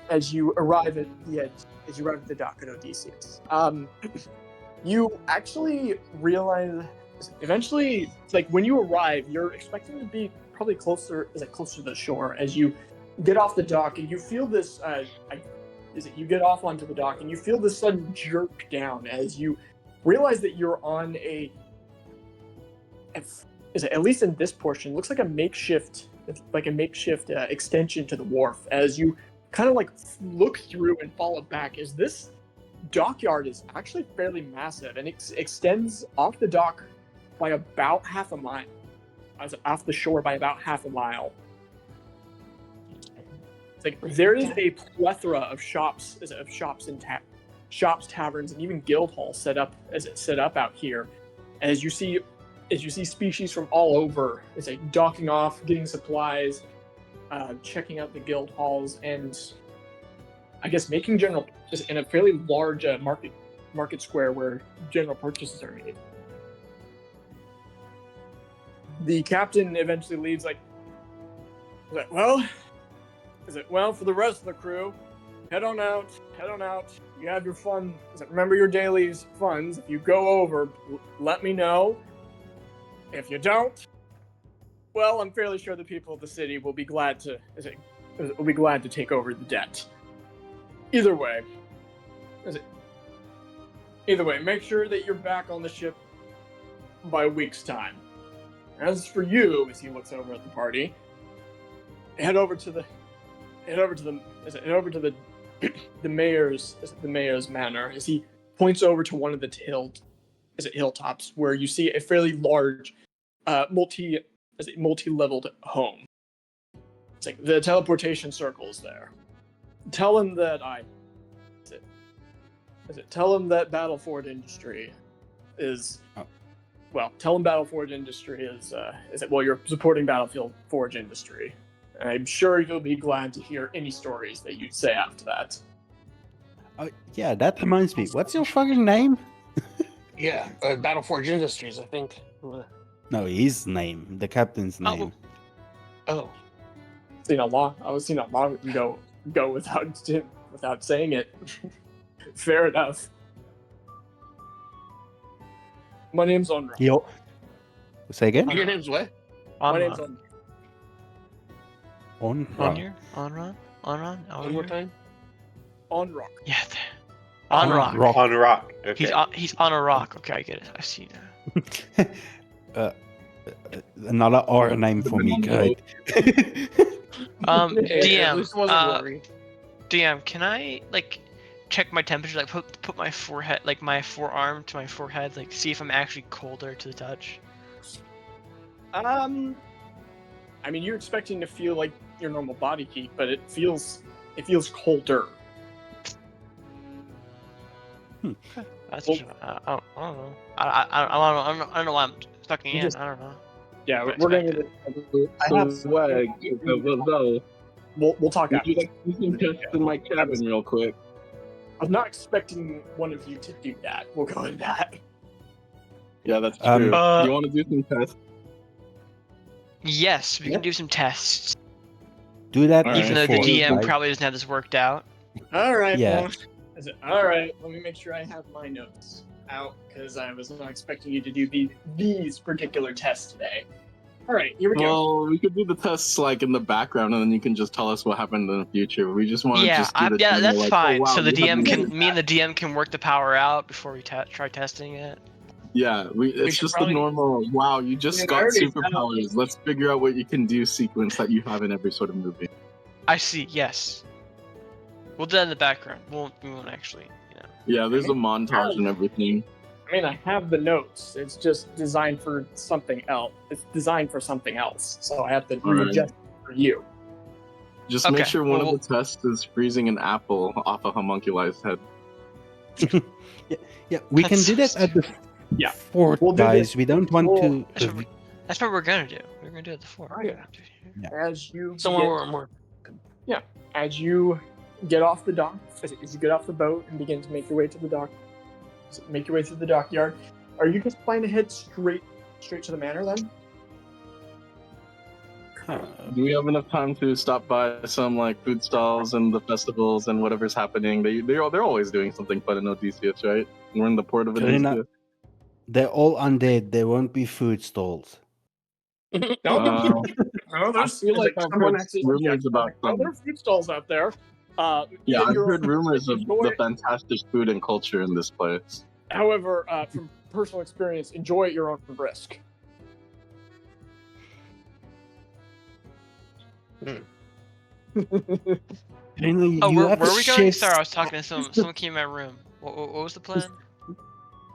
As you arrive at the edge, as you arrive at the dock at Odysseus, you actually realize eventually, like when you arrive, you're expecting to be probably closer to the shore. As you get off the dock and you feel this, you get off onto the dock and you feel this sudden jerk down as you realize that you're on at least in this portion, looks like a makeshift extension to the wharf. As you kind of like look through and follow back, as this dockyard is actually fairly massive and it extends off the dock by about half a mile, off the shore by about half a mile. It's like there is a plethora of shops and taverns, and even guild halls set up out here. As you see species from all over, it's like docking off, getting supplies, checking out the guild halls, and I guess making general just in a fairly large market square where general purchases are made. The captain eventually leaves like, well, for the rest of the crew, head on out. You have your fun. Remember your daily funds. If you go over, let me know. If you don't, well, I'm fairly sure the people of the city will be glad to take over the debt. Either way, make sure that you're back on the ship by a week's time. As for you, as he looks over at the party, head over to the mayor's manor. As he points over to one of the hilltops, where you see a fairly large, multi-leveled home. It's like the teleportation circle is there. Tell him that Tell him that Battleforge Industry is. Well, tell him Battleforge Industry you're supporting Battlefield Forge Industry. I'm sure you'll be glad to hear any stories that you'd say after that. Yeah, that reminds me. What's your fucking name? Yeah, Battleforge Industries, I think. No, his name. The captain's name. Oh. I was seen a long go without saying it. Fair enough. My name's Onward. Yo. Say again? Your name's what? My name's Onward. On. One more time? Onrock. Yeah. On rock. On rock. Okay. He's on a rock. Okay, I get it. I see now. Another R name for me, good. At least it wasn't worry. DM, can I check my temperature? Like put my forehead, my forearm to my forehead, see if I'm actually colder to the touch. I mean, you're expecting to feel like your normal body heat, but it feels colder. That's Well- I don't know. I don't know why I'm sucking You in. just- I don't know. Yeah, Right, we're going expect to. I have swag. Though, We'll talk would after. you like to do some tests in my cabin real quick? I'm not expecting one of you to do that. We'll go into that. Yeah, that's true. Um, You want to do some tests? Yes, we can do some tests. Do that. Alright. Even though the before, DM right? probably doesn't have this worked out. All right. Yeah. Well, all right. Let me make sure I have my notes out because I was not expecting you to do these particular tests today. All right, here we go. Well, we could do the tests like in the background, and then you can just tell us what happened in the future. We just want to Yeah, just do the general, that's like, fine. Oh, wow, So the you have DM these- can, me and the DM can work the power out before we try testing it. Yeah, it's should just probably- the normal. Wow, you just I got already superpowers. Let's figure out what you can do sequence that you have in every sort of movie. I see. Yes. We'll do that in the background. We won't actually. Yeah, there's a montage and everything. I mean, I have the notes. It's just designed for something else. It's designed for something else, so I have to Alright. readjust it for you. Just Okay, make sure one well, of the tests is freezing an apple off a homunculi's head. Yeah, we can That's do that so at the Yeah. fort, We'll do guys. this. We don't want We'll- to. That's what we're gonna do. We're gonna do it at the fort. Oh, yeah. As you Somewhere get, where more. as you get off the dock, as you get off the boat and begin to make your way to the dock, make your way through the dockyard, are you just planning to head straight to the manor then? Do we have enough time to stop by some like food stalls and the festivals and whatever's happening? They're always doing something fun in Odysseus, right? We're in the port of Karina, Odysseus. They're all undead. There won't be food stalls. No, Uh, no, I feel like I've someone heard actually rumors suggested, about like, oh, some. there are food stalls out there. Yeah, in I've your heard own- rumors of enjoy- the fantastic food and culture in this place. However, from personal experience, enjoy at your own risk. Karina, Oh, you where have are we going? chefs- Sorry, I was talking to someone came in my room. What was the plan?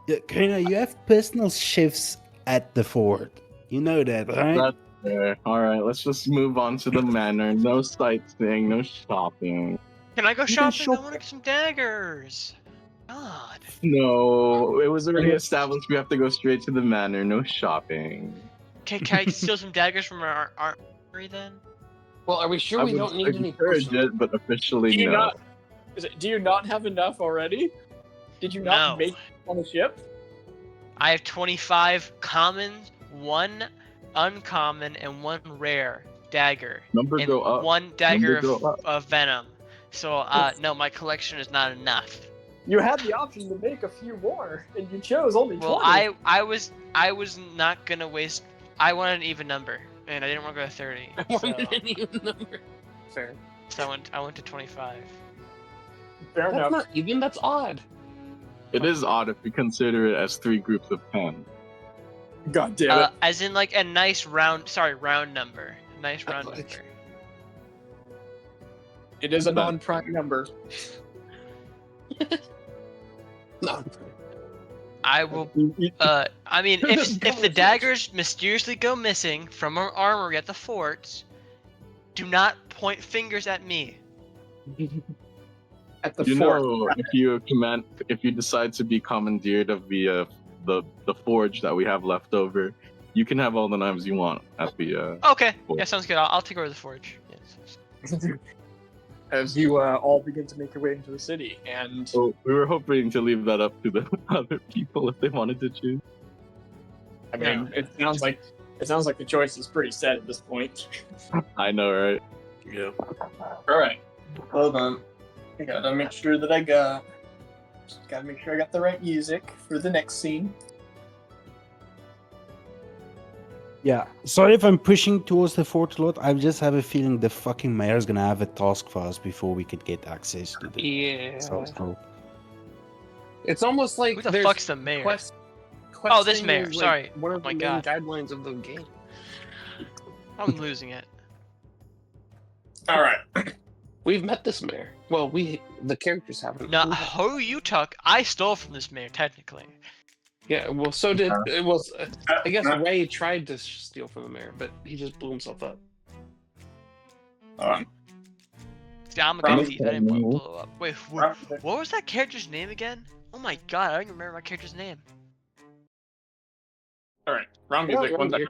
Yeah, Karina, you have personal chefs at the fort. You know that, right? That's fair. All right, let's just move on to the manor. No sightseeing, no shopping. Can I go You can shopping? I shop- want to get some daggers. God. No, it was already established. We have to go straight to the manor. No shopping. Can I steal some daggers from our armory then? Well, are we sure I we would don't need any encourage potions? it, but officially Do you no. not? Do you not have enough already? Did you not No. make on the ship? I have 25 commons, 1 uncommon, and 1 rare dagger. Number And go up. 1 dagger Number go up. of venom. So, no, my collection is not enough. You had the option to make a few more, and you chose only 20. Well, I was not gonna waste. I wanted an even number, and I didn't want to go to 30. I wanted an even number. Fair. So I went to 25. Fair That's enough. not even. That's odd. It is odd if we consider it as 3 groups of 10. God damn it. As in like a nice round number. A nice round Like- number. It is a non-prime number. No. I will. I mean, if the daggers mysteriously go missing from our armory at the forts, do not point fingers at me. At the You fort. know, if you decide to be commandeered of the forge that we have left over, you can have all the knives you want at the. Okay, yeah, sounds good. I'll take over the forge. Yes. As you all begin to make your way into the city, and So we were hoping to leave that up to the other people if they wanted to choose. I mean, it sounds like the choice is pretty set at this point. I know, right? Yeah. All right, hold on. I gotta make sure that I got the right music for the next scene. Yeah. Sorry if I'm pushing towards the fort a lot. I just have a feeling the fucking mayor's gonna have a task for us before we could get access to the Yeah. South Pole. It's almost like Who the there's fuck's the mayor? Oh, this mayor, sorry. One of Oh my the main God. guidelines of the game. I'm losing it. All right. We've met this mayor. Well, the characters haven't. Now, who you talk? I stole from this mayor, technically. Yeah. Well, so did it was. I guess Ray tried to steal from the mayor, but he just blew himself up. See, I'm a good thief. I didn't blow up. Wait, what was that character's name again? Oh my god, I don't even remember my character's name. All right. Round music. One second.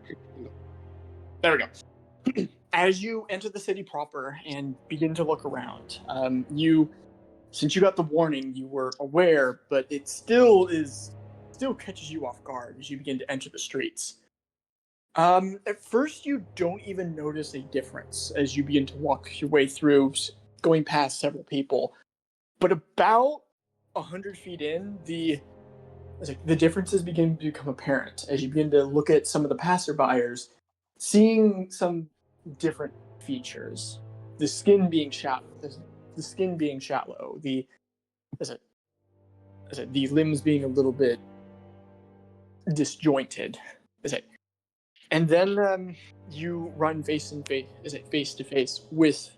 There we go. As you enter the city proper and begin to look around, since you got the warning, you were aware, but it still catches you off guard as you begin to enter the streets. At first, you don't even notice a difference as you begin to walk your way through, going past several people. But about 100 feet in, the differences begin to become apparent as you begin to look at some of the passerbyers. seeing some different features. The skin being shallow, the the limbs being a little bit disjointed. And then you run face to face with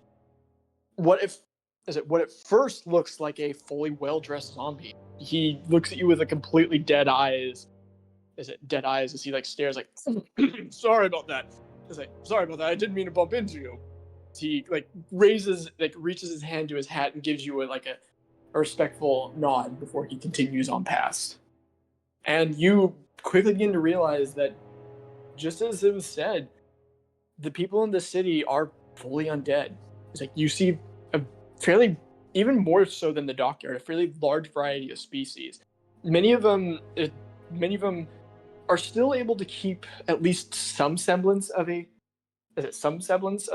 what at first looks like a fully well-dressed zombie. He looks at you with a completely dead eyes. Dead eyes as he stares sorry about that. Sorry about that. I didn't mean to bump into you. He reaches his hand to his hat and gives you a respectful nod before he continues on past. And you quickly begin to realize that, just as it was said, the people in the city are fully undead. You see a fairly, even more so than the dockyard, a fairly large variety of species. Many of them are still able to keep at least some semblance of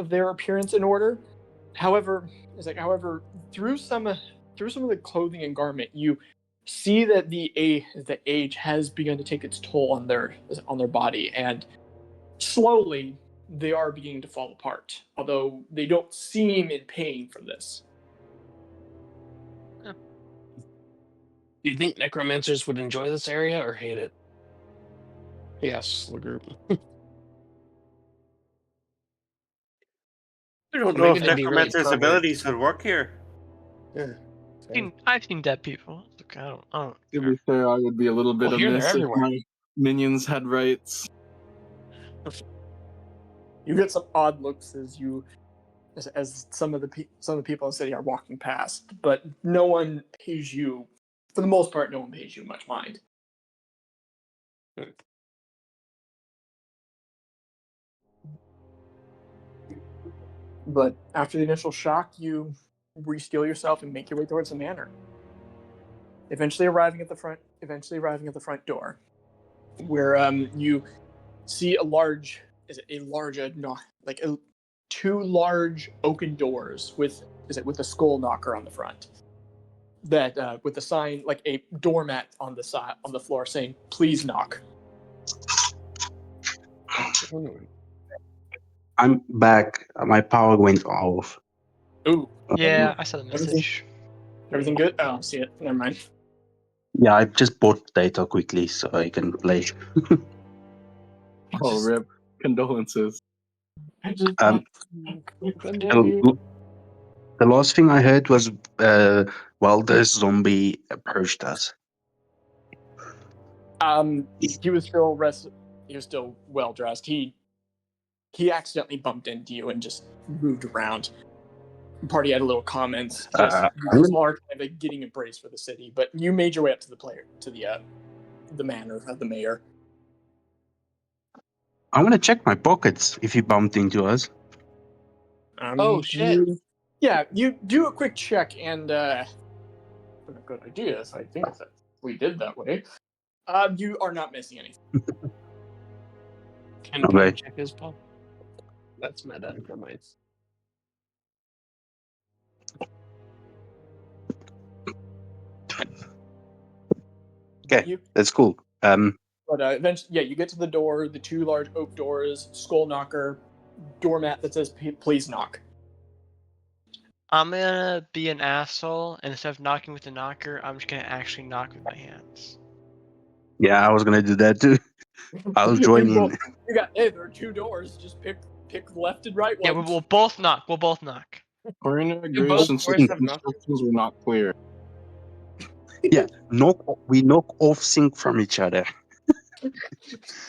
their appearance in order. However, through some of the clothing and garment, you see that the age has begun to take its toll on their body, and slowly they are beginning to fall apart. Although they don't seem in pain from this. Do you think necromancers would enjoy this area or hate it? Yes, the group. I don't Or know maybe if they'd be really necromancer's perverts. abilities would work here. Yeah. I've seen dead people. It's okay, I don't To care. be fair, I would be a little bit Well, here they're amiss if everywhere. my minions had rights. You get some odd looks as some of the people in the city are walking past, but no one pays you. For the most part, no one pays you much mind. But after the initial shock, you resteel yourself and make your way towards the manor. Eventually arriving at the front door, where you see two large oaken doors with a skull knocker on the front. That with a sign like a doormat on the floor saying "Please knock." I'm back. My power went off. Ooh, Yeah, I saw the message. everything good? Oh, I don't see it. Never mind. Yeah, I just bought data quickly so I can play. Oh, rip. Condolences. Um, the, the last thing I heard was while this zombie approached us. He was still well dressed. He accidentally bumped into you and just moved around. The party had a little comments. Just I'm smart, getting embraced for the city. But you made your way up to the manor of the mayor. gonna check my pockets if he bumped into us. Oh, shit. You do a quick check, and a good idea. So I think that we did that way. You are not missing anything. Can Okay. I check his pop? That's meta. Never mind. Okay, that's cool. But eventually, you get to the door, the two large oak doors, skull knocker, doormat that says "Please knock." I'm gonna be an asshole, and instead of knocking with the knocker, I'm just gonna actually knock with my hands. Yeah, I was gonna do that too. I'll join Well, in. there are two doors. Just pick left and right Yeah, one. we'll both knock. We'll both knock. Corinna You agrees both since boys the have knockers? instructions were not clear. Yeah, we knock off sync from each other.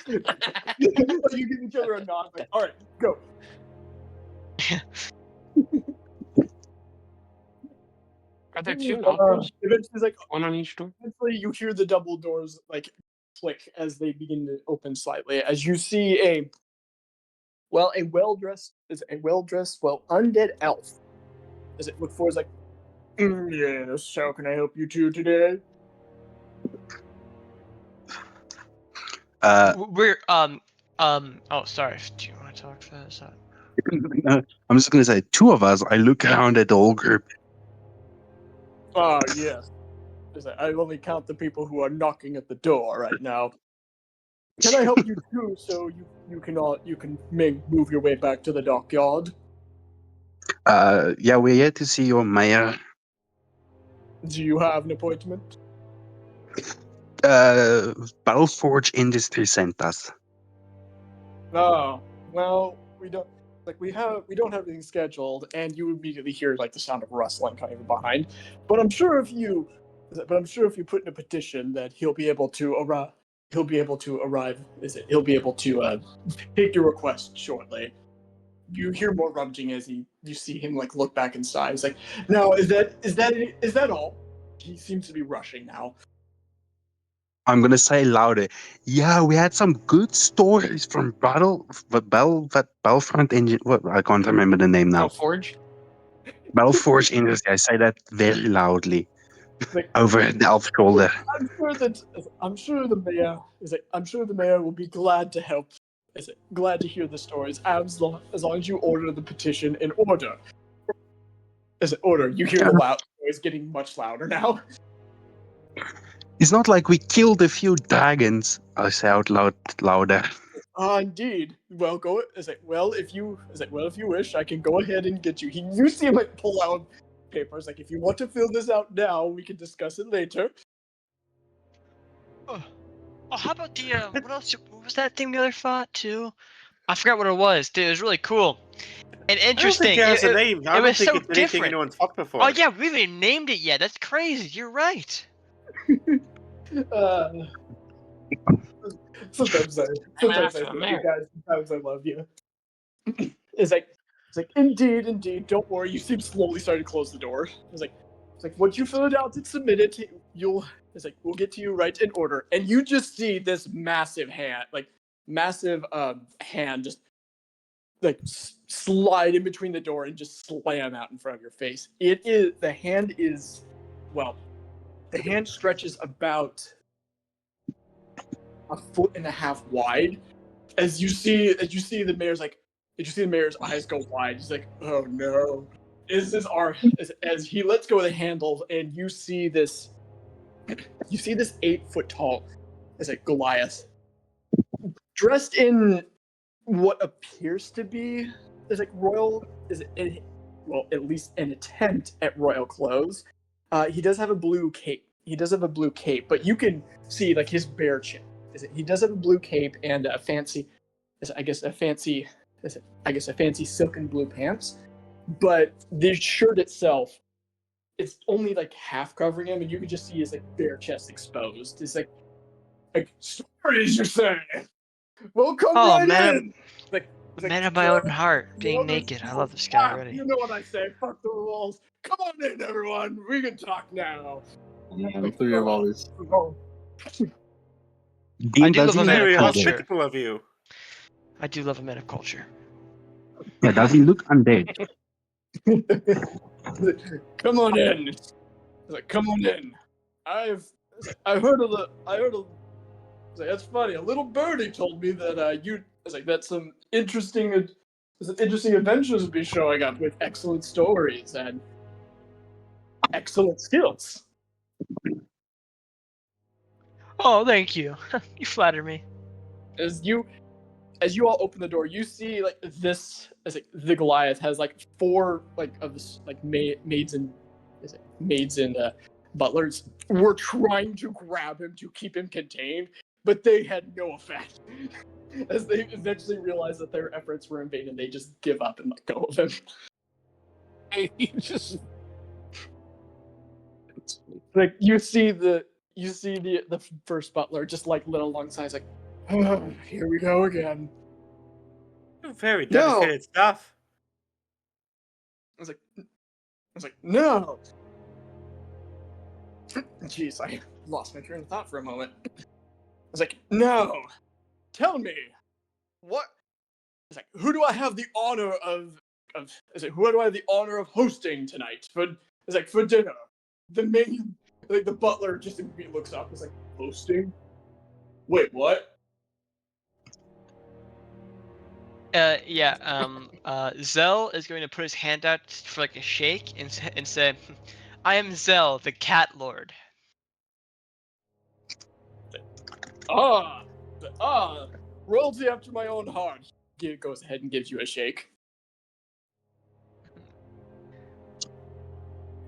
You give each other a nod. All right, go. Are there two knockers? Eventually, One on each door? eventually, you hear the double doors click as they begin to open slightly. As you see a well-dressed, undead elf. As it look forward, yes. How can I help you two today? We're Oh, sorry. Do you want to talk fast? I'm just gonna say, two of us. I look around at the whole group. Yes. I only count the people who are knocking at the door right now. Can I help you too, so you can move your way back to the dockyard? Yeah, we're here to see your mayor. Do you have an appointment? Battleforge Industries sent us. Oh, well, we don't we don't have anything scheduled, and you immediately hear like the sound of rustling kind of behind. But I'm sure if you put in a petition that he'll be able to arrive. He'll be able to arrive. He'll be able to take your request shortly. You hear more rummaging as you see him like look back inside. He's like, "No, is that all?" He seems to be rushing now. I'm gonna say louder. Yeah, we had some good stories from Battlefront Engine. What, I can't remember the name now. Forge. Battleforge Industries. I say that very loudly Like, over the elf's shoulder. I'm sure the mayor I'm sure the mayor will be glad to help. Glad to hear the stories as long as you order the petition in order. Order? You hear the loud noise getting much louder now. It's not like we killed a few dragons. I say out loud louder. Indeed. Well, if you wish, I can go ahead and get you. You see him like pull out papers. Like, if you want to fill this out now, we can discuss it later. Oh, how about the what else? What was that thing the other fought too? I forgot what it was. Dude, it was really cool and interesting. I don't think it has a name. I it don't was think so it's anything different. anyone's fought before. Oh yeah, we haven't even named it yet. That's crazy. You're right. Sometimes I love you. It's like indeed. Don't worry. You seem slowly starting to close the door. It's like once you fill it out and submit it, we'll get to you right in order. And you just see this massive hand, just like slide in between the door and just slam out in front of your face. The hand stretches about 1.5 feet wide. As you see the mayor's eyes go wide. He's like, "Oh no, as he lets go of the handle, and you see this 8-foot tall, Goliath, dressed in what appears to be royal, at least an attempt at royal clothes. He does have a blue cape. But you can see like his bare chin. He does have a blue cape and a fancy silken blue pants. But the shirt itself, it's only like half covering him, and you can just see his bare chest exposed. It's like stories, you're saying? Well, come right in. Man of my own heart, being naked. I love this guy already. You know what I say? Fuck the rules. Come on in, everyone. We can talk now. The three of always. I do love a man Very of culture. hospitable of you. I do love a man of culture. Yeah, does he look undead? Come on in. Come on in. I heard that's funny. A little birdie told me that that some interesting adventures will be showing up with excellent stories and excellent skills. Oh, thank you. You flatter me. As you all open the door, you see the Goliath has 4 maids and butlers were trying to grab him to keep him contained, but they had no effect. As they eventually realized that their efforts were in vain, and they just give up and let go of him. You see the first butler just lit alongside, oh, here we go again. Very dedicated stuff. I was like, no. Jeez, I lost my train of thought for a moment. I was like, no. Tell me, what? It's who do I have the honor of? Who do I have the honor of hosting tonight for dinner? The main, the butler just immediately looks up. It's hosting. Wait, what? Zell is going to put his hand out for a shake and say, "I am Zell, the Cat Lord." Ah, Royalty after my own heart. He goes ahead and gives you a shake.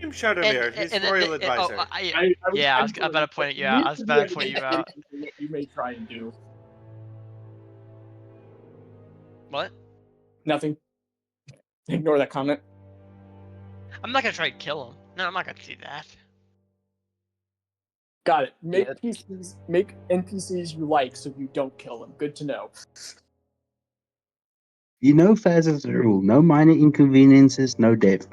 I'm Shadowmere, he's royal advisor. I was about to point you out. I was about to point you out. What you may try and do. What? Nothing. Ignore that comment. I'm not gonna try to kill him. No, I'm not gonna do that. Got it. Make Yeah. PCs, make NPCs you like, so you don't kill them. Good to know. You know, Faz is the rule. No minor inconveniences, no death.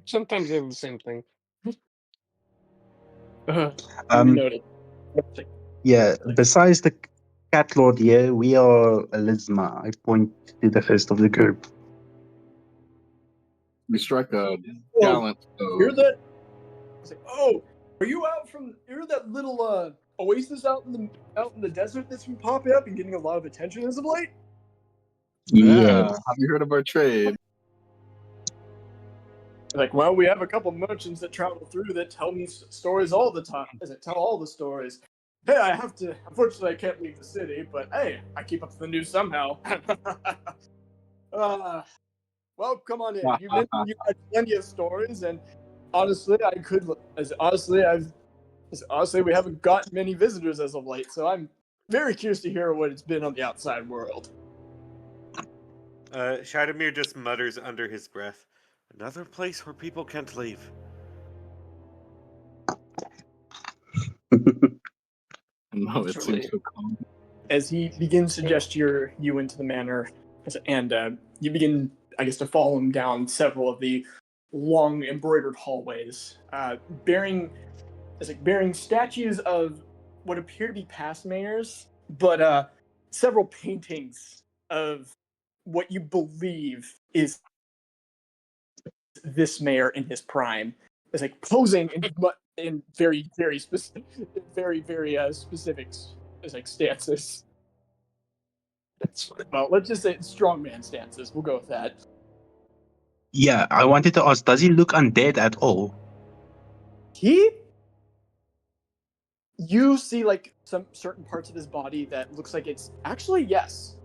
Sometimes they're the same thing. Noted. Yeah, besides the cat lord here, we are Elisma. I point to the rest of the group. We strike a Oh, gallant You're pose. that. It's like, oh, are you out from? You're that little oasis out in the desert that's been popping up and getting a lot of attention as of late. Yes. Have you heard of our trade? Like, well, we have a couple merchants that travel through that tell me stories all the time. That tell all the stories. Hey, I have to. Unfortunately, I can't leave the city, but hey, I keep up to the news somehow. Well, come on in. You mentioned you had plenty of stories, and honestly, we haven't got many visitors as of late. So I'm very curious to hear what it's been on the outside world. Shadowmere just mutters under his breath, another place where people can't leave. No, it Truly. seems so calm. As he begins to gesture you into the manor, and you begin, I guess, to follow him down several of the long embroidered hallways, bearing statues of what appear to be past mayors, but several paintings of what you believe is this mayor in his prime. It's like posing in very, very specific, specific, like stances. Well, let's just say strongman stances. We'll go with that. Yeah, I wanted to ask, does he look undead at all? You see like some certain parts of his body that looks like it's actually yes.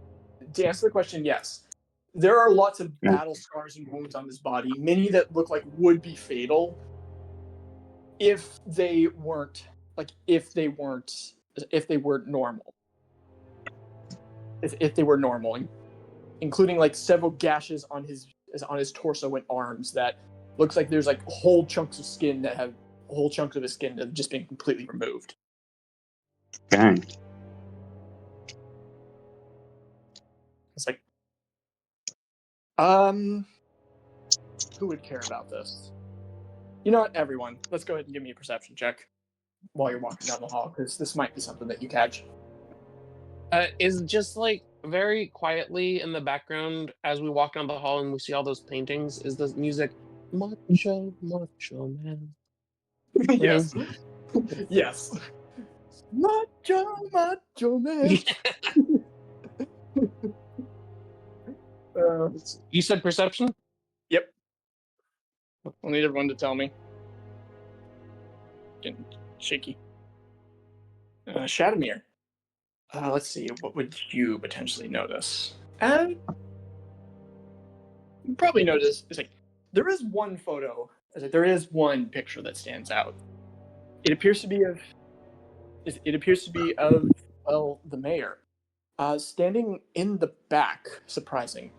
To answer the question, yes. There are lots of battle scars and wounds on his body, many that look like would be fatal if they weren't normal. If they were normal, including like several gashes on his torso and arms that looks like there's like whole chunks of his skin that have just been completely removed. Dang. It's like, who would care about this? You know what, everyone, let's go ahead and give me a perception check while you're walking down the hall, because this might be something that you catch. Is just like very quietly in the background as we walk down the hall and we see all those paintings, is the music Macho Man? Yes. Yes. Macho Man. You said perception? Yep. I'll need everyone to tell me. Getting shaky. Shadowmere. Let's see. What would you potentially notice? You probably notice it's like there is one photo. There is one picture that stands out. It appears to be of. The mayor, standing in the back. Surprising,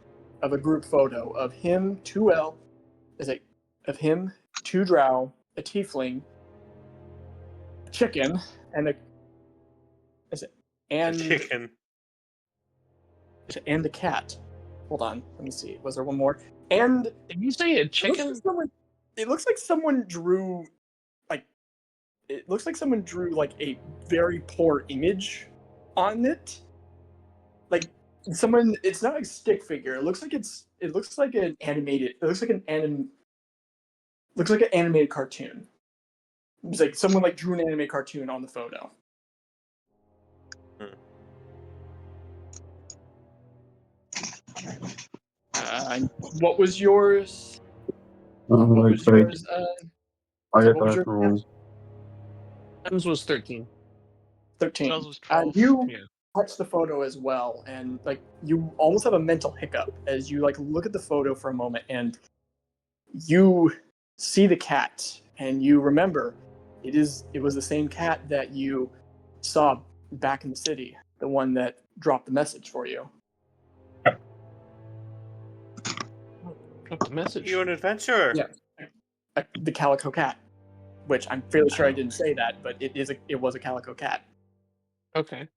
of a group photo of him, two drow, a tiefling, a chicken, and a Chicken. and a cat. Hold on, let me see. Was there one more? And Did you say a chicken? it looks like someone drew like a very poor image on it. Like someone, it's not a stick figure. It looks like an animated cartoon. It's like someone like drew an anime cartoon on the photo. What was yours? What was yours? I what was got your wrong. Times was 13. 13. Charles was 12. You Yeah. touch the photo as well, and like you almost have a mental hiccup as you like look at the photo for a moment, and you see the cat, and you remember it was the same cat that you saw back in the city, the one that dropped the message for you. Got the message. You're an adventurer. Yeah. The calico cat, which I'm fairly sure I didn't say that, but it was a calico cat. Okay.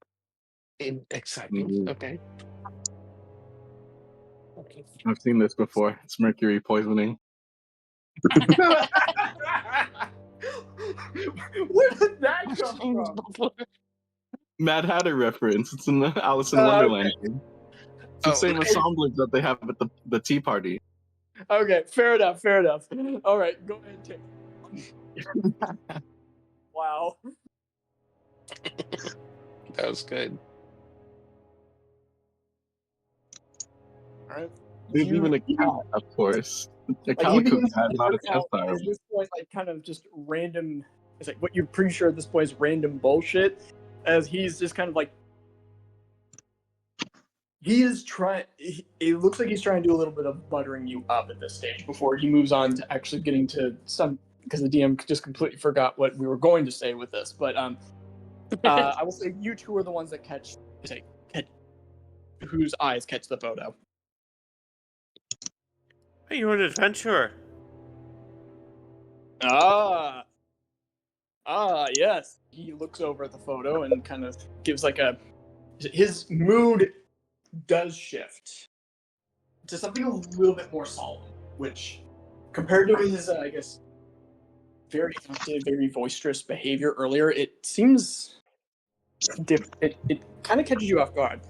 Exciting. Mhm. Okay. I've seen this before. It's mercury poisoning. Where did that come from? Mad Hatter reference. It's in the Alice in Okay. Wonderland. It's the Oh, same okay. assemblage that they have at the tea party. Okay, fair enough. All right, go ahead and take. Wow. that was good. All right. There's even a cat, of course. A Like, calico even cat, not a Cheshire. at this point, like kind of just random. It's like what you're pretty sure at this point is random bullshit, as he's just kind of like he is trying. It looks like he's trying to do a little bit of buttering you up at this stage before he moves on to actually getting to some. Because the DM just completely forgot what we were going to say with this, but I will say you two are the ones that catch whose eyes catch the photo. Hey, you're an adventurer. Yes. He looks over at the photo and kind of gives like his mood does shift to something a little bit more solemn, which compared to his, I guess, very active, very boisterous behavior earlier, it seems different. It kind of catches you off guard.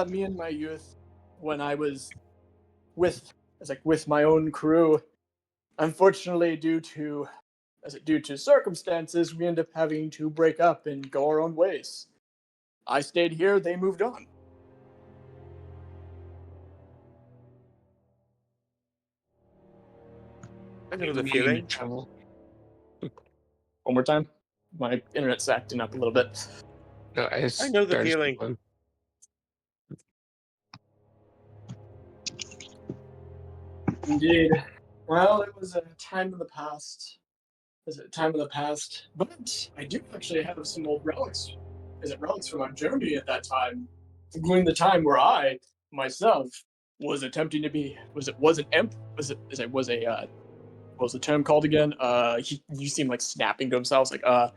Me in my youth, when I was with my own crew, unfortunately, due to circumstances, we end up having to break up and go our own ways. I stayed here; they moved on. I know the Me feeling. trouble. One more time. My internet's acting up a little bit. No, I know the feeling. Indeed. Well, it was a time in the past. But I do actually have some old relics. Relics from our journey at that time, including the time where I myself was attempting to be what was the term called again? You seem like snapping to himself. It's like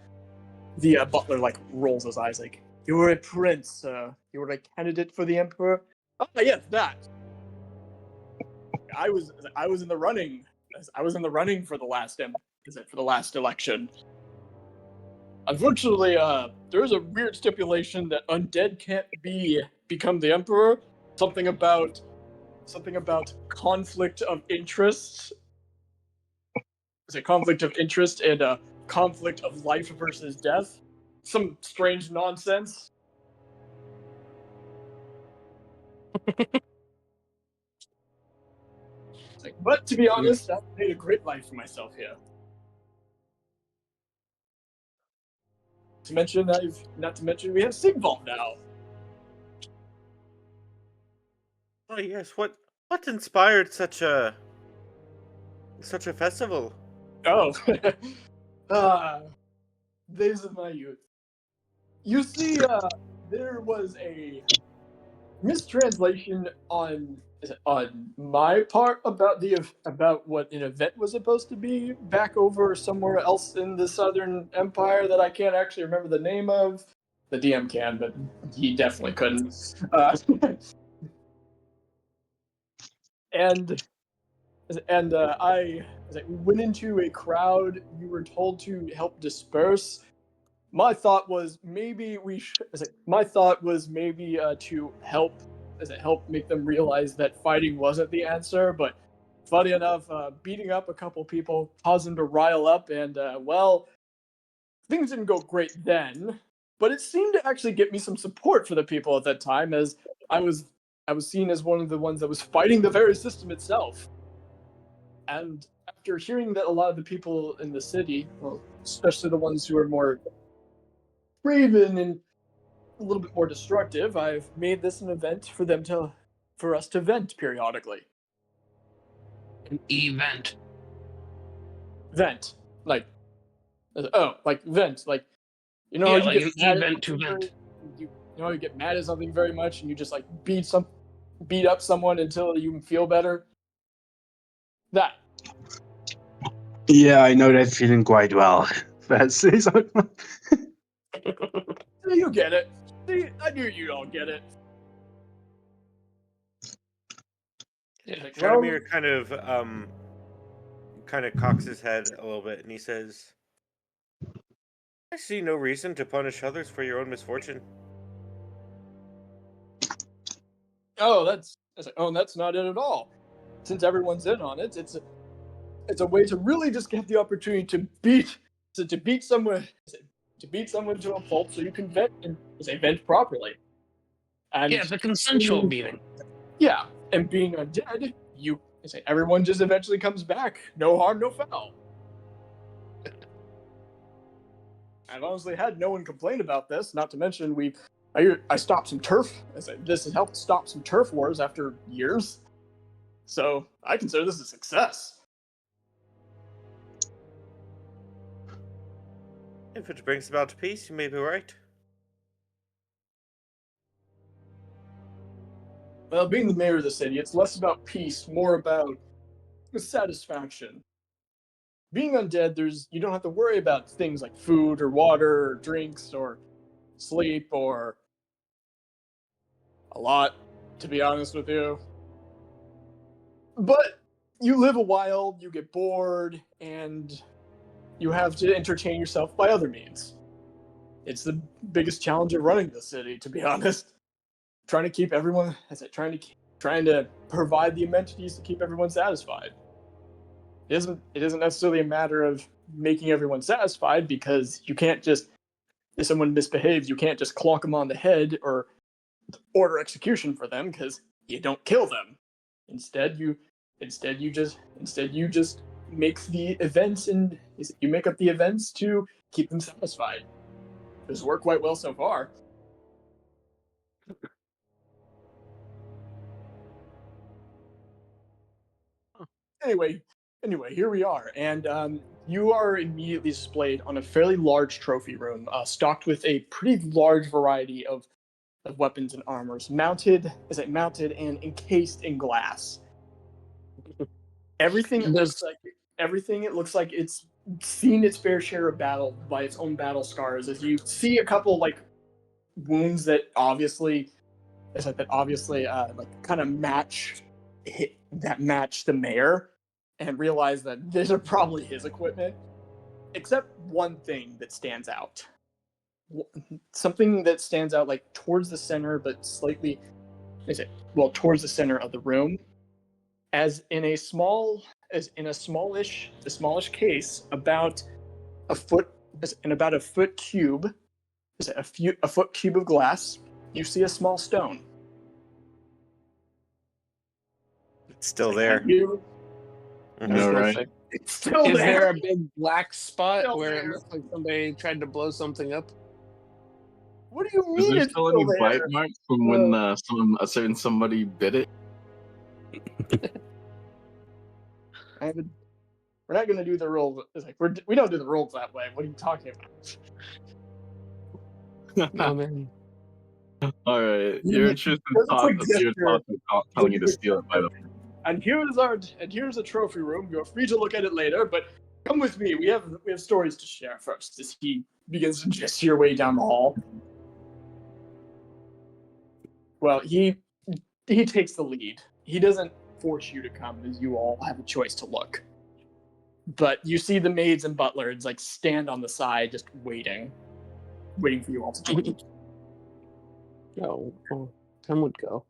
the butler like rolls his eyes like, you were a prince. You were a candidate for the emperor. Oh yes, that. I was in the running. I was in the running for the last election. Unfortunately, there is a weird stipulation that undead can't become the emperor. Something about conflict of interest. Is it conflict of interest and conflict of life versus death? Some strange nonsense. But to be honest, I've made a great life for myself here. Not to mention we have Sigvald now. Oh yes, what inspired such a festival? Oh, days of my youth. You see, there was a mistranslation on my part about what an event was supposed to be back over somewhere else in the Southern Empire that I can't actually remember the name of. The DM can, but he definitely couldn't. I went into a crowd. You were told to help disperse. My thought was maybe to help make them realize that fighting wasn't the answer. But funny enough, beating up a couple people caused them to rile up, and well, things didn't go great then. But it seemed to actually get me some support for the people at that time, as I was seen as one of the ones that was fighting the very system itself. And after hearing that a lot of the people in the city, well, especially the ones who are more craven and a little bit more destructive, I've made this an event for us to vent periodically. An event. Vent, like vent, like you know how Yeah, you like get an mad at event to something vent. you know how you get mad at something very much and you just like beat up someone until you feel better. That. Yeah, I know that feeling quite well. You get it. See, I knew you'd all get it. Yeah. Like, well, Shadowmere kind of cocks his head a little bit, and he says, "I see no reason to punish others for your own misfortune." that's not it at all. Since everyone's in on it, it's a way to really just get the opportunity to beat someone to a pulp, so you can vent properly. And Yeah, it's a consensual beating. yeah, and being undead, everyone just eventually comes back. No harm, no foul. I've honestly had no one complain about this. Not to mention, I stopped some turf. This has helped stop some turf wars after years. So I consider this a success. If it brings about peace, you may be right. Well, being the mayor of the city, it's less about peace, more about satisfaction. Being undead, you don't have to worry about things like food or water or drinks or sleep or a lot, to be honest with you. But you live a while, you get bored, and you have to entertain yourself by other means. It's the biggest challenge of running the city, to be honest. Trying to keep everyone, trying to provide the amenities to keep everyone satisfied. It isn't necessarily a matter of making everyone satisfied, because you can't just, if someone misbehaves, you can't just clonk them on the head or order execution for them, because you don't kill them. Instead you just make the events, and you make up the events to keep them satisfied. It's worked quite well so far. Anyway, here we are, and you are immediately displayed on a fairly large trophy room, stocked with a pretty large variety of weapons and armors, mounted and encased in glass. Everything it looks like it's seen its fair share of battle by its own battle scars. As you see a couple like wounds that obviously kind of match the mayor, and realize that these are probably his equipment, except one thing that stands out. Something that stands out like towards the center, but slightly towards the center of the room, as in a smallish case, about a foot cube, a foot cube of glass. You see a small stone. It's still there. I know, right? It's still Is there. there a big black spot Still where there. it looks like somebody tried to blow something up? What do you Is mean there it's still still any bite there? marks from when a certain somebody bit it? We're not going to do the rules. It's like we don't do the rules that way. What are you talking about? No, man. All right, your intrusive That's a thoughts quick appear gesture. telling you to steal it by the And here's a trophy room. You're free to look at it later, but come with me. We have stories to share first. As he begins to gesture your way down the hall. Well, he takes the lead. He doesn't force you to come, as you all have a choice to look. But you see the maids and butlers like stand on the side, just waiting for you all to join. No, Tim would go.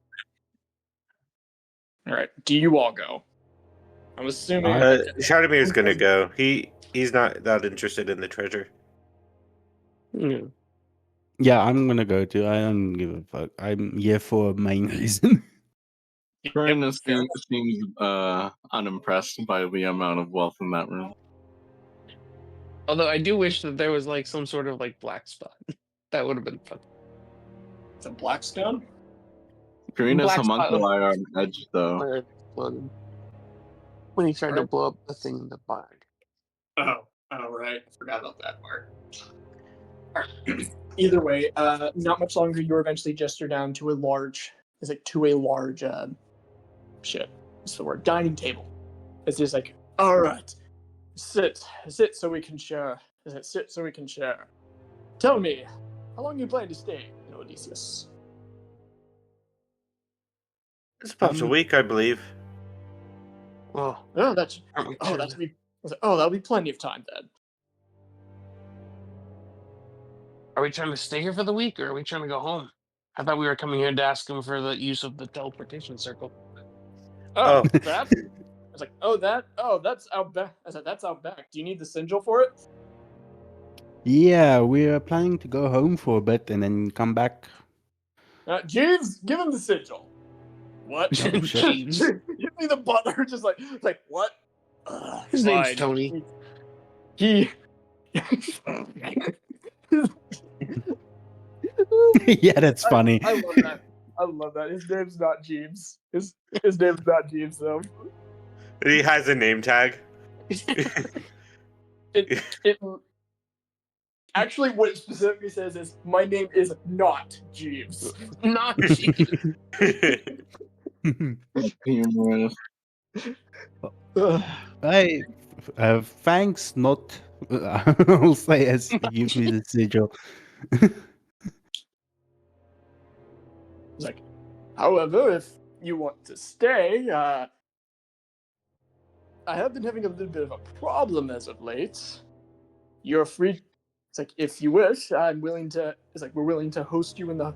All right, do you all go? I'm assuming. Shadowmere's gonna go. He's not that interested in the treasure. Yeah. Yeah, I'm gonna go too. I don't give a fuck. I'm here for a main reason. Brandon seems unimpressed by the amount of wealth in that room. Although I do wish that there was like some sort of like black spot That would have been fun. The Blackstone? Karina's Black homunculi are on edge, though. Fire exploded when he tried to blow up the thing in the barn. Oh, right. I forgot about that part. Either way, not much longer. You eventually gesture down to a large. Shit. What's the word? Dining table. It's just like, all right, sit so we can share. Sit so we can share. Tell me, how long you plan to stay in Odysseus? It's about a week, I believe. Well, Oh, that's aren't we oh, trying that's to- be. I was like, oh, that'll be plenty of time then. Are we trying to stay here for the week, or are we trying to go home? I thought we were coming here to ask him for the use of the teleportation circle. Oh, Oh. that. I was like, that's out back. I said, that's out back. Do you need the sigil for it? Yeah, we're planning to go home for a bit and then come back. Jeeves, give him the sigil. What? Oh, shit. Jeeves. Give me the butler. Just like what? His name's Fine. Tony. He. Yeah, that's funny. I love that. I love that. His name's not Jeeves. His name's not Jeeves though. He has a name tag. It actually what it specifically says is my name is not Jeeves. Not Jeeves. Humorous. Hey, thanks, not. I'll say as you give me the sigil. It's like, however, if you want to stay, I have been having a little bit of a problem as of late. You're free. It's like if you wish, I'm willing to. It's like we're willing to host you in the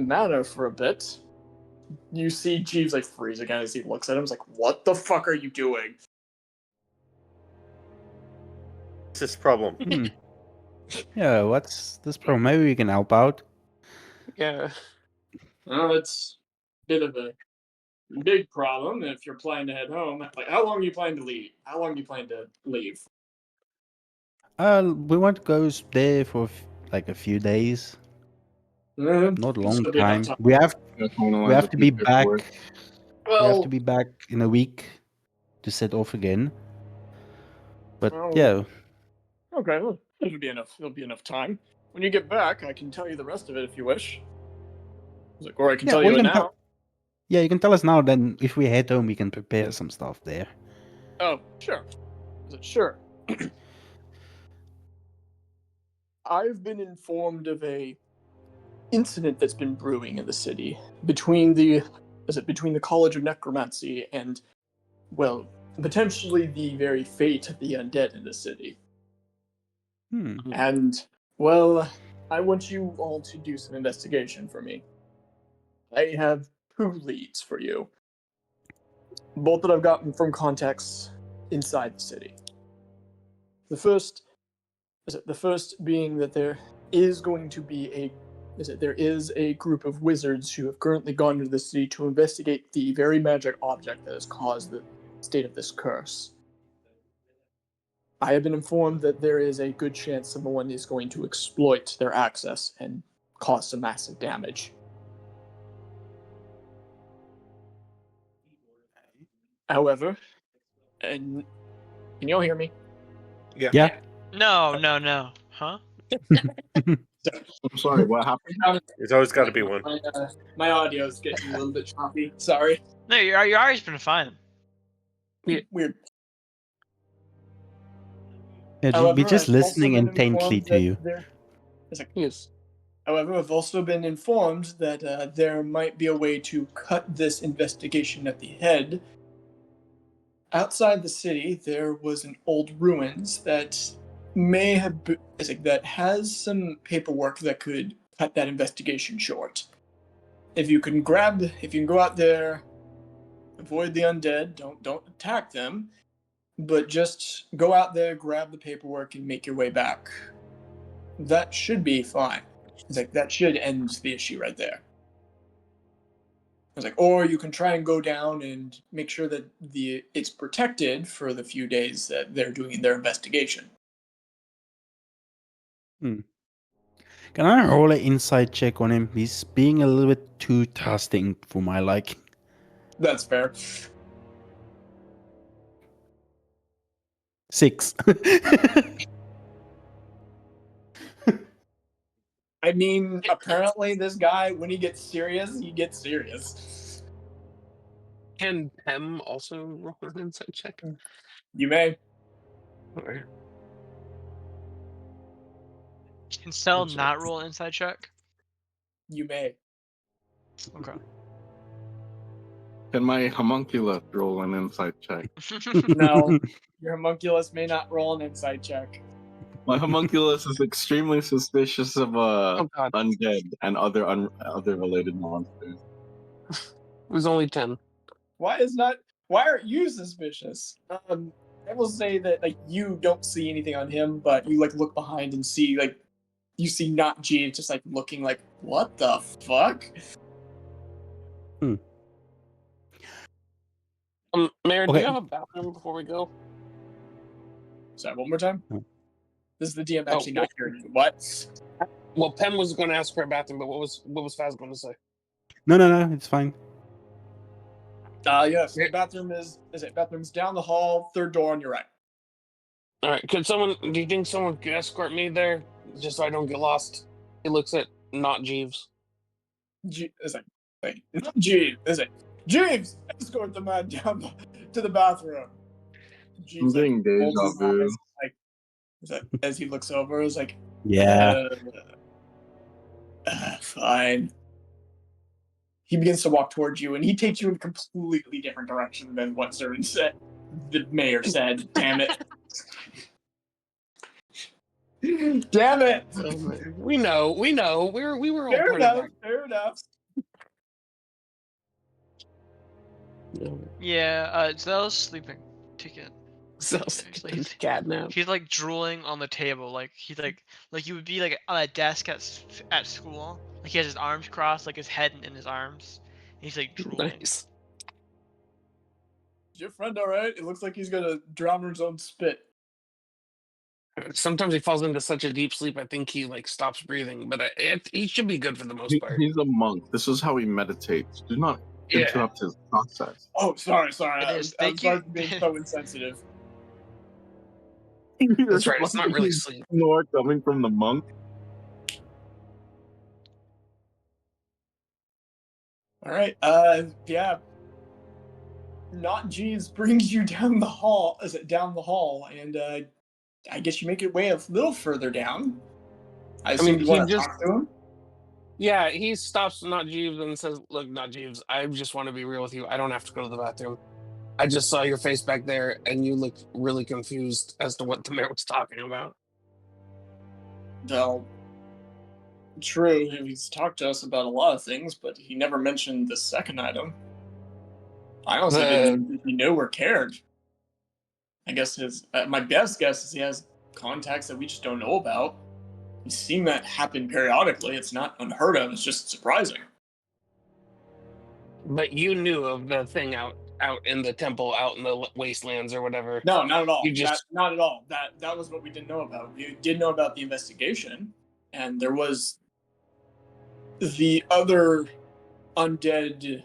manor for a bit. You see Jeeves like freeze again as he looks at him. He's like, "What the fuck are you doing?" What's this problem? Yeah, what's this problem? Maybe we can help out. Yeah. Well, it's a bit of a big problem if you're planning to head home. Like, how long are you planning to leave? How long do you plan to leave? We want to go there for like a few days, not a long Still be enough time. We have to be back. We have Well, to be back in a week to set off again. But Well, yeah, okay, well, it'll be enough. It'll be enough time. When you get back, I can tell you the rest of it if you wish. It's like, or I can Yeah, tell well, you you it can now. tell- yeah, you can tell us now. Then, if we head home, we can prepare some stuff there. Oh, sure. Is it sure? I've been informed of a incident that's been brewing in the city between the College of Necromancy and, well, potentially the very fate of the undead in the city. And, well, I want you all to do some investigation for me. I have 2 leads for you. Both that I've gotten from contacts inside the city. The first being that there is a group of wizards who have currently gone into the city to investigate the very magic object that has caused the state of this curse. I have been informed that there is a good chance someone is going to exploit their access and cause some massive damage. However, and can you all hear me? Yeah. No. Huh? I'm sorry, what happened? There's always got to be one. My audio is getting a little bit choppy. Sorry. No, your always been fine. Weird. Yeah, However, we're just I've also listening been intently informed to that you. Yes. However, I've also been informed that there might be a way to cut this investigation at the head. Outside the city, there was an old ruins that may have that has some paperwork that could cut that investigation short. If you can go out there, avoid the undead, don't attack them, but just go out there, grab the paperwork, and make your way back. That should be fine. That should end the issue right there. Or you can try and go down and make sure that it's protected for the few days that they're doing their investigation. Can I roll an inside check on him? He's being a little bit too trusting for my liking. That's fair. 6. I mean, apparently this guy, when he gets serious, he gets serious. Can Pem also roll an insight check? You may. Or- Can Cell Inside. not roll an inside check? You may. Okay. Can my homunculus roll an insight check? No. Your homunculus may not roll an insight check. My homunculus is extremely suspicious of Oh god, undead and other related monsters. it was only 10. Why aren't you suspicious? I will say that like you don't see anything on him, but you like look behind and see like you see not G just like looking like what the fuck? Mayor, do Okay. you have a bathroom before we go? Sorry, one more time. No. This is the DM Oh, actually not hearing you. What? Well, Pem was going to ask for a bathroom, but what was Faz going to say? No, it's fine. Yes. Yeah. The bathroom bathroom's down the hall, third door on your right. All right, do you think someone could escort me there, just so I don't get lost? He looks at not Jeeves. Jeeves, is it? Jeeves, escort the man down to the bathroom. Jeeves, I'm getting deja rolls his vu. eyes, as he looks over, is like, Yeah. fine. He begins to walk towards you, and he takes you in a completely different direction than what Zern said. The mayor said, "Damn it! Damn it!" We know. We were all Fair pointed enough. back. Fair enough. Yeah, Zell's sleeping. Take it. So catnap. He's like drooling on the table, like he's like you would be like on a desk at school. Like he has his arms crossed, like his head in his arms. And he's like drooling. Nice. Is your friend all right? It looks like he's gonna drown in his own spit. Sometimes he falls into such a deep sleep. I think he like stops breathing, but he should be good for the most part. He's a monk. This is how he meditates. Do not Yeah. interrupt his process. Oh, sorry. It is. I'm Thank sorry you. for being so insensitive. That's right. It's not really sleep. Snore coming from the monk. All right. Yeah. Not Jeeves brings you down the hall. Is it down the hall? And I guess you make your way a little further down. I assume mean, you he want to just- talk to him. Yeah, he stops not Jeeves and says, "Look, not Jeeves. I just want to be real with you. I don't have to go to the bathroom. I just saw your face back there, and you looked really confused as to what the mayor was talking about." Well, true. He's talked to us about a lot of things, but he never mentioned the second item. I honestly didn't think he knew or cared. I guess my best guess is he has contacts that we just don't know about. We've seen that happen periodically. It's not unheard of. It's just surprising. But you knew of the thing out in the temple, out in the wastelands or whatever. No, not at all. You just- Not at all. That was what we didn't know about. We did know about the investigation, and there was the other undead.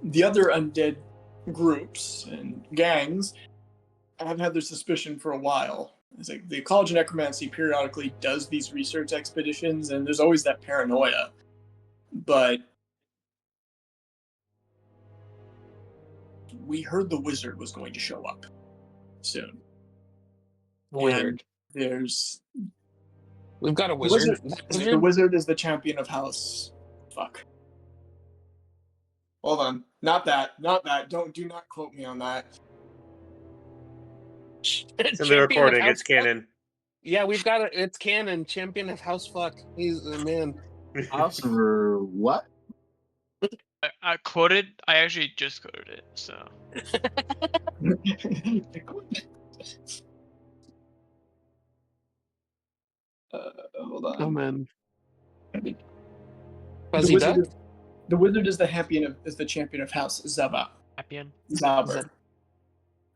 The other undead groups and gangs have had their suspicion for a while. It's like the College of Necromancy periodically does these research expeditions, and there's always that paranoia. But we heard the wizard was going to show up soon. Weird. And there's We've got a the wizard. the wizard is the champion of house. Fuck. Hold on. Not that. Do not quote me on that. It's in the recording. It's canon. Yeah, we've got it. It's canon. Champion of house fuck. He's the man. Oscar, what? I quoted. I actually just quoted it. So Hold on. Oh man. The Fuzzy wizard, duck. the wizard is the champion of house Zaba. Appian. Zaber. Zed-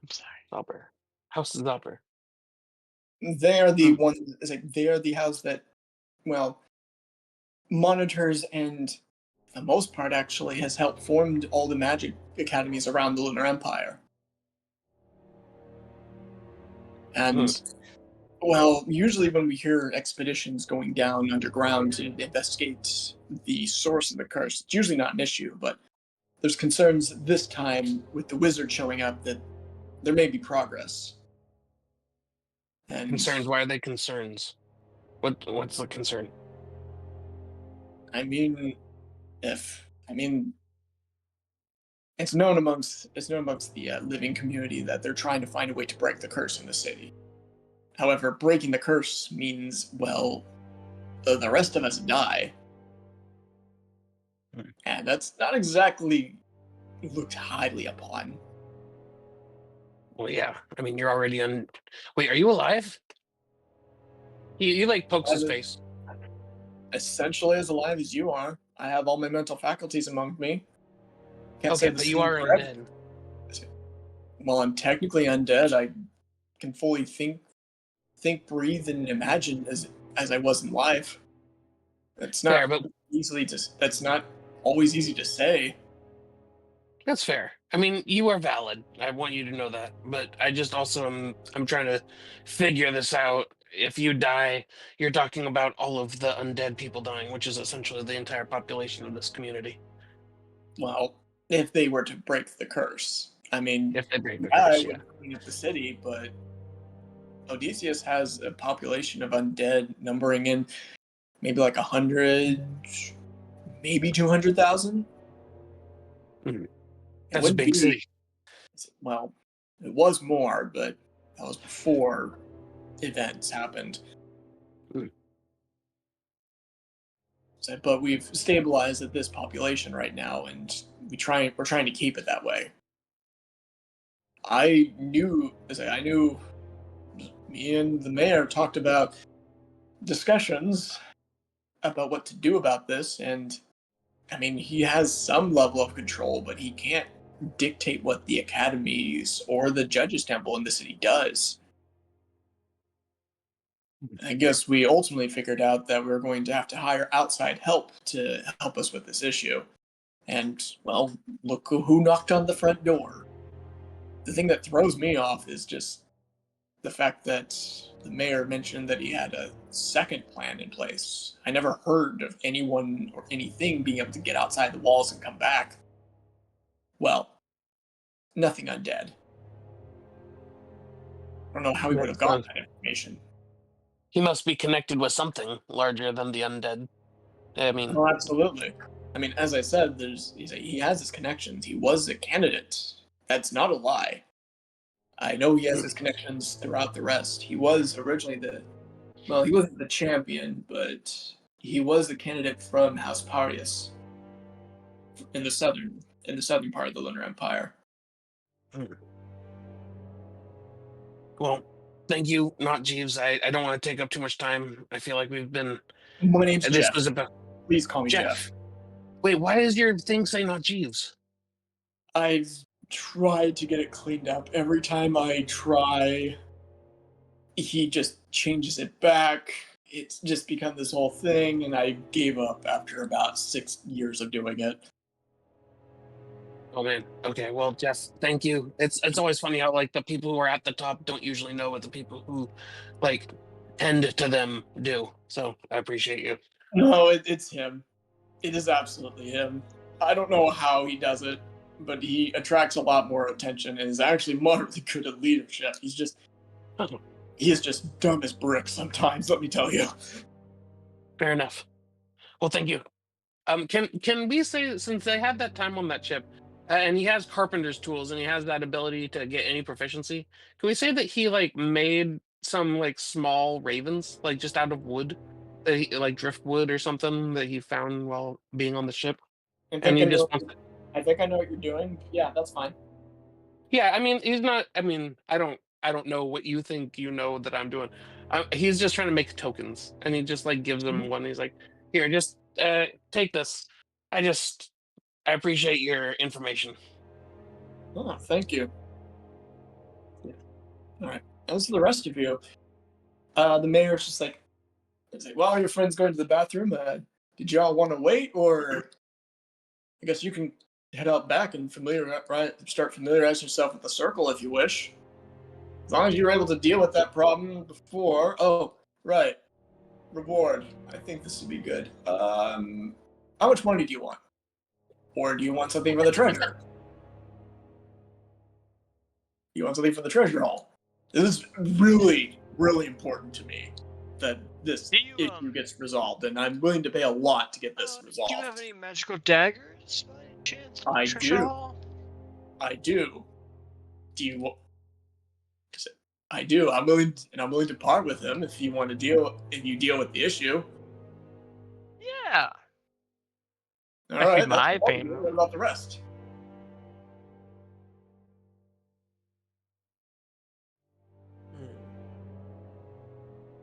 I'm sorry. Zopper. House Zopper. They are the one. It's like they are the house that, well, monitors and, for the most part, actually has helped formed all the magic academies around the Lunar Empire. And well, usually when we hear expeditions going down underground to investigate the source of the curse, it's usually not an issue. But there's concerns this time with the wizard showing up that there may be progress. And Concerns? Why are they concerns? What's the concern? I mean, it's known amongst the living community that they're trying to find a way to break the curse in the city. However, breaking the curse means, well, the rest of us die, and that's not exactly looked highly upon. Well, yeah. I mean, you're already on. Wait, are you alive? He like pokes his face. Essentially as alive as you are. I have all my mental faculties among me. Can't say Okay, the but you same are for every- undead. Well, I'm technically undead. I can fully think, breathe, and imagine as I was in life. That's Fair, not but That's not always easy to say. that's fair. I mean, you are valid. I want you to know that. But I just also I'm trying to figure this out. If you die, you're talking about all of the undead people dying, which is essentially the entire population of this community. Well, if they were to break the curse, I mean, If they break the yeah, curse, it yeah. would clean up the city, but Odysseus has a population of undead numbering in maybe like 100, maybe 200,000. Mhm. It That's a wouldn't big be, city. well, it was more, but that was before events happened. Mm. So, but we've stabilized at this population right now, and we're trying to keep it that way. I knew, I knew, me and the mayor talked about discussions about what to do about this, and I mean, he has some level of control, but he can't dictate what the academies or the judges' temple in the city does. I guess we ultimately figured out that we were going to have to hire outside help to help us with this issue. And, well, look who knocked on the front door. The thing that throws me off is just the fact that the mayor mentioned that he had a second plan in place. I never heard of anyone or anything being able to get outside the walls and come back. Well, nothing undead. I don't know how he would have gotten that information. He must be connected with something larger than the undead. I mean, Oh, absolutely. I mean, as I said, he has his connections. He was a candidate. That's not a lie. I know he has his connections throughout the rest. He was originally he wasn't the champion, but he was a candidate from House Parius in the southern part of the Lunar Empire. well, thank you, not Jeeves. I don't want to take up too much time. I feel like we've been. My name's This Jeff. was about Please call me Jeff. Jeff. Wait, why does your thing say not Jeeves? I've tried to get it cleaned up. Every time I try, he just changes it back. It's just become this whole thing, and I gave up after about 6 years of doing it. Oh man. Okay. Well, Jeff, thank you. It's always funny how like the people who are at the top don't usually know what the people who like tend to them do. So I appreciate you. No, it's him. It is absolutely him. I don't know how he does it, but he attracts a lot more attention and is actually moderately good at leadership. Oh, He is just dumb as bricks sometimes, let me tell you. fair enough. Well, thank you. Can we say since they had that time on that ship, and he has carpenter's tools and he has that ability to get any proficiency, can we say that he like made some like small ravens like just out of wood, like driftwood or something that he found while being on the ship, I and think he just wants. I think I know what you're doing. Yeah, that's fine. Yeah, I mean, he's not. I mean, I don't know what you think you know that I'm doing. He's just trying to make tokens, and he just like gives them one. He's like, "Here, just take this. I just I appreciate your information." Oh, thank you. All right. As for the rest of you, The mayor's just like, well, your friend's going to the bathroom. Did y'all want to wait, or I guess you can head out back and start familiarizing yourself with the circle if you wish. As long as you were able to deal with that problem before. Oh, right. Reward. I think this would be good. How much money do you want? Or do you want something for the treasure? You want something for the treasure hall? This is really, really important to me that this Do you, issue gets resolved, and I'm willing to pay a lot to get this resolved. Do you have any magical daggers by any chance? I Treasure do. hall? I do. Do you? I do. I'm willing to part with him if you want to deal. If you deal with the issue. Yeah. All That'd be right. my That's payment. What about the rest?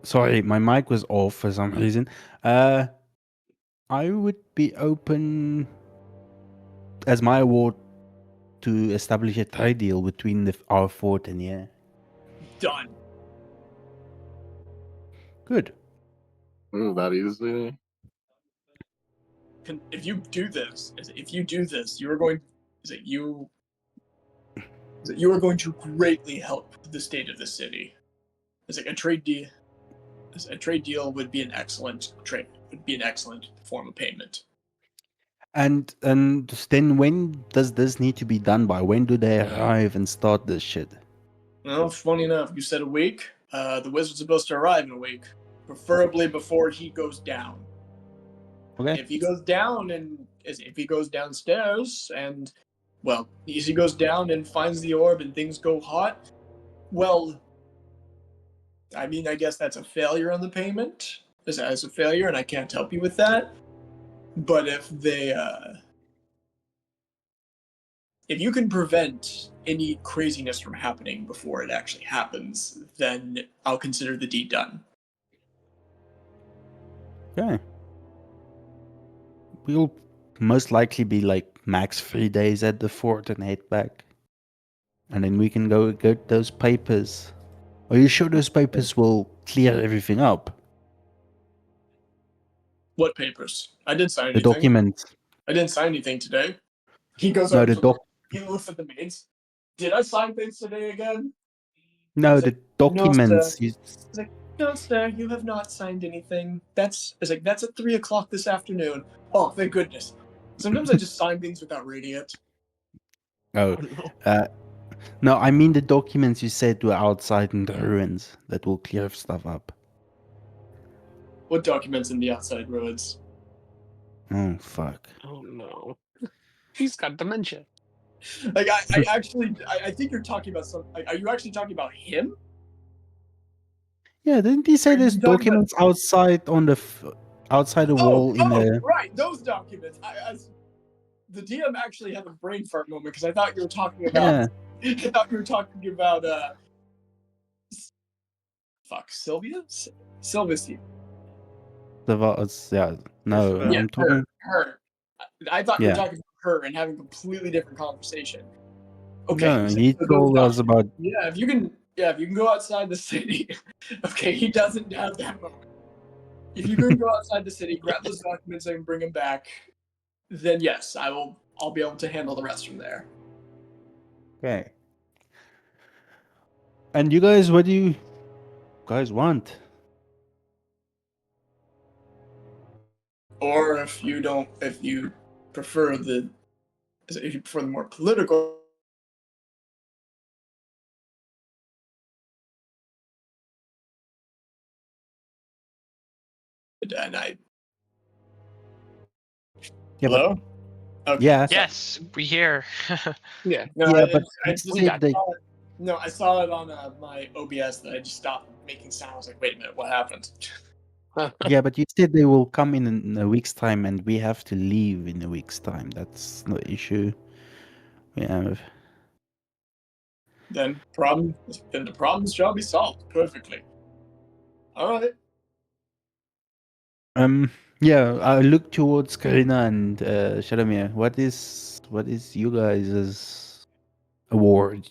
Sorry, my mic was off for some reason. I would be open as my award to establish a trade deal between our fort and yeah. Done. Good. Ooh, that easy. If you do this, you are going. You are going to greatly help the state of the city. It's like a trade deal. A trade deal would be an excellent form of payment. And then when does this need to be done by? When do they arrive and start this shit? Well, funny enough, you said a week. The wizard's supposed to arrive in a week, preferably before he goes down. Okay. If he goes downstairs and, well, if he goes down and finds the orb and things go hot, well, I mean, I guess that's a failure on the payment. As a failure, and I can't help you with that. But if you can prevent any craziness from happening before it actually happens, then I'll consider the deed done. Okay. We'll most likely be like max 3 days at the fort and head back. And then we can go get those papers. Are you sure those papers will clear everything up? What papers? I didn't sign The anything. document. I didn't sign anything today. He goes No, over the doc. he looks at the maids. Did I sign things today again? No, He's the like, documents. He's like, no, sir, you have not signed anything. That's at 3 o'clock this afternoon. Oh, thank goodness. Sometimes I just sign things without reading it. Oh, no, I mean the documents you said were outside in the ruins that will clear stuff up. What documents in the outside ruins? Oh, fuck. Oh no. He's got dementia. Like, I think you're talking about some. Like, are you actually talking about him? Yeah, didn't he say Are you there's talking about- documents outside on the outside the wall in the? Right, those documents. The DM actually had a brain fart moment because I thought you were talking about. Yeah. I thought you were talking about. Sylvia. Yeah. No, Isabel. I'm talking. Her. I thought you were Yeah. talking about her and having a completely different conversation. Okay. No, so he those told us documents- about. Yeah, if you can go outside the city. Okay, he doesn't have that moment. If you can go outside the city, grab those documents and bring them back, then yes, I'll be able to handle the rest from there. Okay. And you guys, what do you guys want? Or if you prefer the more political, and I. Yeah, Hello? Okay. Yeah. Yes, we hear. Yeah. No, Yeah, but I you just said they- saw it. No, I saw it on my OBS that I just stopped making sound. I was like, wait a minute, what happened? Yeah, but you said they will come in a week's time, and we have to leave in a week's time. That's no issue. We have. Then the problems shall be solved perfectly. All right. Yeah, I look towards Karina and Shadomir. What is you guys' award?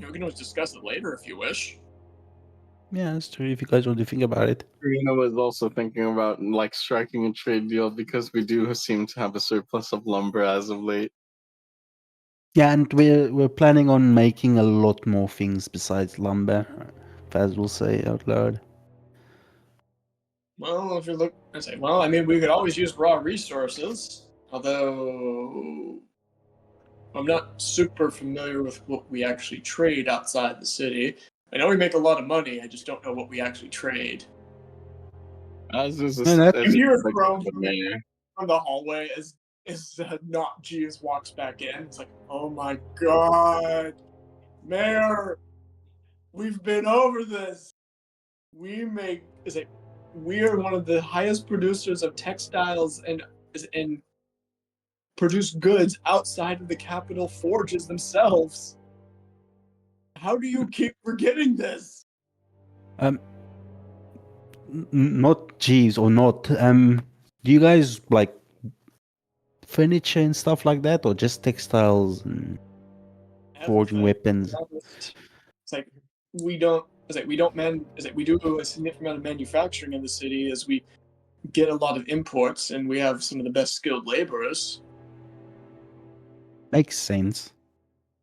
we can always discuss it later if you wish. Yeah, that's true. If you guys want to think about it. Karina was also thinking about like striking a trade deal because we do seem to have a surplus of lumber as of late. Yeah, and we're planning on making a lot more things besides lumber. Faz will say out loud. Well, if you look, I say, well, I mean, we could always use raw resources. Although I'm not super familiar with what we actually trade outside the city. I know we make a lot of money. I just don't know what we actually trade. As is And that- You hear like, from the mayor. the hallway as not Jeeves walks back in. It's like, oh my god, Mayor, we've been over this. We are one of the highest producers of textiles and produce goods outside of the capital forges themselves. How do you keep forgetting this? Not Jeeves or not. Do you guys like furniture and stuff like that, or just textiles and forging weapons? It's like we don't. It's like we don't man. It's like we do a significant amount of manufacturing in the city, as we get a lot of imports, and we have some of the best skilled laborers. Makes sense.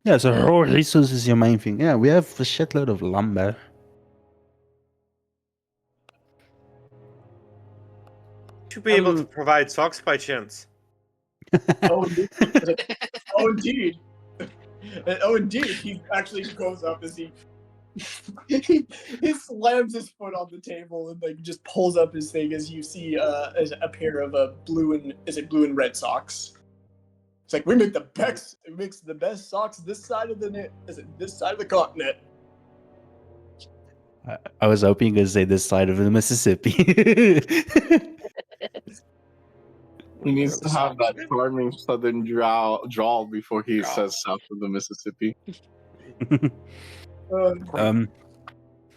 Yeah, so raw resources is your main thing. Yeah, we have a shitload of lumber. Should be able to provide socks by chance. Oh, indeed. Oh, indeed. Oh, indeed. He actually goes up as he he slams his foot on the table and like just pulls up his thing as you see as a pair of blue and red socks. It's like we make the best socks this side of the continent. I was hoping you could say this side of the Mississippi. He needs to have that charming southern drawl before he says south of the Mississippi.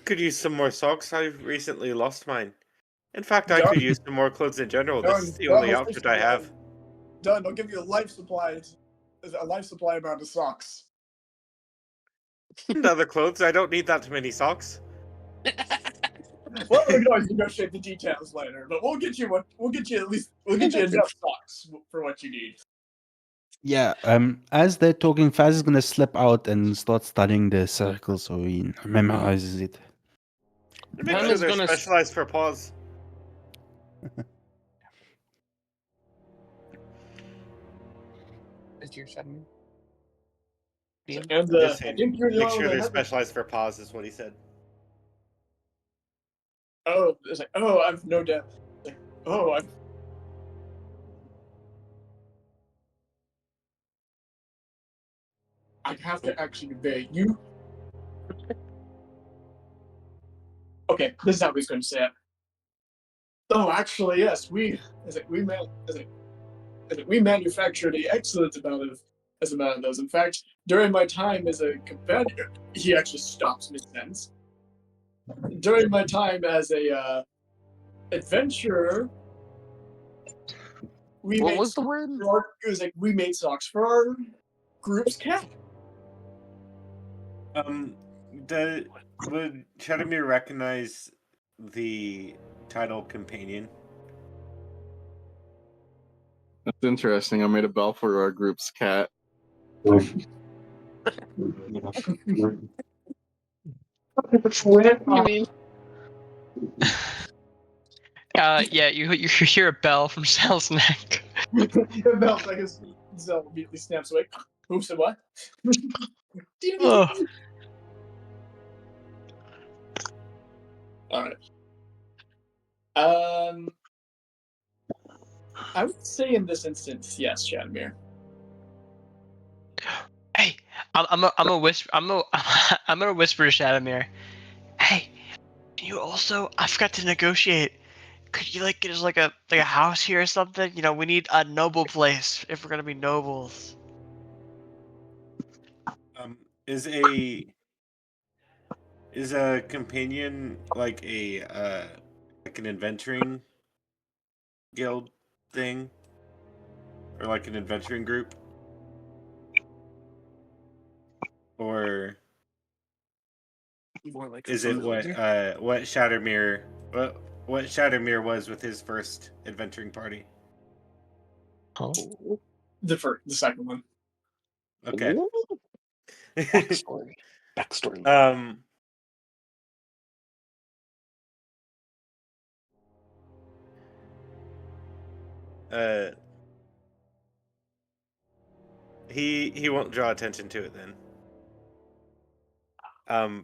Could use some more socks. I've recently lost mine. In fact, I could use some more clothes in general. This is the only outfit I have. Done. I'll give you a life supply amount of socks. And other clothes. I don't need that many socks. Well, we can always negotiate the details later, but we'll get you enough socks for what you need. Yeah, as they're talking, Faz is gonna slip out and start studying the circle so he memorizes it. And make Pam sure is they're gonna specialized for paws. Is your sudden? And Just I saying, think you're the make only sure one they're that has specialized for paws is what he said. Oh, it's like, oh, I've no doubt. Like, oh, I have to actually convey you. Okay, this is how he's going to say it. Oh, actually, yes, we manufacture the excellent amount of those. In fact, during my time as a companion, he actually stops mid-sentence. During my time as a adventurer, What was the word? We made socks for our group's cat. Would Chadamir recognize the title companion? That's interesting. I made a bell for our group's cat. I mean, Yeah, you hear a bell from Sal's neck. The bell's like his Zell immediately snaps away. Who said what? Oh. Alright. I would say in this instance, yes, Chadmir. Hey, I'm gonna whisper to Shadowmere. Hey, you also, I forgot to negotiate. Could you like get us like a house here or something? You know, we need a noble place if we're gonna be nobles. Is a companion like an adventuring guild thing, or like an adventuring group, or More like Is it what familiar. what Shattermere what Shattermere was with his first adventuring party? Oh. The second one. Okay. Ooh, backstory. Backstory. Uh, he won't draw attention to it then.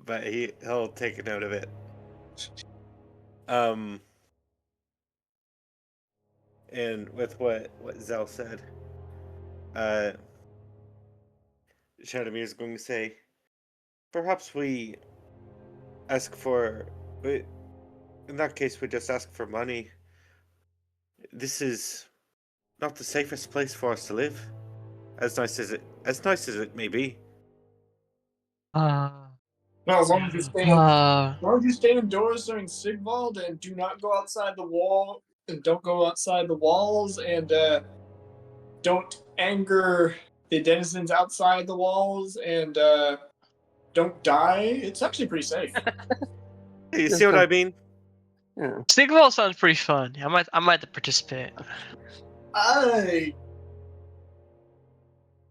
But he'll take a note of it. And with what Zell said, Shadowmere is going to say, perhaps we ask for. In that case, we just ask for money. This is not the safest place for us to live, as nice as it may be. Well, as long as you stay as long as you stay indoors during Sigvald and do not go outside the wall and don't go outside the walls and don't anger the denizens outside the walls and don't die, it's actually pretty safe. You see what I mean? Yeah. Sigval sounds pretty fun. I might have to participate.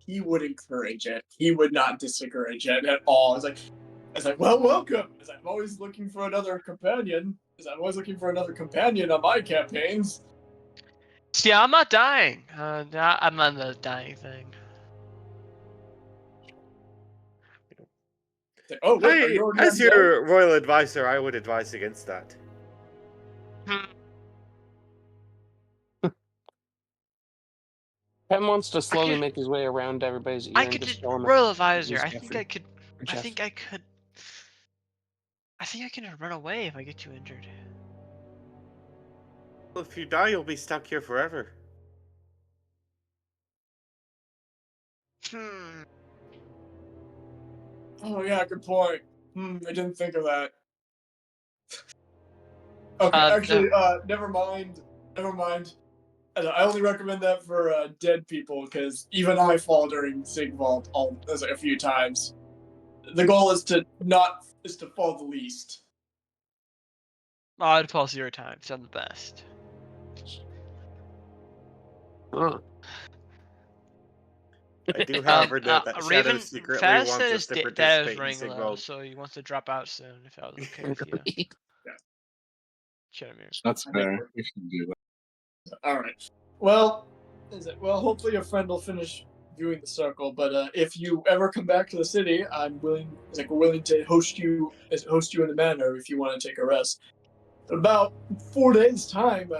He would encourage it. He would not discourage it at all. It's like, well, welcome. As I'm always looking for another companion. As I'm always looking for another companion on my campaigns. See, I'm not dying. I'm not in the dying thing. It's like, oh, wait, are you already as undead? your royal advisor, I would advise against that. Pen wants to slowly make his way around everybody's ear I and could just just show him royal advisor. his I think I could. I Jeff. think I could. I think I can run away if I get too injured. Well, if you die, you'll be stuck here forever. Oh, yeah, good point. I didn't think of that. Okay, actually, never mind. Never mind. I only recommend that for dead people, because even I fall during Sigvald a few times. The goal is to fall the least. Oh, I'd fall 0 times. I'm the best. I do, however, note that Shadow Raven secretly Faz wants said us to his dad was participate in running low, Sigvald. so he wants to drop out soon. If I was okay with you, Shadowmere. That's fair. We should do that. All right. Well, hopefully your friend will finish viewing the circle. But if you ever come back to the city, we're willing to host you in the manor if you want to take a rest. About 4 days time,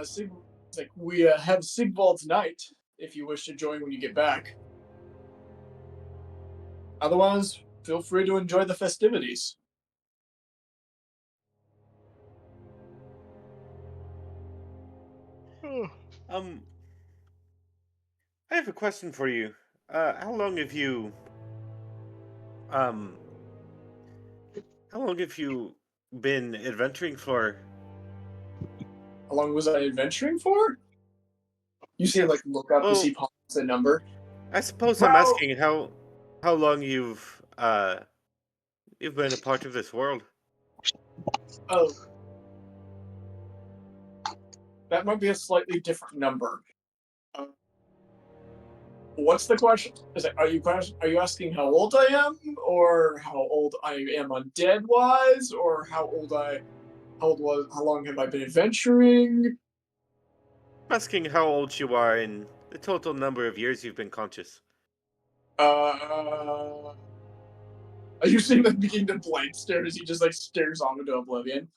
we have Sigvald's night. If you wish to join when you get back. Otherwise, feel free to enjoy the festivities. I have a question for you. How long have you been adventuring for? How long was I adventuring for? You say look up to see the number. I suppose I'm asking how long you've been a part of this world. Oh, that might be a slightly different number. What's the question? Are you asking how old I am, or how old I am undead wise, or how long have I been adventuring? I'm asking how old you are and the total number of years you've been conscious. Are you seeing him begin to blank stare as he just stares off into oblivion?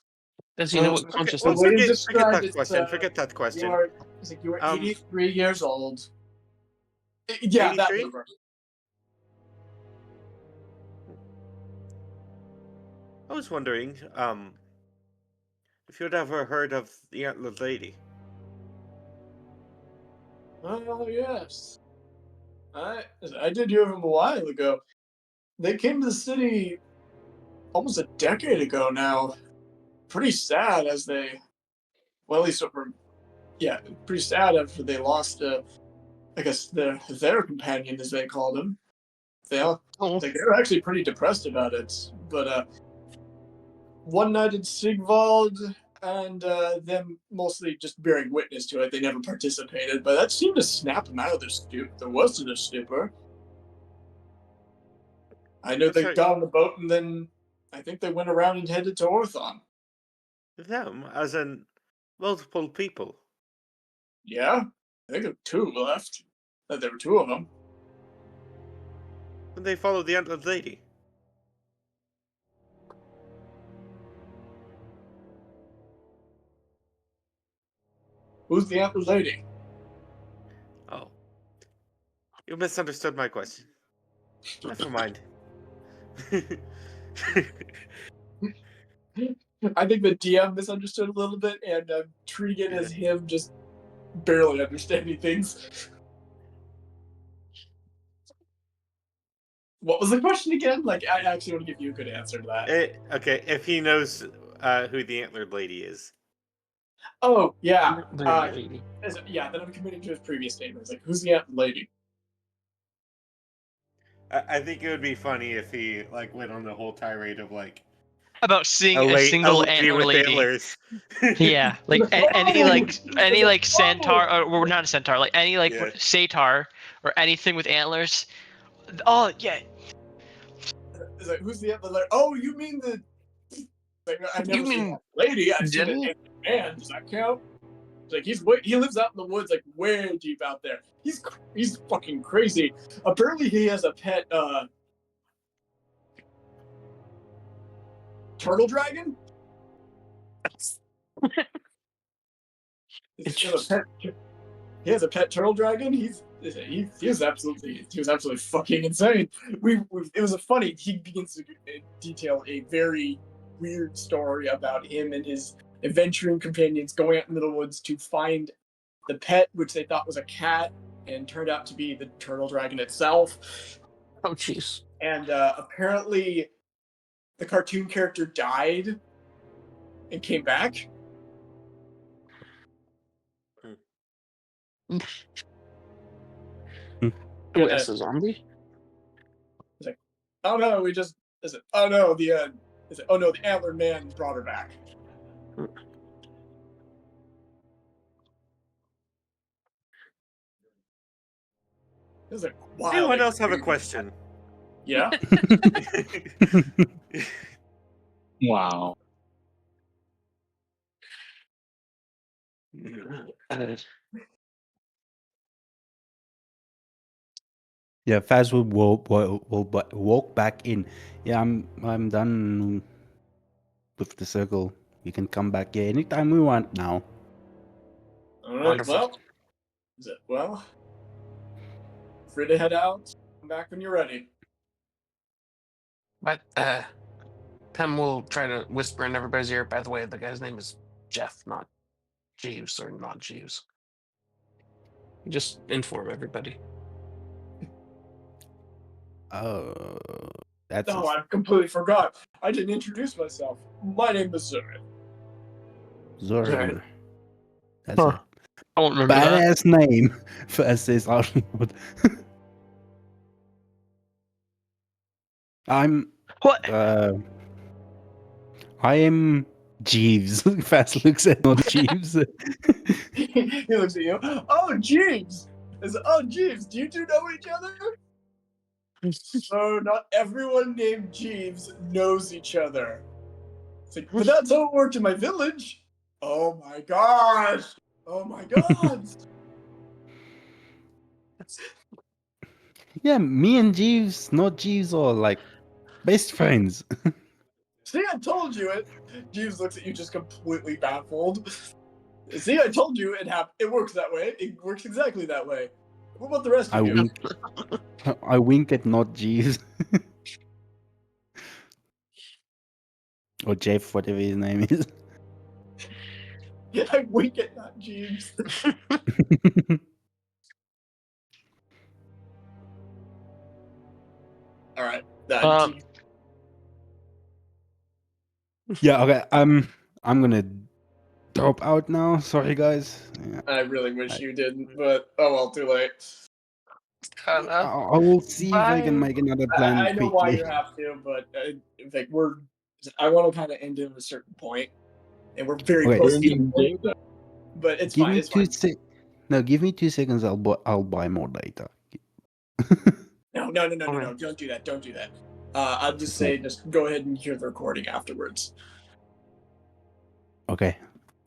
Does he know what consciousness Well, is? forget that question. You are 83 years old. Yeah, 83? that number. I was wondering, if you'd ever heard of the Antlered Lady. Oh, yes. I did hear of them a while ago. They came to the city almost a decade ago now. Pretty sad as they, well, at least pretty sad after they lost, I guess, their companion, as they called him. They were actually pretty depressed about it. But one-nighted Sigvald and them mostly just bearing witness to it. They never participated, but that seemed to snap them out of their stupor. There wasn't a stupor. I know they Sorry. got on the boat and then I think they went around and headed to Orthon. Them, as in multiple people. Yeah, I think there were two left. There were two of them. And they followed the antlered lady. Who's the antlered lady? Oh. You misunderstood my question. Never mind. I think the DM misunderstood a little bit, and I'm treating it as him just barely understanding things. What was the question again? Like, I actually want to give you a good answer to that. Okay, if he knows who the antlered lady is. Oh, yeah. Lady. Yeah, then I'm committing to his previous statement. It's like, who's the antlered lady? I think it would be funny if he like went on the whole tirade of like About seeing a single lady antler with lady. antlers. Yeah, like any like centaur or not a centaur, like any like Yeah. satyr or anything with antlers. Oh yeah, It's like, who's the antlered lady? Oh, you mean the... Like, I've never You seen mean that lady. I've seen Jenny? an antlered man. Does that count? It's like, he lives out in the woods, like, way deep out there. He's fucking crazy. Apparently he has a pet, turtle dragon? He has a pet turtle dragon. He was absolutely fucking insane. It was a funny. He begins to detail a very weird story about him and his adventuring companions going out into the woods to find the pet, which they thought was a cat, and turned out to be the turtle dragon itself. Oh, jeez. And apparently, the cartoon character died and came back. Wait, that's a zombie? Oh no, oh no, the antlered man brought her back. It was like, wow. Anyone else have a question? Yeah. Wow. Yeah, Faz will walk back in. Yeah, I'm done with the circle. You can come back here anytime we want now. All right. Wonderful. Well, free to head out. Come back when you're ready. But Pem will try to whisper in everybody's ear. By the way, the guy's name is Jeff, not Jeeves, or not Jeeves. Just inform everybody. Oh, that's No, I completely forgot. I didn't introduce myself. My name is Zorin. Zorin. That's Huh. I won't a remember that. badass name for SS Outlaw. what? I am Jeeves. Fast looks at not Jeeves. He looks at you. Oh, Jeeves. Jeeves, do you two know each other? So not everyone named Jeeves knows each other. It's like, but that's how it worked in my village. Oh my gosh. Oh my god. Yeah, me and Jeeves, not Jeeves, are like best friends. See, I told you it. Jeeves looks at you just completely baffled. See, I told you it works that way. It works exactly that way. What about the rest of you? I wink at not Jeeves. Or Jeff, whatever his name is. I wink at not Jeeves. All right. Yeah, okay. I'm gonna drop out now. Sorry, guys. Yeah. I really wish you didn't, but oh well, too late. I will see if I can make another plan I know why quickly. you have to, but I want to kind of end it at a certain point, and we're very Okay. close We're to the in point, danger. but it's Give fine. me It's 2 fine. sec. No, give me 2 seconds. I'll buy more data. No. Okay. Don't do that. Don't do that. I'll just say, just go ahead and hear the recording afterwards. Okay.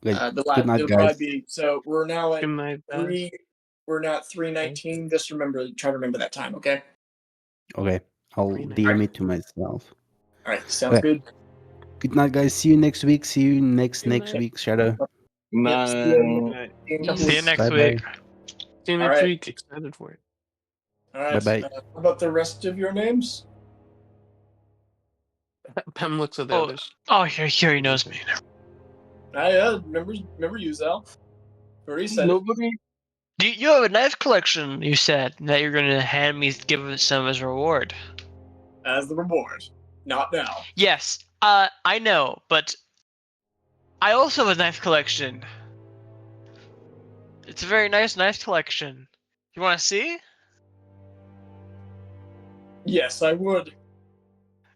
Good It'll night, probably guys. be, so we're now at Good night, guys. 3. We're now at 3:19. Just try to remember that time, okay? Okay. I'll Green DM Alright. it to myself. All right, sounds Okay. good. Good night, guys. See you next week. See you next Good night. week, Shadow. Yep, see you in a couple See you weeks. next Bye week. bye. See you All next right. week. Excited for it. All right. Bye-bye. How about the rest of your names? Pem looks at the Oh, others. here he knows me. Remember you, Zal. Already said it. Nobody. You have a knife collection, you said, that you're going to hand me, give some as a reward. As the reward. Not now. Yes, I know, but I also have a knife collection. It's a very nice knife collection. You want to see? Yes, I would.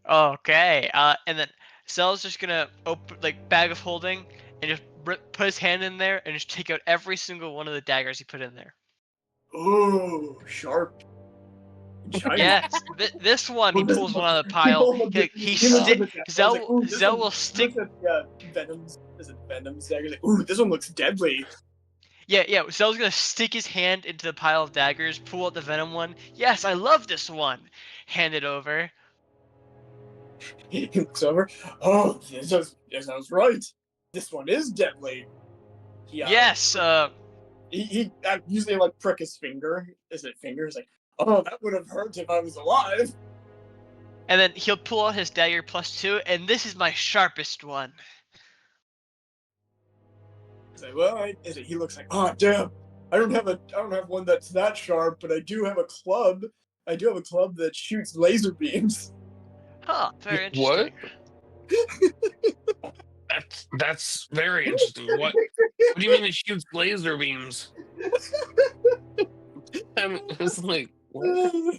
Okay. And then Cell's just gonna open bag of holding and just put his hand in there and just take out every single one of the daggers he put in there. Ooh, sharp. Shiny. Yes, this one he Well, this pulls one one- out of the pile. He looked at it. I was Zell like, ooh, this Zell one- will stick. looked at, Venom's. Is it Venom's dagger? Like, ooh, this one looks deadly. Yeah. Zell's gonna stick his hand into the pile of daggers, pull out the venom one. Yes, I love this one. Hand it over. He looks over. Oh, this sounds right. This one is deadly. He, Yes. he usually like prick his finger. Is it finger? He's like, oh, that would have hurt if I was alive. And then he'll pull out his dagger +2, and this is my sharpest one. He's like, well, he looks like, oh damn, I don't have one that's that sharp, but I do have a club. I do have a club that shoots laser beams. Huh, very What? interesting. That's very interesting. What do you mean it shoots laser beams? It's like what?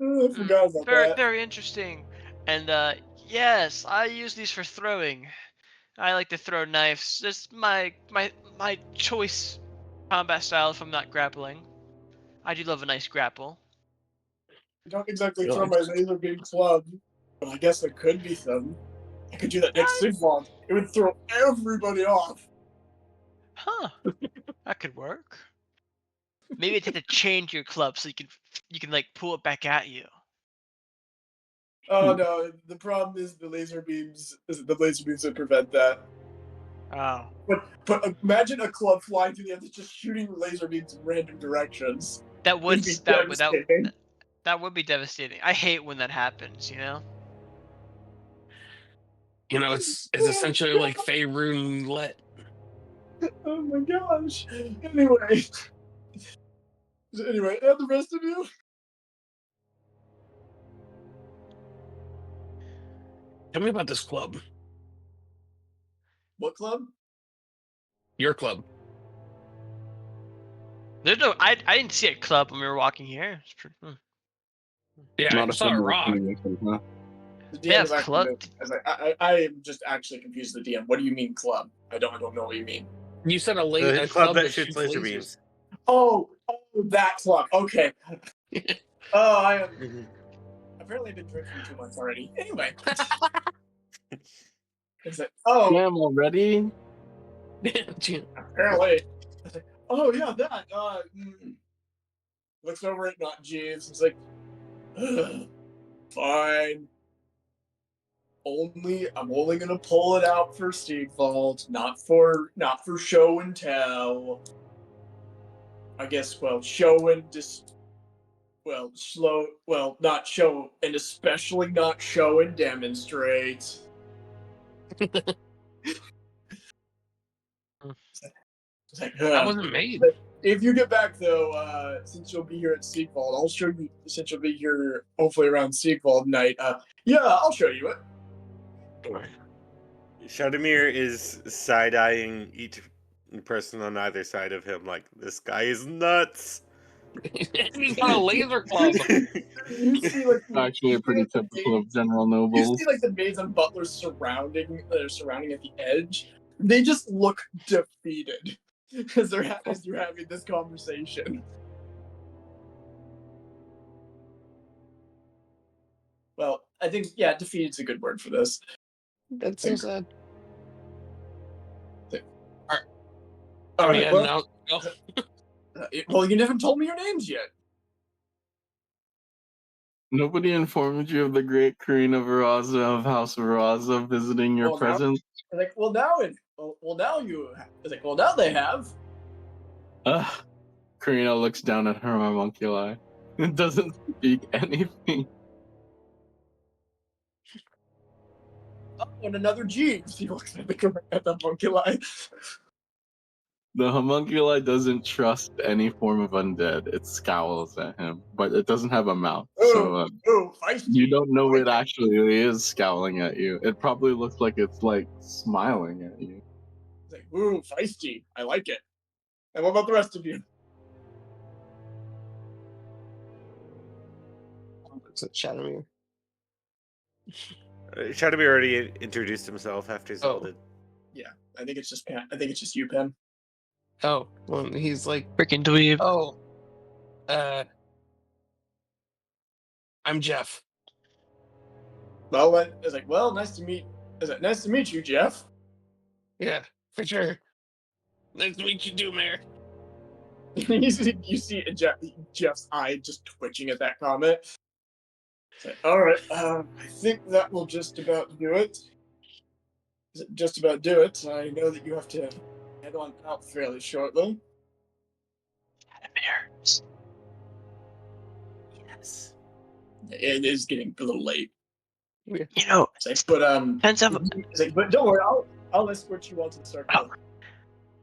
I forgot about Very, that. very interesting. And yes, I use these for throwing. I like to throw knives. Just my choice combat style if I'm not grappling. I do love a nice grapple. I don't exactly You're throw like- my laser beam club, but I guess it could be some. I could do that next Sigvald. It would throw everybody off. Huh. That could work. Maybe I'd have to change your club so you can like pull it back at you. Oh no, the problem is the laser beams. The laser beams would prevent that. Oh. But imagine a club flying through the air that's just shooting laser beams in random directions. That would It'd be that devastating. would be devastating. I hate when that happens, you know? You know, it's essentially like Faerun let. Oh my gosh. Anyway, and the rest of you. Tell me about this club. What club? Your club. There's no I didn't see a club when we were walking here. It's pretty, Yeah, Not I a saw a similar rock. combination, huh? The DM Yeah, is actually club. I was like, I am just actually confused with the DM. What do you mean club? I don't know what you mean. You said The a club that shoots laser lasers. beams. Oh, that club. Okay. Oh, I am. Apparently, I've been drinking 2 months already. Anyway. It's like, oh, Damn already. apparently. I was like, oh yeah, that. Looks over at not Jeeves. He's like, fine. I'm only gonna pull it out for Stigvald, not for show and tell. I guess show and not show and especially not show and demonstrate. It's like, That wasn't made. if you get back though, since you'll be here at Stigvald, I'll show you. Since you'll be here hopefully around Stigvald night, yeah, I'll show you it. Shadowmere is side-eyeing each person on either side of him like, this guy is nuts. He's got a laser club. You see, like, Actually, pretty typical of General you Nobles. see, like, the maids and butlers surrounding at the edge. They just look defeated as you're having this conversation. Well, I think defeated's a good word for this. That's so sad. All right. Yeah, Well, no. well, you never told me your names yet. Nobody informed you of the great Karina Veraza of House Veraza visiting your Well, now- presence? Like, well, now you. It's like, well, now they have. Karina looks down at her homunculi. It doesn't speak anything. Oh, and another Jeeves. He looks at the homunculi. The homunculi doesn't trust any form of undead. It scowls at him, but it doesn't have a mouth. So Feisty. you don't know it actually is scowling at you. It probably looks like it's like smiling at you. It's like, ooh, feisty. I like it. And what about the rest of you? Looks at Shadowmere. Shadowmere already introduced himself after Zelda. I think it's just you, Pen. Oh, well, he's like, Freaking dweeb. oh, I'm Jeff. Well, it's like, well, nice to meet you, Jeff. Yeah, for sure. Nice to meet you too, Mayor. you see Jeff's eye just twitching at that comment. It's like, all right, I think that will just about do it. Just about do it. I know that you have to head on out fairly shortly. Shadowmere. Yes. It is getting a little late. You know, It's like, but depends on. it's like, but don't worry, I'll escort you onto the circle.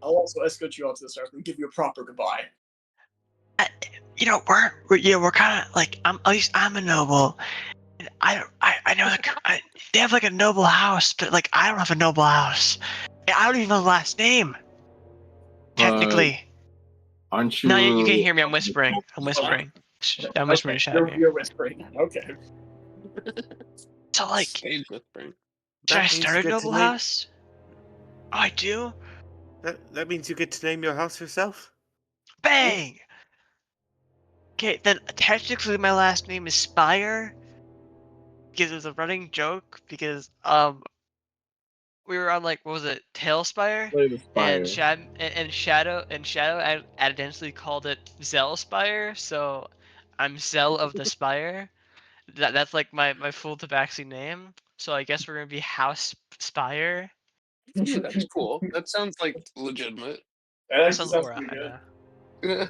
I'll also escort you onto the circle and give you a proper goodbye. You know, we're kind of like at least I'm a noble. And I know they have like a noble house, but like I don't have a noble house. I don't even have a last name. Technically. Aren't you? No, you can't hear me. I'm whispering. I'm whispering to Shadowmere. You're whispering. Okay. So like, Stage whispering. should I means start you a get to noble name- house? Oh, I do. That means you get to name your house yourself. Bang. Okay, then technically my last name is Spire. Because it was a running joke. Because we were on like what was it, Tailspire, Play the spire. and Shadow accidentally called it Zellspire. So I'm Zell of the Spire. That's like my full tabaxi name. So I guess we're gonna be House Spire. That's cool. That sounds like legitimate. That actually Sounds sounds alright, pretty good. Yeah.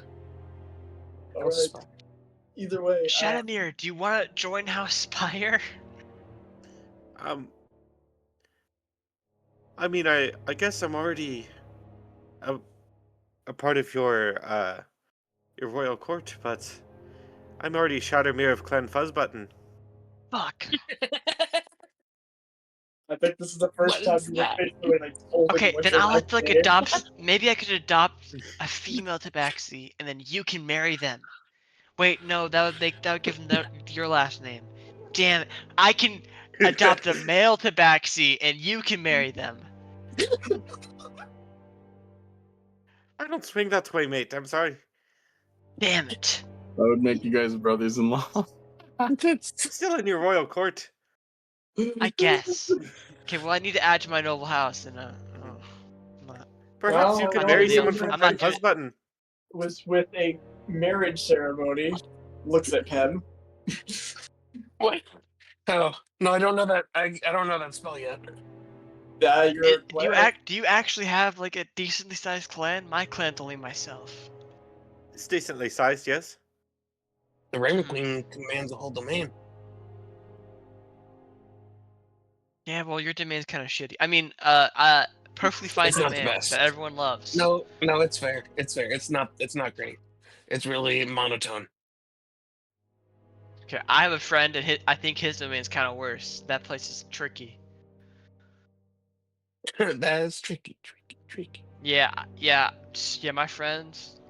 All right. Either way, Shadowmere, do you want to join House Spire? I mean, I guess I'm already a part of your royal court, but I'm already Shadowmere of Clan Fuzzbutton. Fuck. I think this is the first What time is you've that? officially like told Okay, me what then your I'll have last to like name. adopt. Maybe I could adopt a female tabaxi, and then you can marry them. Wait, no, that would give them your last name. Damn it! I can adopt a male tabaxi, and you can marry them. I don't swing that way, mate. I'm sorry. Damn it! That would make you guys brothers-in-law. Still in your royal court. I guess. Okay, well I need to add to my noble house, and I'm not. Perhaps Well, you could I'm marry not someone doing- from I'm Clan not doing it. Fuzzbutton. Was with a marriage ceremony. Looks at Pen. What? Oh no, I don't know that. I don't know that spell yet. You're Do you actually have like a decently sized clan? My clan's only myself. It's decently sized, yes. The Raven Queen commands a whole domain. Yeah, well your domain's kind of shitty. I mean, perfectly fine It's not the domain best. that everyone loves. No, it's fair. It's fair. It's not great. It's really monotone. Okay, I have a friend, and I think his domain's kind of worse. That place is tricky. That is tricky. Yeah. My friends.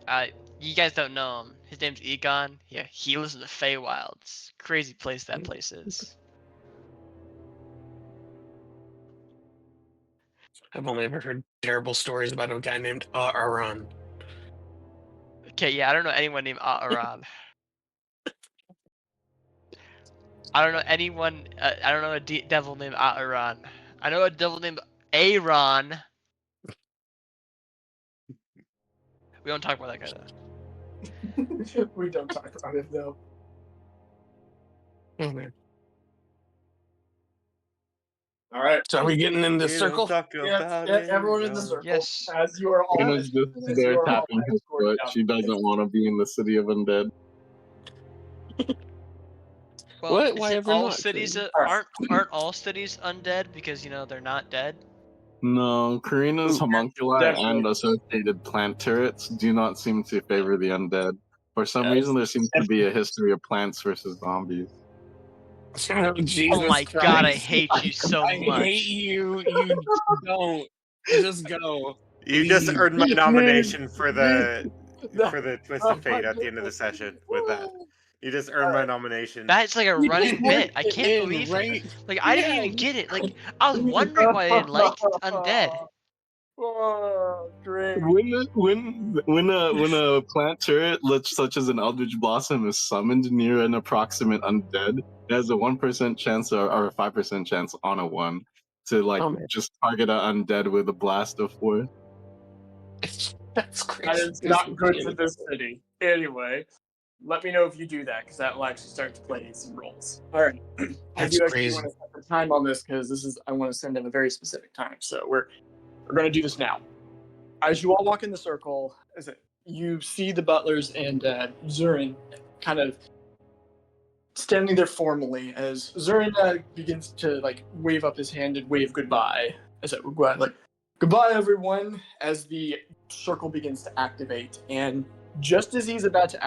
You guys don't know him. His name's Egon. Yeah, he lives in the Feywild. It's a crazy place that place is. I've only ever heard terrible stories about a guy named Aran. Okay, yeah, I don't know anyone named Aaron. I don't know anyone. I don't know a devil named Aaron. I know a devil named Aaron. We don't talk about that guy though. We don't talk about it though. Oh man. All right. So are we getting in the We don't circle? talk Yeah, about yeah, it, everyone in the no. circle. Yes. As you are all. Karina's just as there you are all tapping her escorted foot. down She doesn't want to be in the city of undead. Well, What? is Why it ever all not? cities Alright. aren't all cities undead because they're not dead? No, Karina's homunculi Definitely. and associated plant turrets do not seem to favor the undead. For some Yes. reason, there seems to be a history of plants versus zombies. Oh, Jesus Oh my Christ. god, I hate you so I much. hate you. You don't. Just go. You just Please. earned my nomination for the No. twist of fate at the end of the session with that. You just earned my nomination. That's like a You running didn't bit. I get can't in, believe right? it. Like I didn't Yeah, even get it. Like I was wondering why they didn't like undead. Oh, great. When a plant turret, such as an Eldritch Blossom, is summoned near an approximate undead, it has a 1% chance or a 5% chance on a 1 to Oh, man. just target an undead with a blast of force. That's That crazy. is not good for this city. Anyway, let me know if you do that, because that will actually start to play some roles. Alright. I That's do actually crazy. want to set the time on this, because I want to send in a very specific time. So we're going to do this now. As you all walk in the circle, you see the butlers and Zurin kind of standing there formally as Zurin begins to wave up his hand and wave goodbye. Goodbye everyone, as the circle begins to activate. And just as it's about to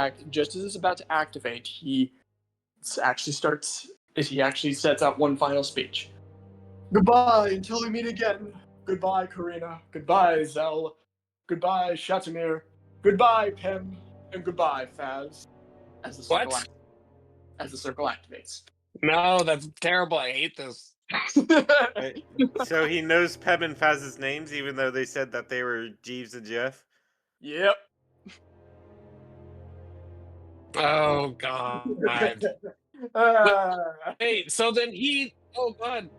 activate, he actually sets out one final speech. Goodbye until we meet again. Goodbye, Karina. Goodbye, Zell. Goodbye, Shatamir. Goodbye, Pem. And goodbye, Faz. As the circle What? activates. No, that's terrible. I hate this. Right. So he knows Peb and Faz's names, even though they said that they were Jeeves and Jeff. Yep. Oh, God. Wait, so then he. Oh, God.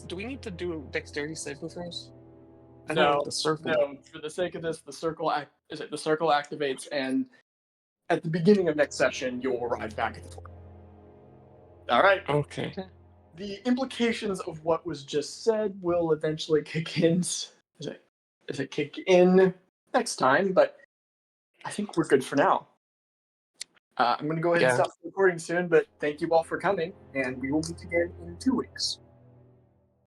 Do we need to do dexterity saving throws? I don't have the circle. No. For the sake of this, the circle activates, and at the beginning of next session, you'll arrive back at the fort. All right. Okay. The implications of what was just said will eventually kick in. Kick in next time, but I think we're good for now. I'm going to go ahead and stop the recording soon, but thank you all for coming, and we will meet again in 2 weeks.